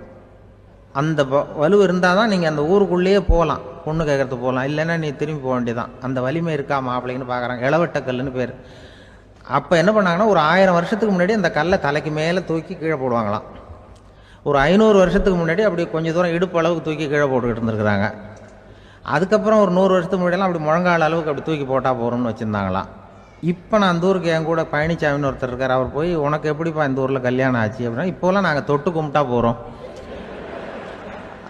அந்த வலு இருந்தால் தான் நீங்கள் அந்த ஊருக்குள்ளேயே போகலாம், பொண்ணு கேட்கறதுக்கு போகலாம், இல்லைன்னா நீ திரும்பி போக வேண்டியதான். அந்த வலிமை இருக்கா மாப்பிள்ளைங்கன்னு பார்க்குறாங்க. இளவட்டக்கல்லுன்னு பேர். அப்போ என்ன பண்ணாங்கன்னா, ஒரு 1000 வருஷத்துக்கு முன்னாடி அந்த கல்லை தலைக்கு மேலே தூக்கி கீழே போடுவாங்களாம். ஒரு 500 வருஷத்துக்கு முன்னாடி அப்படி கொஞ்சம் தூரம் இடுப்பு அளவுக்கு தூக்கி கீழே போட்டுக்கிட்டு இருந்துருக்குறாங்க. அதுக்கப்புறம் ஒரு 100 வருஷத்துக்கு முன்னாடியெல்லாம் அப்படி முழங்கால அளவுக்கு அப்படி தூக்கி போட்டால் போகிறோம்னு வச்சுருந்தாங்களாம். இப்போ நான் அந்த ஊருக்கு என் கூட பழனிசாமின்னு ஒருத்தர் இருக்கார், அவர் போய், உனக்கு எப்படிப்பா இந்த ஊரில் கல்யாணம் ஆச்சு அப்படின்னா, இப்போலாம் நாங்கள் தொட்டு கும்பிட்டா போகிறோம்,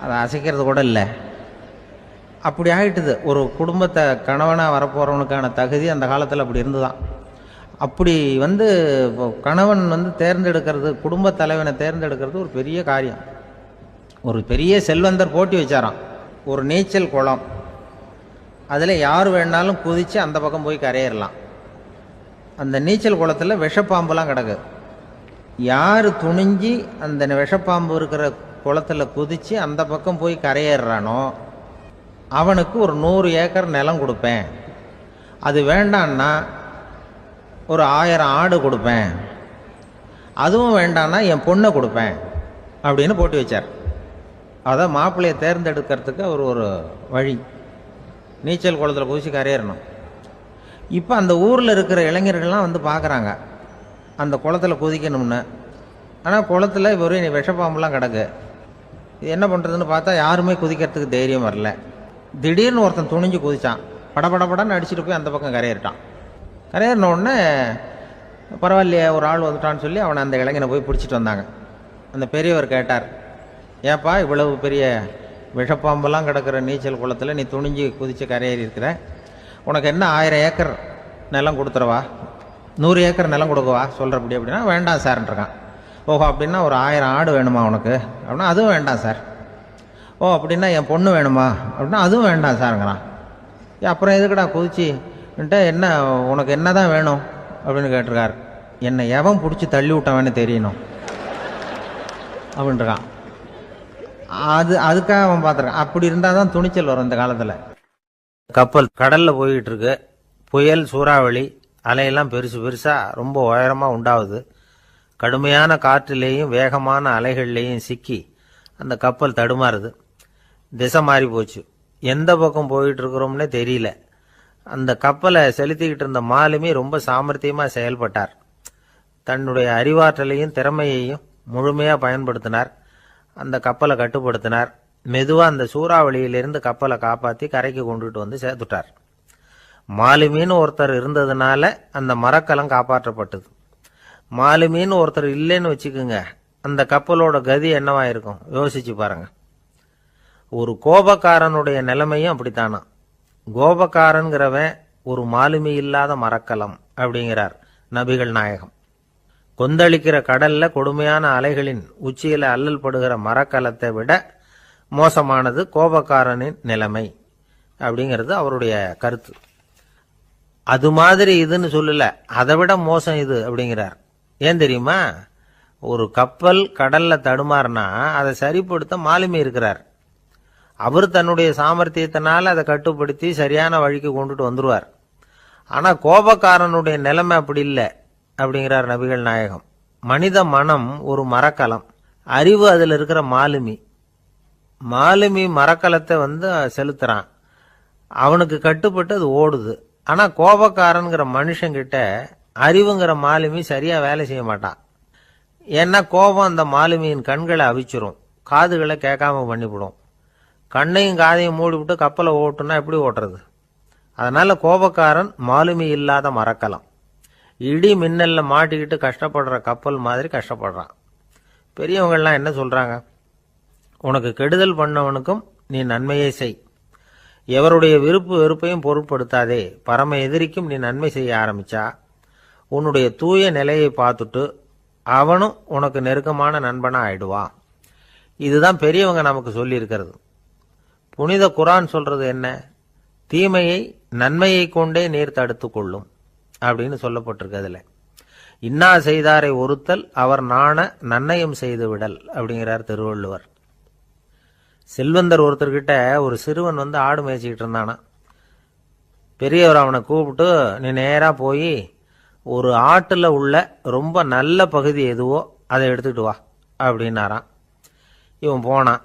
அதை அசைக்கிறது கூட இல்லை. அப்படி ஆகிட்டுது. ஒரு குடும்பத்தை கணவனாக வரப்போகிறவனுக்கான தகுதி அந்த காலத்தில் அப்படி இருந்துதான். அப்படி கணவன் தேர்ந்தெடுக்கிறது, குடும்ப தலைவனை தேர்ந்தெடுக்கிறது ஒரு பெரிய காரியம். ஒரு பெரிய செல்வந்தர் போட்டி வச்சாராம், ஒரு நீச்சல் குளம், அதில் யார் வேணாலும் குதித்து அந்த பக்கம் போய் கரையிடலாம். அந்த நீச்சல் குளத்தில் விஷப்பாம்புலாம் கிடக்கு. யார் துணிஞ்சி அந்த விஷப்பாம்பு இருக்கிற குளத்தில் குதித்து அந்த பக்கம் போய் கரையேறானோ அவனுக்கு ஒரு 100 ஏக்கர் நிலம் கொடுப்பேன், அது வேண்டான்னா ஒரு 1000 ஆடு கொடுப்பேன், அதுவும் வேண்டான்னா என் பொண்ணை கொடுப்பேன் அப்படின்னு போட்டி வச்சார். அதான் மாப்பிள்ளையை தேர்ந்தெடுக்கிறதுக்கு அவர் ஒரு வழி, நீச்சல் குளத்தில் குதிச்சு கரையேறணும். இப்போ அந்த ஊரில் இருக்கிற இளைஞர்கள்லாம் பார்க்குறாங்க அந்த குளத்தில் குதிக்கணும்னு. ஆனால் குளத்தில் ஒரு விஷப்பாம்புலாம் கிடக்கு. இது என்ன பண்ணுறதுன்னு பார்த்தா யாருமே குதிக்கிறதுக்கு தைரியம் வரல. திடீர்னு ஒருத்தன் துணிஞ்சு குதிச்சான். படபடன்னு அடிச்சுட்டு போய் அந்த பக்கம் கரையேறிட்டான். கரையேறின உடனே பரவாயில்லையே ஒரு ஆள் வந்துட்டான்னு சொல்லி அவனை அந்த இளைஞனை போய் பிடிச்சிட்டு வந்தாங்க. அந்த பெரியவர் கேட்டார், ஏப்பா இவ்வளவு பெரிய விஷப்பாம்பெல்லாம் கிடக்கிற நீச்சல் குளத்தில் நீ துணிஞ்சு குதித்து கரையேறி இருக்கிற, உனக்கு என்ன 1000 ஏக்கர் நிலம் கொடுத்துறவா, 100 ஏக்கர் நிலம் கொடுக்கவா சொல்கிறப்படி அப்படின்னா வேண்டாம் சார்ன்றிருக்கான். ஓஹோ அப்படின்னா ஒரு 1000 ஆடு வேணுமா உனக்கு அப்படின்னா அதுவும் வேண்டாம் சார். ஓ அப்படின்னா என் பொண்ணு வேணுமா அப்படின்னா அதுவும் வேண்டாம் சாருங்கிறான். அப்புறம் எதுக்குடா குதிச்சுன்ட்டு என்ன உனக்கு என்ன தான் வேணும் அப்படின்னு கேட்டிருக்கார். என்னை எவன் பிடிச்சி தள்ளி விட்டவன்னு தெரியணும் அப்படின்ட்டுருக்கான். அதுக்காக அவன் பார்த்துருக்கான். அப்படி இருந்தால் தான் துணிச்சல் வரும் இந்த காலத்தில். கப்பல் கடலில் போய்கிட்டு இருக்கு, புயல் சூறாவளி அலையெல்லாம் பெருசாக ரொம்ப உயரமாக உண்டாகுது. கடுமையான காற்றிலேயும் வேகமான அலைகள்லேயும் சிக்கி அந்த கப்பல் தடுமாறுது. திசை மாறி போச்சு, எந்த பக்கம் போயிட்டு இருக்கிறோம்னே தெரியல. அந்த கப்பலை செலுத்திக்கிட்டு இருந்த மாலுமி ரொம்ப சாமர்த்தியமாக செயல்பட்டார். தன்னுடைய அறிவாற்றலையும் திறமையையும் முழுமையாக பயன்படுத்தினார். அந்த கப்பலை கட்டுப்படுத்தினார். மெதுவாக அந்த சூறாவளியிலிருந்து கப்பலை காப்பாற்றி கரைக்கு கொண்டுட்டு வந்து சேர்த்துட்டார். மாலுமின்னு ஒருத்தர் இருந்ததுனால அந்த மரக்கலம் காப்பாற்றப்பட்டது. மாலுமின்னு ஒருத்தர் இல்லைன்னு வச்சுக்கோங்க, அந்த கப்பலோட கதி என்னவா இருக்கும் யோசிச்சு பாருங்க. ஒரு கோபக்காரனுடைய நிலைமையும் அப்படித்தானா. கோபக்காரன்கிறவன் ஒரு மாலுமி இல்லாத மரக்கலம் அப்படிங்கிறார் நபிகள் நாயகம். கொந்தளிக்கிற கடல்ல கொடுமையான அலைகளின் உச்சியில அல்லல் படுகிற மரக்கலத்தை விட மோசமானது கோபக்காரனின் நிலைமை அப்படிங்கிறது அவருடைய கருத்து. அது மாதிரி இதுன்னு சொல்லல, அதை விட மோசம் இது அப்படிங்கிறார். ஏன் தெரியுமா? ஒரு கப்பல் கடல்ல தடுமாறினா அதை சரிப்படுத்த மாலுமி இருக்கிறார். அவர் தன்னுடைய சாமர்த்தியத்தினால அதை கட்டுப்படுத்தி சரியான வழிக்கு கொண்டுட்டு வந்துருவார். ஆனா கோபக்காரனுடைய நிலைமை அப்படி இல்லை அப்படிங்கிறார் நபிகள் நாயகம். மனித மனம் ஒரு மரக்கலம், அறிவு அதில் இருக்கிற மாலுமி. மாலுமி மரக்கலத்தை செலுத்துறான், அவனுக்கு கட்டுப்பட்டு அது ஓடுது. ஆனா கோபக்காரன்கிற மனுஷங்கிட்ட அறிவுங்கிற மாலுமி சரியா வேலை செய்ய மாட்டான். ஏன்னா கோபம் அந்த மாலுமியின் கண்களை அவிச்சிரும், காதுகளை கேட்காம பண்ணிவிடும். கண்ணையும் காதையும் மூடிவிட்டு கப்பலை ஓட்டுனா எப்படி ஓட்டுறது? அதனால கோபக்காரன் மாலுமி இல்லாத மரக்கலம். இடி மின்னல்ல மாட்டிக்கிட்டு கஷ்டப்படுற கப்பல் மாதிரி கஷ்டப்படுறான். பெரியவங்கள்லாம் என்ன சொல்றாங்க? உனக்கு கெடுதல் பண்ணவனுக்கும் நீ நன்மையை செய், எவருடைய விருப்பு வெறுப்பையும் பொருட்படுத்தாதே. பரம எதிரிக்கும் நீ நன்மை செய்ய ஆரம்பிச்சா உன்னுடைய தூய நிலையை பார்த்துட்டு அவனும் உனக்கு நெருக்கமான நண்பனா ஆயிடுவான். இதுதான் பெரியவங்க நமக்கு சொல்லி இருக்கிறது. புனித குரான் சொல்றது என்ன? தீமையை நன்மையை கொண்டே நீர் தடுத்து கொள்ளும் அப்படின்னு சொல்லப்பட்டிருக்கு. அதுல இன்னா செய்தாரை ஒருத்தல் அவர் நாண நன்னயம் செய்து விடல் அப்படிங்கிறார் திருவள்ளுவர். செல்வந்தர் ஒருத்தர்கிட்ட ஒரு சிறுவன் ஆடு மேய்ச்சிக்கிட்டு இருந்தானா. பெரியவர் அவனை கூப்பிட்டு, நீ நேரா போய் ஒரு ஆட்டுல உள்ள ரொம்ப நல்ல பகுதி எதுவோ அதை எடுத்துக்கிட்டு வா அப்படின்னாராம். இவன் போனான்.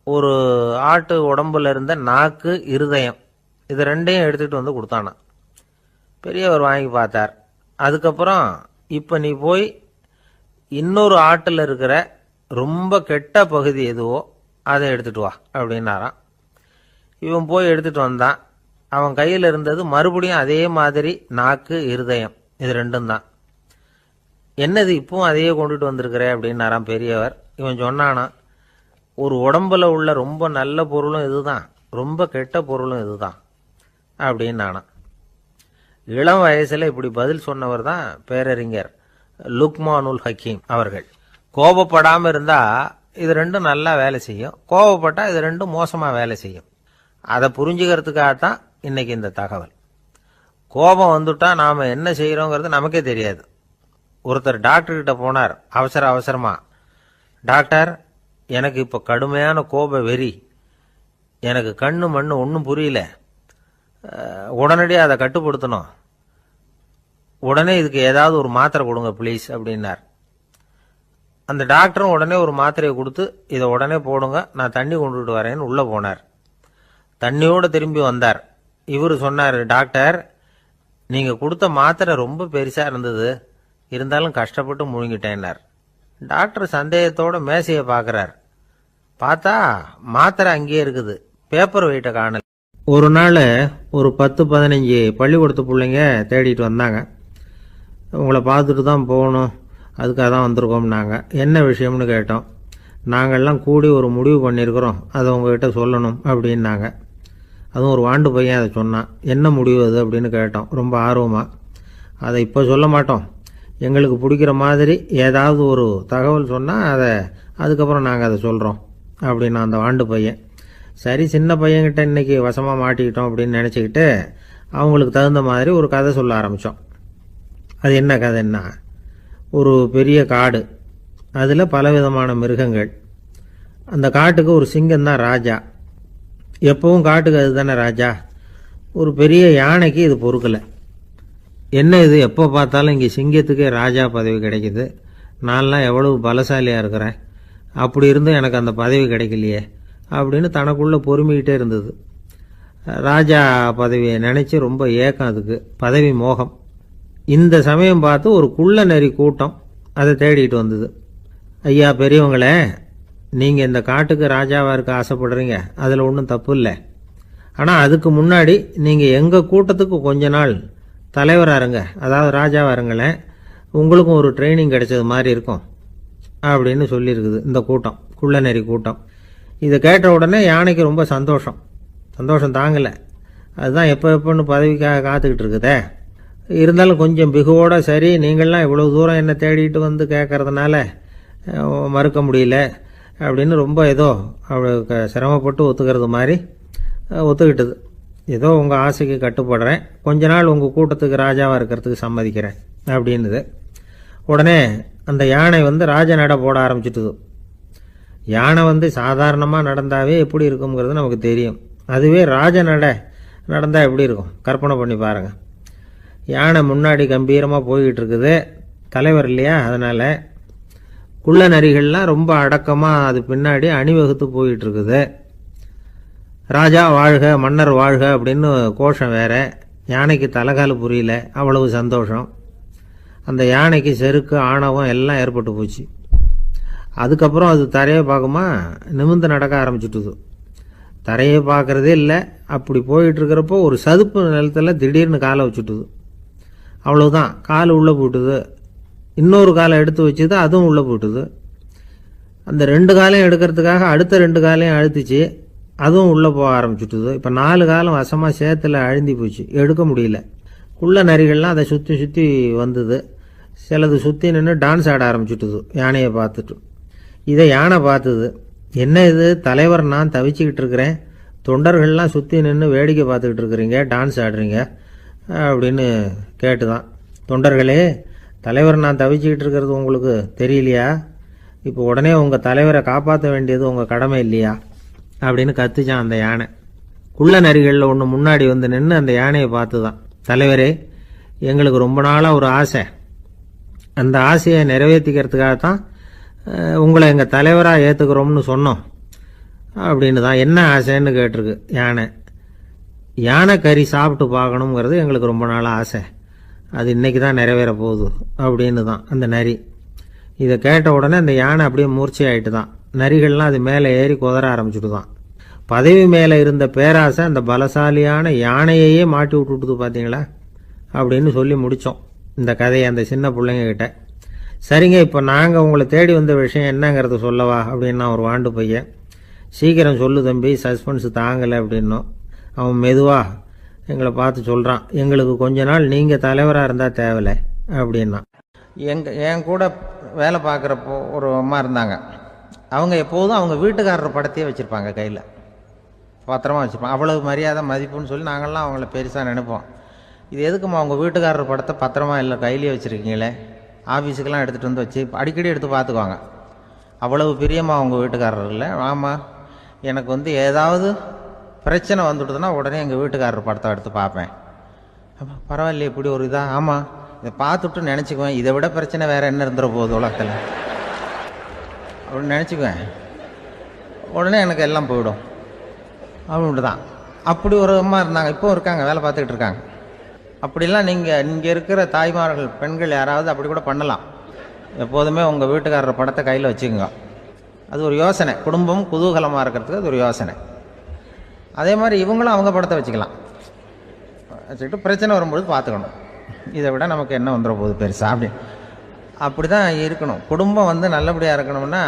ஒரு ஆட்டு உடம்புல இருந்த நாக்கு, இருதயம், இது ரெண்டையும் எடுத்துட்டு கொடுத்தானா. பெரியவர் வாங்கி பார்த்தார். அதுக்கப்புறம் இப்ப நீ போய் இன்னொரு ஆட்டுல இருக்கிற ரொம்ப கெட்ட பகுதி எதுவோ அதை எடுத்துட்டு வா அப்படின்னாராம். இவன் போய் எடுத்துட்டு வந்தான். அவன் கையில் இருந்தது மறுபடியும் அதே மாதிரி நாக்கு, இருதயம், இது ரெண்டும் தான். என்னது இப்பவும் அதையே கொண்டுட்டு வந்திருக்கிற அப்படின்னாராம் பெரியவர். இவன் சொன்னானா, ஒரு உடம்புல உள்ள ரொம்ப நல்ல பொருளும் இதுதான், ரொம்ப கெட்ட பொருளும் இதுதான் அப்படின்னானா. இளம் வயசுல இப்படி பதில் சொன்னவர் தான் பேரறிஞர் லுக்மானுல் ஹக்கீம் அவர்கள். கோபப்படாம இருந்தா இது ரெண்டும் நல்லா வேலை செய்யும், கோபப்பட்டா இது ரெண்டும் மோசமா வேலை செய்யும். அதை புரிஞ்சுக்கிறதுக்காகத்தான் இன்னைக்கு இந்த தகவல். கோபம் வந்துட்டா நாம என்ன செய்யறோங்கிறது நமக்கே தெரியாது. ஒருத்தர் டாக்டர் கிட்ட போனார் அவசரமா. டாக்டர், எனக்கு இப்ப கடுமையான கோப வெறி, எனக்கு கண்ணு மண்ணு ஒன்றும் புரியல, உடனடியாக அதை கட்டுப்படுத்தணும், உடனே இதுக்கு ஏதாவது ஒரு மாத்திரை கொடுங்க ப்ளீஸ் அப்படின்னார். அந்த டாக்டரும் உடனே ஒரு மாத்திரையை கொடுத்து, இதை உடனே போடுங்க, நான் தண்ணி கொண்டுட்டு வரேன்னு உள்ள போனார். தண்ணியோடு திரும்பி வந்தார். இவர் சொன்னார், டாக்டர், நீங்க கொடுத்த மாத்திரை ரொம்ப பெருசா இருந்தது, இருந்தாலும் கஷ்டப்பட்டு முழுங்கிட்டேன்னார். டாக்டர் சந்தேகத்தோட மேசையை பார்க்கிறார். பார்த்தா மாத்திரை அங்கேயே இருக்குது, பேப்பர் வெயிட்ட காணல. ஒரு நாள் ஒரு 10-15 பள்ளிக்கூடத்து பிள்ளைங்க தேடிட்டு வந்தாங்க. உங்களை பார்த்துட்டு தான் போகணும், அதுக்காக தான் வந்திருக்கோம்னாங்க. என்ன விஷயம்னு கேட்டோம். நாங்கள்லாம் கூடி ஒரு முடிவு பண்ணியிருக்கிறோம், அதை உங்ககிட்ட சொல்லணும் அப்படின்னாங்க. அதுவும் ஒரு வாண்டு பையன் அதை சொன்னான். என்ன முடிவு அது அப்படின்னு கேட்டோம் ரொம்ப ஆர்வமாக. அதை இப்போ சொல்ல மாட்டோம், எங்களுக்கு பிடிக்கிற மாதிரி ஏதாவது ஒரு தகவல் சொன்னால் அதுக்கப்புறம் நாங்கள் அதை சொல்கிறோம் அப்படின்னா அந்த வாண்டு பையன். சரி, சின்ன பையன்கிட்ட இன்றைக்கி வசமாக மாட்டிக்கிட்டோம் அப்படின்னு நினச்சிக்கிட்டு அவங்களுக்கு தகுந்த மாதிரி ஒரு கதை சொல்ல ஆரம்பித்தோம். அது என்ன கதைன்னா, ஒரு பெரிய காடு, அதில் பலவிதமான மிருகங்கள். அந்த காட்டுக்கு ஒரு சிங்கம்தான் ராஜா. எப்பவும் காட்டுக்கு அது தானே ராஜா. ஒரு பெரிய யானைக்கு இது பொறுக்கலை. என்ன இது, எப்போ பார்த்தாலும் இங்கே சிங்கத்துக்கே ராஜா பதவி கிடைக்குது, நான்லாம் எவ்வளவு பலசாலியாக இருக்கிறேன், அப்படி இருந்தும் எனக்கு அந்த பதவி கிடைக்கலையே அப்படின்னு தனக்குள்ளே பொறுமிக்கிட்டே இருந்தது. ராஜா பதவியை நினச்சி ரொம்ப ஏக்கம், அதுக்கு பதவி மோகம். இந்த சமயம் பார்த்து ஒரு குள்ள நரி கூட்டம் அதை தேடிட்டு வந்தது. ஐயா பெரியவங்களே, நீங்கள் இந்த காட்டுக்கு ராஜாவாக இருக்க ஆசைப்படுறீங்க, அதில் ஒன்றும் தப்பு இல்லை. ஆனால் அதுக்கு முன்னாடி நீங்கள் எங்கள் கூட்டத்துக்கு கொஞ்ச நாள் தலைவராக இருங்க, அதாவது ராஜாவாக இருங்களேன், உங்களுக்கும் ஒரு ட்ரைனிங் கிடைச்சது மாதிரி இருக்கும் அப்படின்னு சொல்லியிருக்குது இந்த கூட்டம், குள்ள நரி கூட்டம். இதை கேட்ட உடனே யானைக்கு ரொம்ப சந்தோஷம் தாங்கலை. அதுதான் எப்போன்னு பதவிக்காக காத்துக்கிட்டு இருக்குதே. இருந்தாலும் கொஞ்சம் பிகுவோட, சரி நீங்கள்லாம் இவ்வளோ தூரம் என்னை தேடிட்டு வந்து கேட்கறதுனால மறுக்க முடியல அப்படின்னு ரொம்ப ஏதோ அவளுக்கு சிரமப்பட்டு ஒத்துக்கிறது மாதிரி ஒத்துக்கிட்டது. ஏதோ உங்கள் ஆசைக்கு கட்டுப்படுறேன், கொஞ்ச நாள் உங்கள் கூட்டத்துக்கு ராஜாவாக இருக்கிறதுக்கு சம்மதிக்கிறேன் அப்படின்னுது. உடனே அந்த யானை ராஜ நடை போட ஆரம்பிச்சிட்டுது. யானை சாதாரணமாக நடந்தாவே எப்படி இருக்குங்கிறது நமக்கு தெரியும். அதுவே ராஜ நடை நடந்தால் எப்படி இருக்கும் கற்பனை பண்ணி பாருங்கள். யானை முன்னாடி கம்பீரமாக போய்கிட்டு இருக்குது, தலைவர் இல்லையா, அதனால் குள்ள நரிகள்லாம் ரொம்ப அடக்கமாக அது பின்னாடி அணிவகுத்து போயிட்டு இருக்குது. ராஜா வாழ்க, மன்னர் வாழ்க அப்படின்னு கோஷம் வேற. யானைக்கு தலைகால புரியல, அவ்வளவு சந்தோஷம். அந்த யானைக்கு செருக்கு ஆணவம் எல்லாம் ஏற்பட்டு போச்சு. அதுக்கப்புறம் அது தரையை பார்க்குமா, நிமிர்ந்து நடக்க ஆரம்பிச்சுட்டுது. தரையை பார்க்குறதே இல்லை. அப்படி போயிட்டு இருக்கிறப்போ ஒரு சதுப்பு நிலத்தில் திடீர்னு காலை வச்சுட்டுது. அவ்வளவுதான், கால் உள்ளே போட்டுது. இன்னொரு காலை எடுத்து வச்சுது, அதுவும் உள்ளே போட்டுது. அந்த 2 காலையும் எடுக்கிறதுக்காக அடுத்த 2 காலையும் அழுத்திச்சு, அதுவும் உள்ளே போக ஆரம்பிச்சுட்டுது. இப்போ 4 காலம் வசமாக சேத்துல அழுந்தி போச்சு, எடுக்க முடியல. குள்ள நரிகள்லாம் அதை சுற்றி வந்தது. சிலது சுற்றி நின்று டான்ஸ் ஆட ஆரம்பிச்சுட்டுது யானையை பார்த்துட்டு. இதை யானை பார்த்தது. என்ன இது, தலைவர் நான் தவிச்சுக்கிட்டு இருக்கிறேன், தொண்டர்கள்லாம் சுற்றி நின்று வேடிக்கை பார்த்துக்கிட்டு இருக்கிறீங்க, டான்ஸ் ஆடுறீங்க அப்படின்னு கேட்டுதான். தொண்டர்களே, தலைவர் நான் தவிச்சுக்கிட்டு இருக்கிறது உங்களுக்கு தெரியலையா? இப்போ உடனே உங்கள் தலைவரை காப்பாற்ற வேண்டியது உங்கள் கடமை இல்லையா அப்படின்னு கத்துச்சான் அந்த யானை. குள்ள நரிகளில் ஒன்று முன்னாடி நின்று அந்த யானையை பார்த்து தான், தலைவரே எங்களுக்கு ரொம்ப நாளாக ஒரு ஆசை, அந்த ஆசையை நிறைவேற்றிக்கிறதுக்காகத்தான் உங்களை எங்கள் தலைவராக ஏற்றுக்கிறோம்னு சொன்னோம் அப்படின்னு தான். என்ன ஆசைன்னு கேட்டிருக்கு யானை. யானை கறி சாப்பிட்டு பார்க்கணுங்கிறது எங்களுக்கு ரொம்ப நாளாக ஆசை, அது இன்றைக்கி தான் நிறைவேற போகுது அப்படின்னு தான் அந்த நரி. இதை கேட்ட உடனே அந்த யானை அப்படியே மூர்ச்சி ஆகிட்டு தான். நரிகள்லாம் அது மேலே ஏறி குதற ஆரம்பிச்சுட்டு தான். பதவி மேலே இருந்த பேராசை அந்த பலசாலியான யானையையே மாட்டி விட்டுட்டுது பார்த்தீங்களா அப்படின்னு சொல்லி முடித்தோம் இந்த கதையை அந்த சின்ன பிள்ளைங்கக்கிட்ட. சரிங்க, இப்போ நாங்கள் உங்களை தேடி வந்த விஷயம் என்னங்கிறத சொல்லவா அப்படின்னா ஒரு வாண்டு பையன். சீக்கிரம் சொல்லு தம்பி, சஸ்பென்ஸ் தாங்கலை அப்படின்னோம். அவன் மெதுவாக எங்களை பார்த்து சொல்கிறான், எங்களுக்கு கொஞ்ச நாள் நீங்கள் தலைவராக இருந்தால் தேவலை அப்படின்னா. என் கூட வேலை பார்க்குறப்போ ஒரு அம்மா இருந்தாங்க. அவங்க எப்போதும் அவங்க வீட்டுக்காரர் படத்தையே வச்சுருப்பாங்க, கையில் பத்திரமா வச்சுருப்பாங்க. அவ்வளவு மரியாதை மதிப்புன்னு சொல்லி நாங்கள்லாம் அவங்கள பெருசாக நினைப்போம். இது எதுக்குமா அவங்க வீட்டுக்காரர் படத்தை பத்திரமா இல்லை கையிலே வச்சுருக்கீங்களே, ஆஃபீஸுக்கெல்லாம் எடுத்துகிட்டு வச்சு அடிக்கடி எடுத்து பார்த்துக்குவாங்க. அவ்வளவு பிரியமாக அவங்க வீட்டுக்காரர் இல்லை. ஆமாம், எனக்கு ஏதாவது பிரச்சனை வந்துட்டுதுன்னா உடனே எங்கள் வீட்டுக்காரர் படத்தை எடுத்து பார்ப்பேன். பரவாயில்லையே இப்படி ஒரு இதாக. ஆமாம், இதை பார்த்துட்டு நினச்சிக்குவேன், இதை விட பிரச்சனை வேறு என்ன இருந்துட போகுது உலகத்தில் அப்படின்னு நினச்சிக்குவேன். உடனே எனக்கு எல்லாம் போயிடும் அப்படின்ட்டு தான். அப்படி ஒரு அம்மா இருந்தாங்க, இப்போ இருக்காங்க, வேலை பார்த்துக்கிட்டு இருக்காங்க. அப்படிலாம் நீங்கள் இருக்கிற தாய்மார்கள், பெண்கள் யாராவது அப்படி கூட பண்ணலாம். எப்போதுமே உங்கள் வீட்டுக்காரர் படத்தை கையில் வச்சுக்கோங்க. அது ஒரு யோசனை, குடும்பம் குதூகலமாக இருக்கிறதுக்கு அது ஒரு யோசனை. அதே மாதிரி இவங்களும் அவங்க படத்தை வச்சுக்கலாம், வச்சுக்கிட்டு பிரச்சனை வரும்போது பார்த்துக்கணும். இதை விட நமக்கு என்ன வந்துட போகுது பெருசா அப்படி தான் இருக்கணும். குடும்பம் வந்து நல்லபடியாக இருக்கணும்னா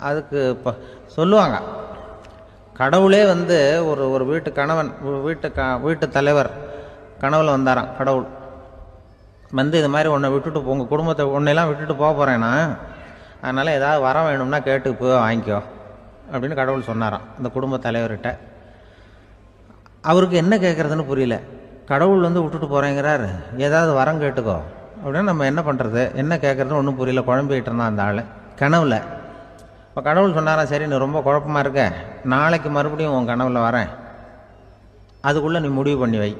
அதுக்கு இப்போ சொல்லுவாங்க, கடவுளே வந்து ஒரு வீட்டு கணவன் வீட்டு தலைவர் கனவுல வந்தாராம். கடவுள் வந்து இது மாதிரி உன்னை விட்டுட்டு உங்கள் குடும்பத்தை உன்னையெல்லாம் விட்டுட்டு போக போகிறேன்னா, அதனால் ஏதாவது வர வேணும்னா கேட்டு போய் வாங்கிக்கோ அப்படின்னு கடவுள் சொன்னாராம் இந்த குடும்ப தலைவர்கிட்ட. அவருக்கு என்ன கேட்குறதுன்னு புரியல. கடவுள் வந்து விட்டுட்டு போகிறேங்கிறார், ஏதாவது வரம் கேட்டுக்கோ அப்படின்னு நம்ம என்ன பண்ணுறது, என்ன கேட்குறதுன்னு ஒன்றும் புரியல. குழம்பிக்கிட்டு இருந்தான் அந்த ஆள் கனவுல. இப்போ கடவுள் சொன்னாராம், சரி நீ ரொம்ப குழப்பமாக இருக்க, நாளைக்கு மறுபடியும் உன் கனவுல வரேன், அதுக்குள்ளே நீ முடிவு பண்ணி வை,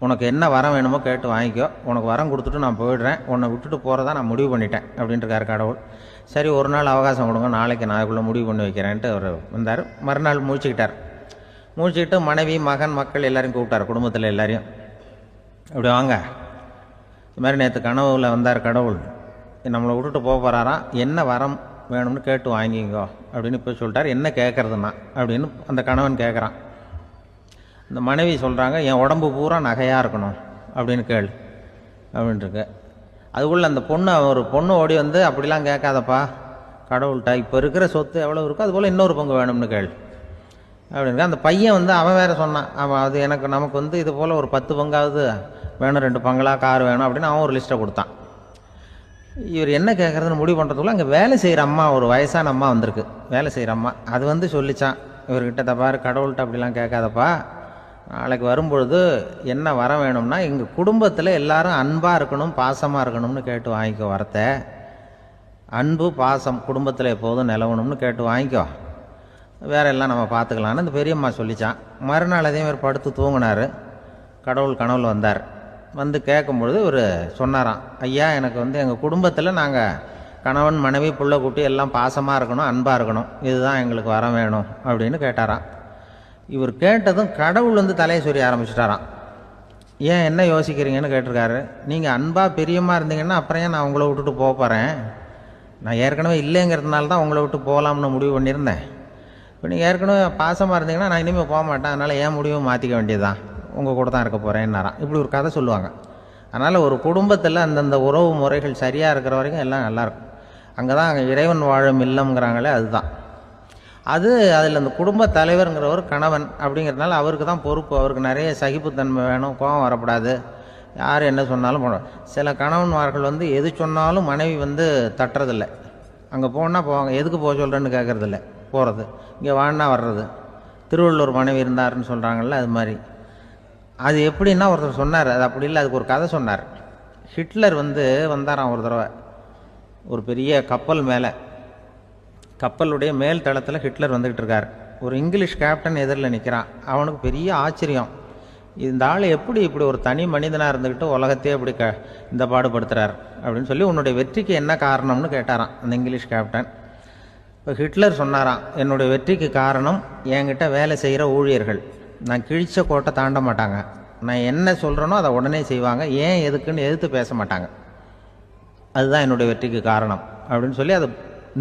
உனக்கு என்ன வரம் வேணுமோ கேட்டு வாங்கிக்கோ, உனக்கு வரம் கொடுத்துட்டு நான் போயிடுறேன், உன்னை விட்டுட்டு போகிறதா நான் முடிவு பண்ணிட்டேன் அப்படின்ட்டுருக்காரு கடவுள். சரி ஒரு நாள் அவகாசம் கொடுங்க, நாளைக்கு நான் அதுக்குள்ளே முடிவு பண்ணி வைக்கிறேன்ட்டு அவர் வந்தார். மறுநாள் முழிச்சுக்கிட்டார். முழிச்சுக்கிட்டு மனைவி மகன் மக்கள் எல்லாரையும் கூப்பிட்டார், குடும்பத்தில் எல்லாரையும். அப்படி வாங்க, இது மாதிரி நேற்று கனவுல வந்தார் கடவுள், நம்மளை விட்டுட்டு போக போகிறாராம், என்ன வரம் வேணும்னு கேட்டு வாங்கிங்கோ அப்படின்னு போய் சொல்லிட்டார். என்ன கேட்குறதுன்னா அப்படின்னு அந்த கணவன் கேட்குறான். இந்த மனைவி சொல்கிறாங்க, என் உடம்பு பூரா நகையாக இருக்கணும் அப்படின்னு கேள் அப்படின்ட்டுருக்கு. அதுக்குள்ளே அந்த ஒரு பொண்ணு ஓடி வந்து, அப்படிலாம் கேட்காதப்பா கடவுள்கிட்ட, இப்போ இருக்கிற சொத்து எவ்வளோ இருக்கோ அதுபோல் இன்னொரு பங்கு வேணும்னு கேள் அப்படின்னு. அந்த பையன் வந்து அவன் வேறு சொன்னான், அவன் அது நமக்கு வந்து இது போல் ஒரு 10 பங்காவது வேணும், 2 பங்களா கார் வேணும் அப்படின்னு அவன் ஒரு லிஸ்ட்டை கொடுத்தான். இவர் என்ன கேட்குறதுன்னு முடிவு பண்ணுறதுக்குள்ள அங்கே வேலை செய்கிற அம்மா, ஒரு வயசான அம்மா வந்திருக்கு, வேலை செய்கிற அம்மா. அது வந்து சொல்லிச்சான் இவர்கிட்ட, தப்பாரு கடவுள்கிட்ட அப்படிலாம் கேட்காதப்பா, நாளைக்கு வரும்பொழுது என்ன வர வேணும்னா எங்கள் குடும்பத்தில் எல்லாரும் அன்பாக இருக்கணும் பாசமாக இருக்கணும்னு கேட்டு வாங்கிக்கோ வரத்தை, அன்பு பாசம் குடும்பத்தில் எப்போதும் நிலவணும்னு கேட்டு வாங்கிக்கோ, வேற எல்லாம் நம்ம பார்த்துக்கலான்னு அந்த பெரியம்மா சொல்லிச்சான். மறுநாள் அதே மாதிரி படுத்து தூங்கினார். கடவுள் கனவுல வந்தார். வந்து கேட்கும்பொழுது இவர் சொன்னாராம், ஐயா எனக்கு வந்து எங்கள் குடும்பத்தில் நாங்கள் கணவன் மனைவி புள்ள குட்டி எல்லாம் பாசமாக இருக்கணும் அன்பாக இருக்கணும், இதுதான் எங்களுக்கு வர வேணும் அப்படின்னு கேட்டாராம். இவர் கேட்டதும் கடவுள் வந்து தலையை சொரிய ஆரம்பிச்சிட்டாராம். ஏன் என்ன யோசிக்கிறீங்கன்னு கேட்டிருக்காரு. நீங்கள் அன்பாக பிரியமாக இருந்தீங்கன்னா அப்புறம் ஏன் நான் உங்களை விட்டுட்டு போக போகிறேன், நான் ஏற்கனவே இல்லைங்கிறதுனால தான் உங்களை விட்டு போகலாம்னு முடிவு பண்ணியிருந்தேன். இப்போ நீங்கள் ஏற்கனவே பாசமாக இருந்தீங்கன்னா நான் இனிமேல் போக மாட்டேன், அதனால் ஏன் முடிவை மாற்றிக்க வேண்டியதுதான், உங்கள் கூட தான் இருக்க போகிறேன்னாராம். இப்படி ஒரு கதை சொல்லுவாங்க. அதனால் ஒரு குடும்பத்தில் அந்தந்த உறவு முறைகள் சரியாக இருக்கிற வரைக்கும் எல்லாம் நல்லாயிருக்கும். அங்கே தான் இறைவன் வாழும் இல்லம்ங்கிறாங்களே, அதுதான் அது. அதில் அந்த குடும்ப தலைவருங்கிறவர் கணவன் அப்படிங்கிறதுனால அவருக்கு தான் பொறுப்பு. அவருக்கு நிறைய சகிப்புத்தன்மை வேணும், கோபம் வரக்கூடாது, யார் என்ன சொன்னாலும் போகணும். சில கணவன்மார்கள் வந்து எது சொன்னாலும் மனைவி வந்து தட்டுறதில்லை, அங்கே போனால் போவாங்க, எதுக்கு போக சொல்கிறேன்னு கேட்குறதில்ல, போகிறது, இங்கே வான்னா வர்றது. திருவள்ளூர் மனைவி இருந்தாருன்னு சொல்கிறாங்கல்ல, அது மாதிரி. அது எப்படின்னா ஒருத்தர் சொன்னார், அது அப்படி இல்லை, அதுக்கு ஒரு கதை சொன்னார். ஹிட்லர் வந்து வந்தாராம் ஒரு தடவை, ஒரு பெரிய கப்பல் மேலே, கப்பலுடைய மேல் தளத்தில் ஹிட்லர் வந்துக்கிட்டு இருக்கார். ஒரு இங்கிலீஷ் கேப்டன் எதிரில் நிற்கிறான். அவனுக்கு பெரிய ஆச்சரியம், இந்த ஆள் எப்படி இப்படி ஒரு தனி மனிதனாக இருந்துக்கிட்டு உலகத்தையே இப்படி இந்த பாடுபடுத்துகிறார் அப்படின்னு சொல்லி, உன்னுடைய வெற்றிக்கு என்ன காரணம்னு கேட்டாராம் அந்த இங்கிலீஷ் கேப்டன். இப்போ ஹிட்லர் சொன்னாராம், என்னுடைய வெற்றிக்கு காரணம் என்கிட்ட வேலை செய்கிற ஊழியர்கள், நான் கிழிச்ச கோட்டை தாண்ட மாட்டாங்க, நான் என்ன சொல்கிறேனோ அதை உடனே செய்வாங்க, ஏன் எதுக்குன்னு எதிர்த்து பேச மாட்டாங்க, அதுதான் என்னுடைய வெற்றிக்கு காரணம் அப்படின்னு சொல்லி அதை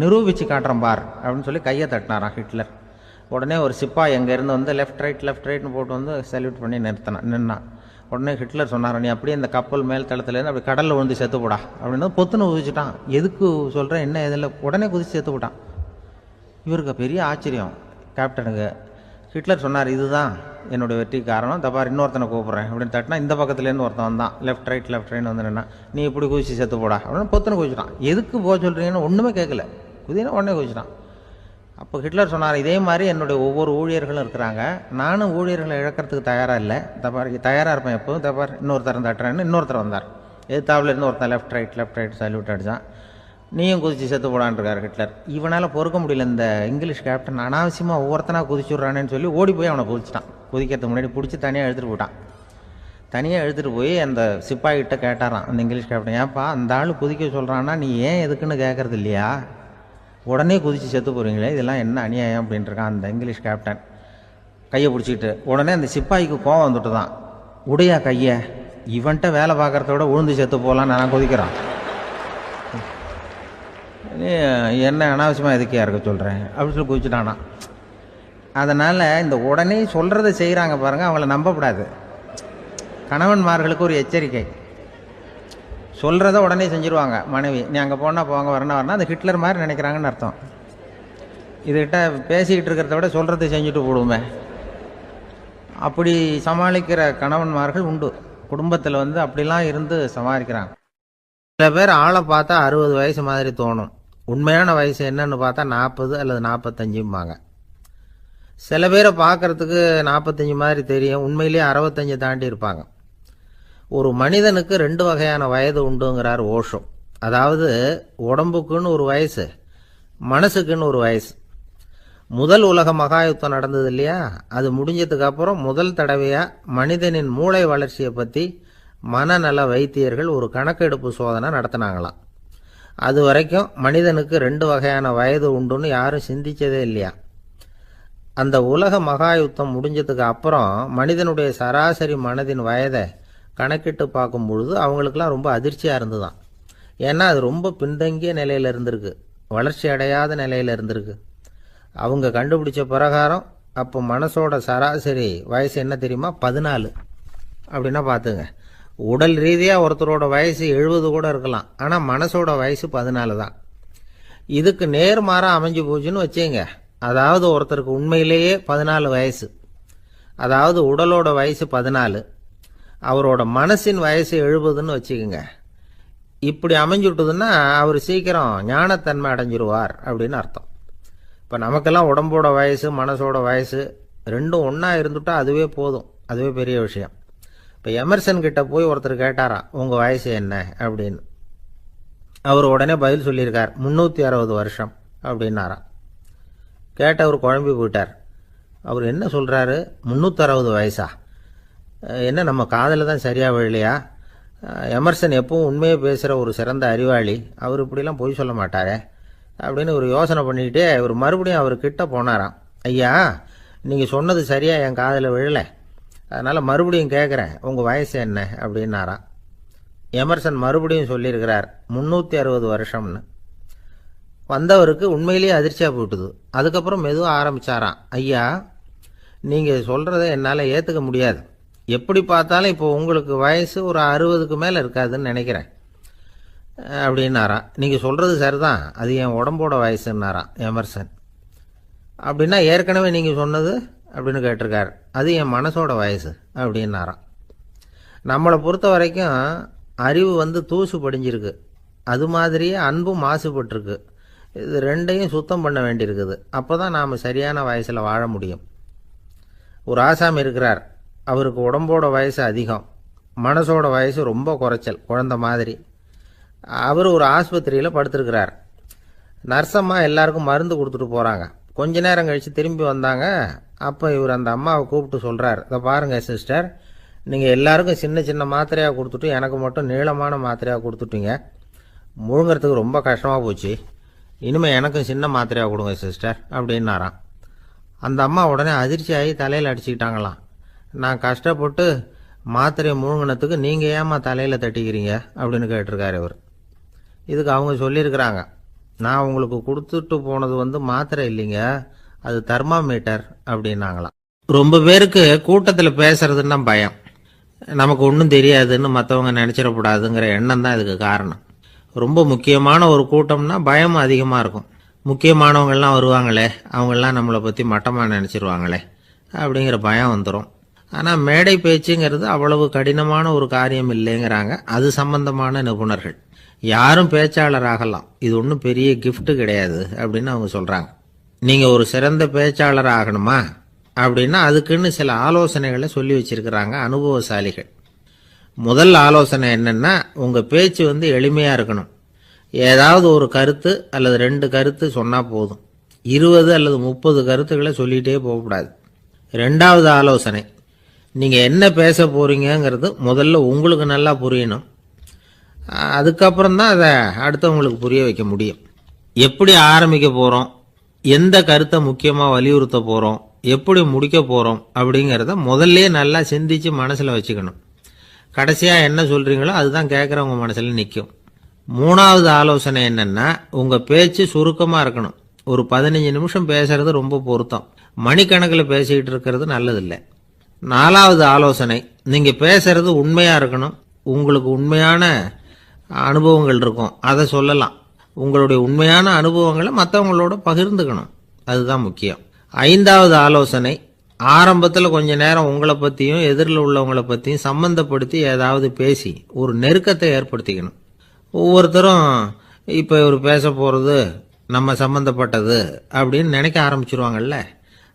நிரூபித்து காட்டுறேன் பார் அப்படின்னு சொல்லி கையை தட்டினாராம் ஹிட்லர். உடனே ஒரு சிப்பாய் எங்கேருந்து வந்து லெஃப்ட் ரைட்னு போட்டு வந்து சல்யூட் பண்ணி நின்னான். உடனே ஹிட்லர் சொன்னார், நீ அப்படியே இந்த கப்பல் மேல் தளத்துலேருந்து அப்படி கடலில் விழுந்து செத்து போடா அப்படின்னு பொத்துன்னு குதிச்சுட்டான். எதுக்கு சொல்கிறேன் என்ன இதில், உடனே குதிச்சு செத்து போட்டான். இவருக்கு பெரிய ஆச்சரியம் கேப்டனுக்கு. ஹிட்லர் சொன்னார், இதுதான் என்னுடைய வெற்றிக்கு காரணம், தப்பார் இன்னொருத்தனை கூப்பிட்றேன் அப்படின்னு தட்டினா இந்த பக்கத்துலேருந்து ஒருத்தன் வந்தான், லெஃப்ட் ரைட்னு வந்து நின்னா, நீ இப்படி குதிச்சு செத்து போடா அப்படின்னு பொத்துன்னு குதிச்சுட்டான். எதுக்கு போக சொல்கிறீங்கன்னு ஒன்றுமே கேட்கல, குதினா உடனே குதிச்சுட்டான். அப்போ ஹிட்லர் சொன்னார், இதே மாதிரி என்னுடைய ஒவ்வொரு ஊழியர்களும் இருக்கிறாங்க, நானும் ஊழியர்களை இழக்கிறதுக்கு தயாராக இல்லை, தப்பார் தயாராக இருப்பேன் எப்போதும், தப்பார் இன்னொருத்தரன் தட்டுறேன்னு இன்னொருத்தர் வந்தார். எதிர்த்தாப்புலேருந்து ஒருத்தன் லெஃப்ட் ரைட் சல்யூட் அடித்தான். நீயும் குதிச்சு செத்து போடான்ருக்கார் ஹிட்லர். இவனால் பொறுக்க முடியல, இந்த இங்கிலீஷ் கேப்டன் அனாவசியமாக ஒவ்வொருத்தனாக குதிச்சுட்றானேன்னு சொல்லி ஓடி போய் அவனை குதிச்சிட்டான். குதிக்கிறதுக்கு முன்னாடி பிடிச்சி தனியாக எழுத்துட்டு போட்டான். தனியாக எழுத்துட்டு போய் அந்த சிப்பாய்கிட்ட கேட்டாரான் அந்த இங்கிலீஷ் கேப்டன், ஏன்ப்பா அந்த ஆள் குதிக்க சொல்கிறான்னா நீ ஏன் எதுக்குன்னு கேட்கறது இல்லையா, உடனே குதித்து செத்து போகிறீங்களே, இதெல்லாம் என்ன அநியாயம் அப்படின்ட்டுருக்கான் அந்த இங்கிலீஷ் கேப்டன் கையை பிடிச்சிக்கிட்டு. உடனே அந்த சிப்பாய்க்கு கோவம் வந்துட்டு தான், உடையா கையை, இவன்ட்ட வேலை பார்க்குறத விட உழுந்து செத்து போகலான்னு நான் குதிக்கிறான், என்ன அனாவசியமாக எதுக்கையா இருக்க சொல்கிறேன் அப்படின்னு சொல்லி குதிச்சுட்டானா. அதனால் இந்த உடனே சொல்கிறத செய்கிறாங்க பாருங்கள், அவங்கள நம்பக்கூடாது. கணவன்மார்களுக்கு ஒரு எச்சரிக்கை. சொல்கிறத உடனே செஞ்சுருவாங்க மனைவி. நீ அங்கே போனால் போங்க, வரணும் அது ஹிட்லர் மாதிரி நினைக்கிறாங்கன்னு அர்த்தம். இதுகிட்ட பேசிக்கிட்டு இருக்கிறத விட சொல்கிறத செஞ்சுட்டு போடுவோமே. அப்படி சமாளிக்கிற கணவன்மார்கள் உண்டு. குடும்பத்தில் அப்படிலாம் இருந்து சமாளிக்கிறாங்க. சில பேர் ஆளை பார்த்தா 60 வயசு மாதிரி தோணும். உண்மையான வயசு என்னன்னு பார்த்தா 40 அல்லது 45ம்பாங்க. சில பேரை பார்க்கறதுக்கு 45 மாதிரி தெரியும், உண்மையிலேயே 65 தாண்டி இருப்பாங்க. ஒரு மனிதனுக்கு 2 வகையான வயது உண்டுங்கிறார் ஓஷோ. அதாவது உடம்புக்குன்னு ஒரு வயசு, மனசுக்குன்னு ஒரு வயசு. முதல் உலக மகாயுத்தம் நடந்தது இல்லையா, அது முடிஞ்சதுக்கு அப்புறம் முதல் தடவையாக மனிதனின் மூளை வளர்ச்சியை பற்றி மனநல வைத்தியர்கள் ஒரு கணக்கெடுப்பு சோதனை நடத்தினாங்களாம். அது வரைக்கும் மனிதனுக்கு 2 வகையான வயது உண்டுன்னு யாரும் சிந்திச்சதே இல்லையா. அந்த உலக மகாயுத்தம் முடிஞ்சதுக்கு அப்புறம் மனிதனுடைய சராசரி மனதின் வயதை கணக்கிட்டு பார்க்கும் பொழுது அவங்களுக்கெல்லாம் ரொம்ப அதிர்ச்சியாக இருந்துதான். ஏன்னா அது ரொம்ப பின்தங்கிய நிலையில் இருந்திருக்கு, வளர்ச்சி அடையாத நிலையில் இருந்திருக்கு. அவங்க கண்டுபிடிச்ச பிரகாரம் அப்போ மனசோட சராசரி வயசு என்ன தெரியுமா, 14. அப்படின்னா பார்த்துங்க, உடல் ரீதியாக ஒருத்தரோட வயசு 70 கூட இருக்கலாம், ஆனால் மனசோட வயசு 14 தான். இதுக்கு நேர்மாறாக அமைஞ்சு போச்சுன்னு வச்சுங்க. அதாவது ஒருத்தருக்கு உண்மையிலேயே 14 வயசு, அதாவது உடலோட வயசு 14, அவரோட மனசின் வயசு 70ன்னு வச்சுக்கோங்க. இப்படி அமைஞ்சுட்டுதுன்னா அவர் சீக்கிரம் ஞானத்தன்மை அடைஞ்சிருவார் அப்படின்னு அர்த்தம். இப்போ நமக்கெல்லாம் உடம்போட வயசு மனசோட வயசு ரெண்டும் ஒன்றா இருந்துட்டா அதுவே போதும், அதுவே பெரிய விஷயம். இப்போ எமர்சன் கிட்ட போய் ஒருத்தர் கேட்டாராம், உங்கள் வயசு என்ன அப்படின்னு. அவர் உடனே பதில் சொல்லியிருக்கார், 360 வருஷம் அப்படின்னாராம். கேட்டவர் குழம்பி போயிட்டார். அவர் என்ன சொல்கிறாரு, 360 வயசா? என்ன நம்ம காதில் தான் சரியாக விழலையா? எமர்சன் எப்பவும் உண்மையை பேசுகிற ஒரு சிறந்த அறிவாளி, அவர் இப்படிலாம் பொய் சொல்ல மாட்டாரே அப்படின்னு ஒரு யோசனை பண்ணிக்கிட்டே இவர் மறுபடியும் அவர் கிட்ட போனாராம். ஐயா, நீங்கள் சொன்னது சரியாக என் காதில் விழலை, அதனால் மறுபடியும் கேட்குறேன், உங்கள் வயசு என்ன அப்படின்னாராம். எமர்சன் மறுபடியும் சொல்லியிருக்கிறார், 360 வருஷம்னு. வந்தவருக்கு உண்மையிலேயே அதிர்ச்சியாக போயிட்டுது. அதுக்கப்புறம் மெதுவாக ஆரம்பித்தாராம், ஐயா நீங்கள் சொல்கிறத என்னால் ஏற்றுக்க முடியாது. எப்படி பார்த்தாலும் இப்போ உங்களுக்கு வயசு ஒரு 60க்கு மேலே இருக்காதுன்னு நினைக்கிறேன் அப்படின்னாராம். நீங்கள் சொல்கிறது சரிதான், அது என் உடம்போட வயசுன்னாராம் எமர்சன். அப்படின்னா ஏற்கனவே நீங்கள் சொன்னது அப்படின்னு கேட்டிருக்காரு, அது என் மனசோட வயசு அப்படின்னாராம். நம்மளை பொறுத்த வரைக்கும் அறிவு தூசு படிஞ்சிருக்கு, அது மாதிரியே அன்பும் மாசுபட்டிருக்கு. இது ரெண்டையும் சுத்தம் பண்ண வேண்டியிருக்குது. அப்போ தான் நாம் சரியான வயசில் வாழ முடியும். ஒரு ஆசாமி இருக்கிறார், அவருக்கு உடம்போட வயசு அதிகம், மனசோட வயசு ரொம்ப குறைச்சல், குழந்தை மாதிரி. அவர் ஒரு ஆஸ்பத்திரியில் படுத்திருக்கிறார். நர்ஸம்மா எல்லாருக்கும் மருந்து கொடுத்துட்டு போகிறாங்க. கொஞ்ச நேரம் கழித்து திரும்பி வந்தாங்க. அப்போ இவர் அந்த அம்மாவை கூப்பிட்டு சொல்கிறார், இதை பாருங்கள் சிஸ்டர், நீங்கள் எல்லாருக்கும் சின்ன சின்ன மாத்திரையாக கொடுத்துட்டு எனக்கு மட்டும் நீளமான மாத்திரையாக கொடுத்துட்டீங்க, முழுங்கிறதுக்கு ரொம்ப கஷ்டமாக போச்சு, இனிமேல் எனக்கும் சின்ன மாத்திரையாக கொடுங்க சிஸ்டர் அப்படின்னாராம். அந்த அம்மா உடனே அதிர்ச்சியாகி தலையில் அடிச்சுக்கிட்டாங்களாம். நான் கஷ்டப்பட்டு மாத்திரையை முழுங்கினத்துக்கு நீங்கள் ஏமா தலையில் தட்டிக்கிறீங்க அப்படின்னு கேட்டிருக்காரு இவர். இதுக்கு அவங்க சொல்லியிருக்கிறாங்க, நான் உங்களுக்கு கொடுத்துட்டு போனது மாத்திரை இல்லைங்க, அது தெர்மாமீட்டர் அப்படின்னாங்களாம். ரொம்ப பேருக்கு கூட்டத்தில் பேசுறதுன்னா பயம், நமக்கு ஒன்றும் தெரியாதுன்னு மற்றவங்க நினச்சிடக்கூடாதுங்கிற எண்ணம் தான் இதுக்கு காரணம். ரொம்ப முக்கியமான ஒரு கூட்டம்னா பயம் அதிகமாக இருக்கும். முக்கியமானவங்கள்லாம் வருவாங்களே, அவங்கெல்லாம் நம்மளை பற்றி மட்டமாக நினச்சிருவாங்களே அப்படிங்கிற பயம் வந்துடும். ஆனால் மேடை பேச்சுங்கிறது அவ்வளவு கடினமான ஒரு காரியம் இல்லைங்கிறாங்க அது சம்பந்தமான நிபுணர்கள். யாரும் பேச்சாளர் ஆகலாம், இது ஒன்றும் பெரிய கிஃப்ட் கிடையாது அப்படின்னு அவங்க சொல்கிறாங்க. நீங்கள் ஒரு சிறந்த பேச்சாளர் ஆகணுமா அப்படின்னா அதுக்குன்னு சில ஆலோசனைகளை சொல்லி வச்சிருக்கிறாங்க அனுபவசாலிகள். முதல் ஆலோசனை என்னென்னா, உங்கள் பேச்சு எளிமையாக இருக்கணும். ஏதாவது ஒரு கருத்து அல்லது 2 கருத்து சொன்னால் போதும், 20 அல்லது 30 கருத்துக்களை சொல்லிகிட்டே போகக்கூடாது. ரெண்டாவது ஆலோசனை, நீங்கள் என்ன பேச போகிறீங்கிறது முதல்ல உங்களுக்கு நல்லா புரியணும், அதுக்கப்புறம் தான் அதை அடுத்தவங்களுக்கு புரிய வைக்க முடியும். எப்படி ஆரம்பிக்க போகிறோம், எந்த கருத்தை முக்கியமாக வலியுறுத்த போகிறோம், எப்படி முடிக்க போகிறோம் அப்படிங்கிறத முதல்ல நல்லா சிந்திச்சு மனசில் வச்சுக்கணும். கடைசியாக என்ன சொல்கிறீங்களோ அதுதான் கேட்குறவங்க மனசில் நிற்கும். மூணாவது ஆலோசனை என்னென்னா, உங்கள் பேச்சு சுருக்கமாக இருக்கணும். ஒரு 15 நிமிஷம் பேசுறது ரொம்ப பொருத்தம். மணிக்கணக்கில் பேசிக்கிட்டு இருக்கிறது நல்லதில்லை. 4வது ஆலோசனை, நீங்கள் பேசுறது உண்மையாக இருக்கணும். உங்களுக்கு உண்மையான அனுபவங்கள் இருக்கும், அதை சொல்லலாம். உங்களுடைய உண்மையான அனுபவங்களை மற்றவங்களோட பகிர்ந்துக்கணும், அதுதான் முக்கியம். 5வது ஆலோசனை, ஆரம்பத்தில் கொஞ்ச நேரம் உங்களை பற்றியும் எதிரில் உள்ளவங்களை பற்றியும் சம்பந்தப்படுத்தி ஏதாவது பேசி ஒரு நெருக்கத்தை ஏற்படுத்திக்கணும். ஒவ்வொருத்தரும் இப்போ இவர் பேச போகிறது நம்ம சம்மந்தப்பட்டது அப்படின்னு நினைக்க ஆரம்பிச்சிருவாங்கல்ல,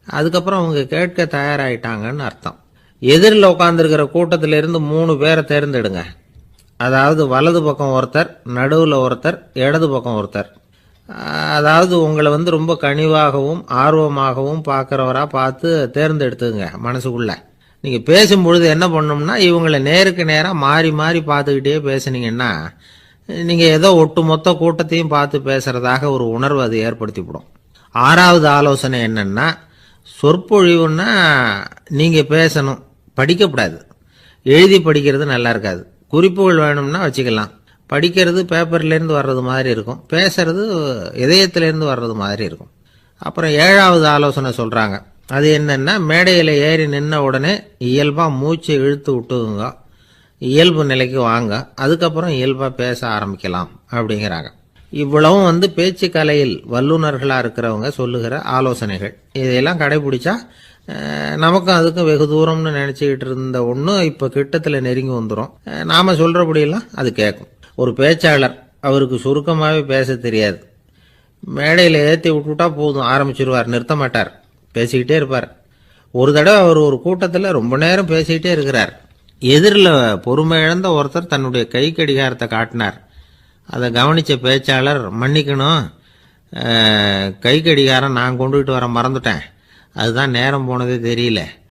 அதுக்கப்புறம் அவங்க கேட்க தயாராகிட்டாங்கன்னு அர்த்தம். எதிரில் உட்காந்துருக்கிற கூட்டத்திலிருந்து 3 பேரை தேர்ந்தெடுங்க. அதாவது வலது பக்கம் ஒருத்தர், நடுவில் ஒருத்தர், இடது பக்கம் ஒருத்தர். அதாவது உங்களை ரொம்ப கனிவாகவும் ஆர்வமாகவும் பார்க்குறவராக பார்த்து தேர்ந்தெடுத்துங்க மனசுக்குள்ள. நீங்கள் பேசும்பொழுது என்ன பண்ணணும்னா, இவங்களை நேருக்கு நேராக மாறி மாறி பார்த்துக்கிட்டே பேசுனீங்கன்னா நீங்கள் ஏதோ ஒட்டுமொத்த கூட்டத்தையும் பார்த்து பேசுகிறதாக ஒரு உணர்வு அது ஏற்படுத்திவிடும். 6வது ஆலோசனை என்னென்னா, சொற்பொழிவுன்னா நீங்கள் பேசணும், படிக்கக்கூடாது. எழுதி படிக்கிறது நல்லா இருக்காது. குறிப்புகள் வேணும்னா வச்சுக்கலாம். படிக்கிறது பேப்பர்லேருந்து வர்றது மாதிரி இருக்கும், பேசுறது இதயத்திலேருந்து வர்றது மாதிரி இருக்கும். அப்புறம் 7வது ஆலோசனை சொல்கிறாங்க. அது என்னென்னா, மேடையில் ஏறி நின்ன உடனே இயல்பாக மூச்சை இழுத்து விட்டுங்க, இயல்பு நிலைக்கு வாங்க, அதுக்கப்புறம் இயல்பாக பேச ஆரம்பிக்கலாம் அப்படிங்கிறாங்க. இவ்வளவும் பேச்சு கலையில் வல்லுநர்களாக இருக்கிறவங்க சொல்லுகிற ஆலோசனைகள். இதையெல்லாம் கடைபிடிச்சா நமக்கும் அதுக்கும் வெகு தூரம்னு நினச்சிக்கிட்டு இருந்த ஒன்று இப்போ கிட்டத்தில் நெருங்கி வந்துடும். நாம் சொல்கிறபடியெல்லாம் அது கேட்கும். ஒரு பேச்சாளர், அவருக்கு சுருக்கமாகவே பேச தெரியாது. மேடையில் ஏற்றி விட்டுவிட்டா போதும், ஆரம்பிச்சிருவார், நிறுத்த மாட்டார், பேசிக்கிட்டே இருப்பார். ஒரு தடவை அவர் ஒரு கூட்டத்தில் ரொம்ப நேரம் பேசிக்கிட்டே இருக்கிறார். எதிரில் பொறுமை இழந்த ஒருத்தர் தன்னுடைய கை கடிகாரத்தை காட்டினார். அதை கவனித்த பேச்சாளர், மன்னிக்கணும், கை கடிகாரம் நான் கொண்டுகிட்டு வர மறந்துட்டேன், அதுதான் நேரம் போனதே தெரியல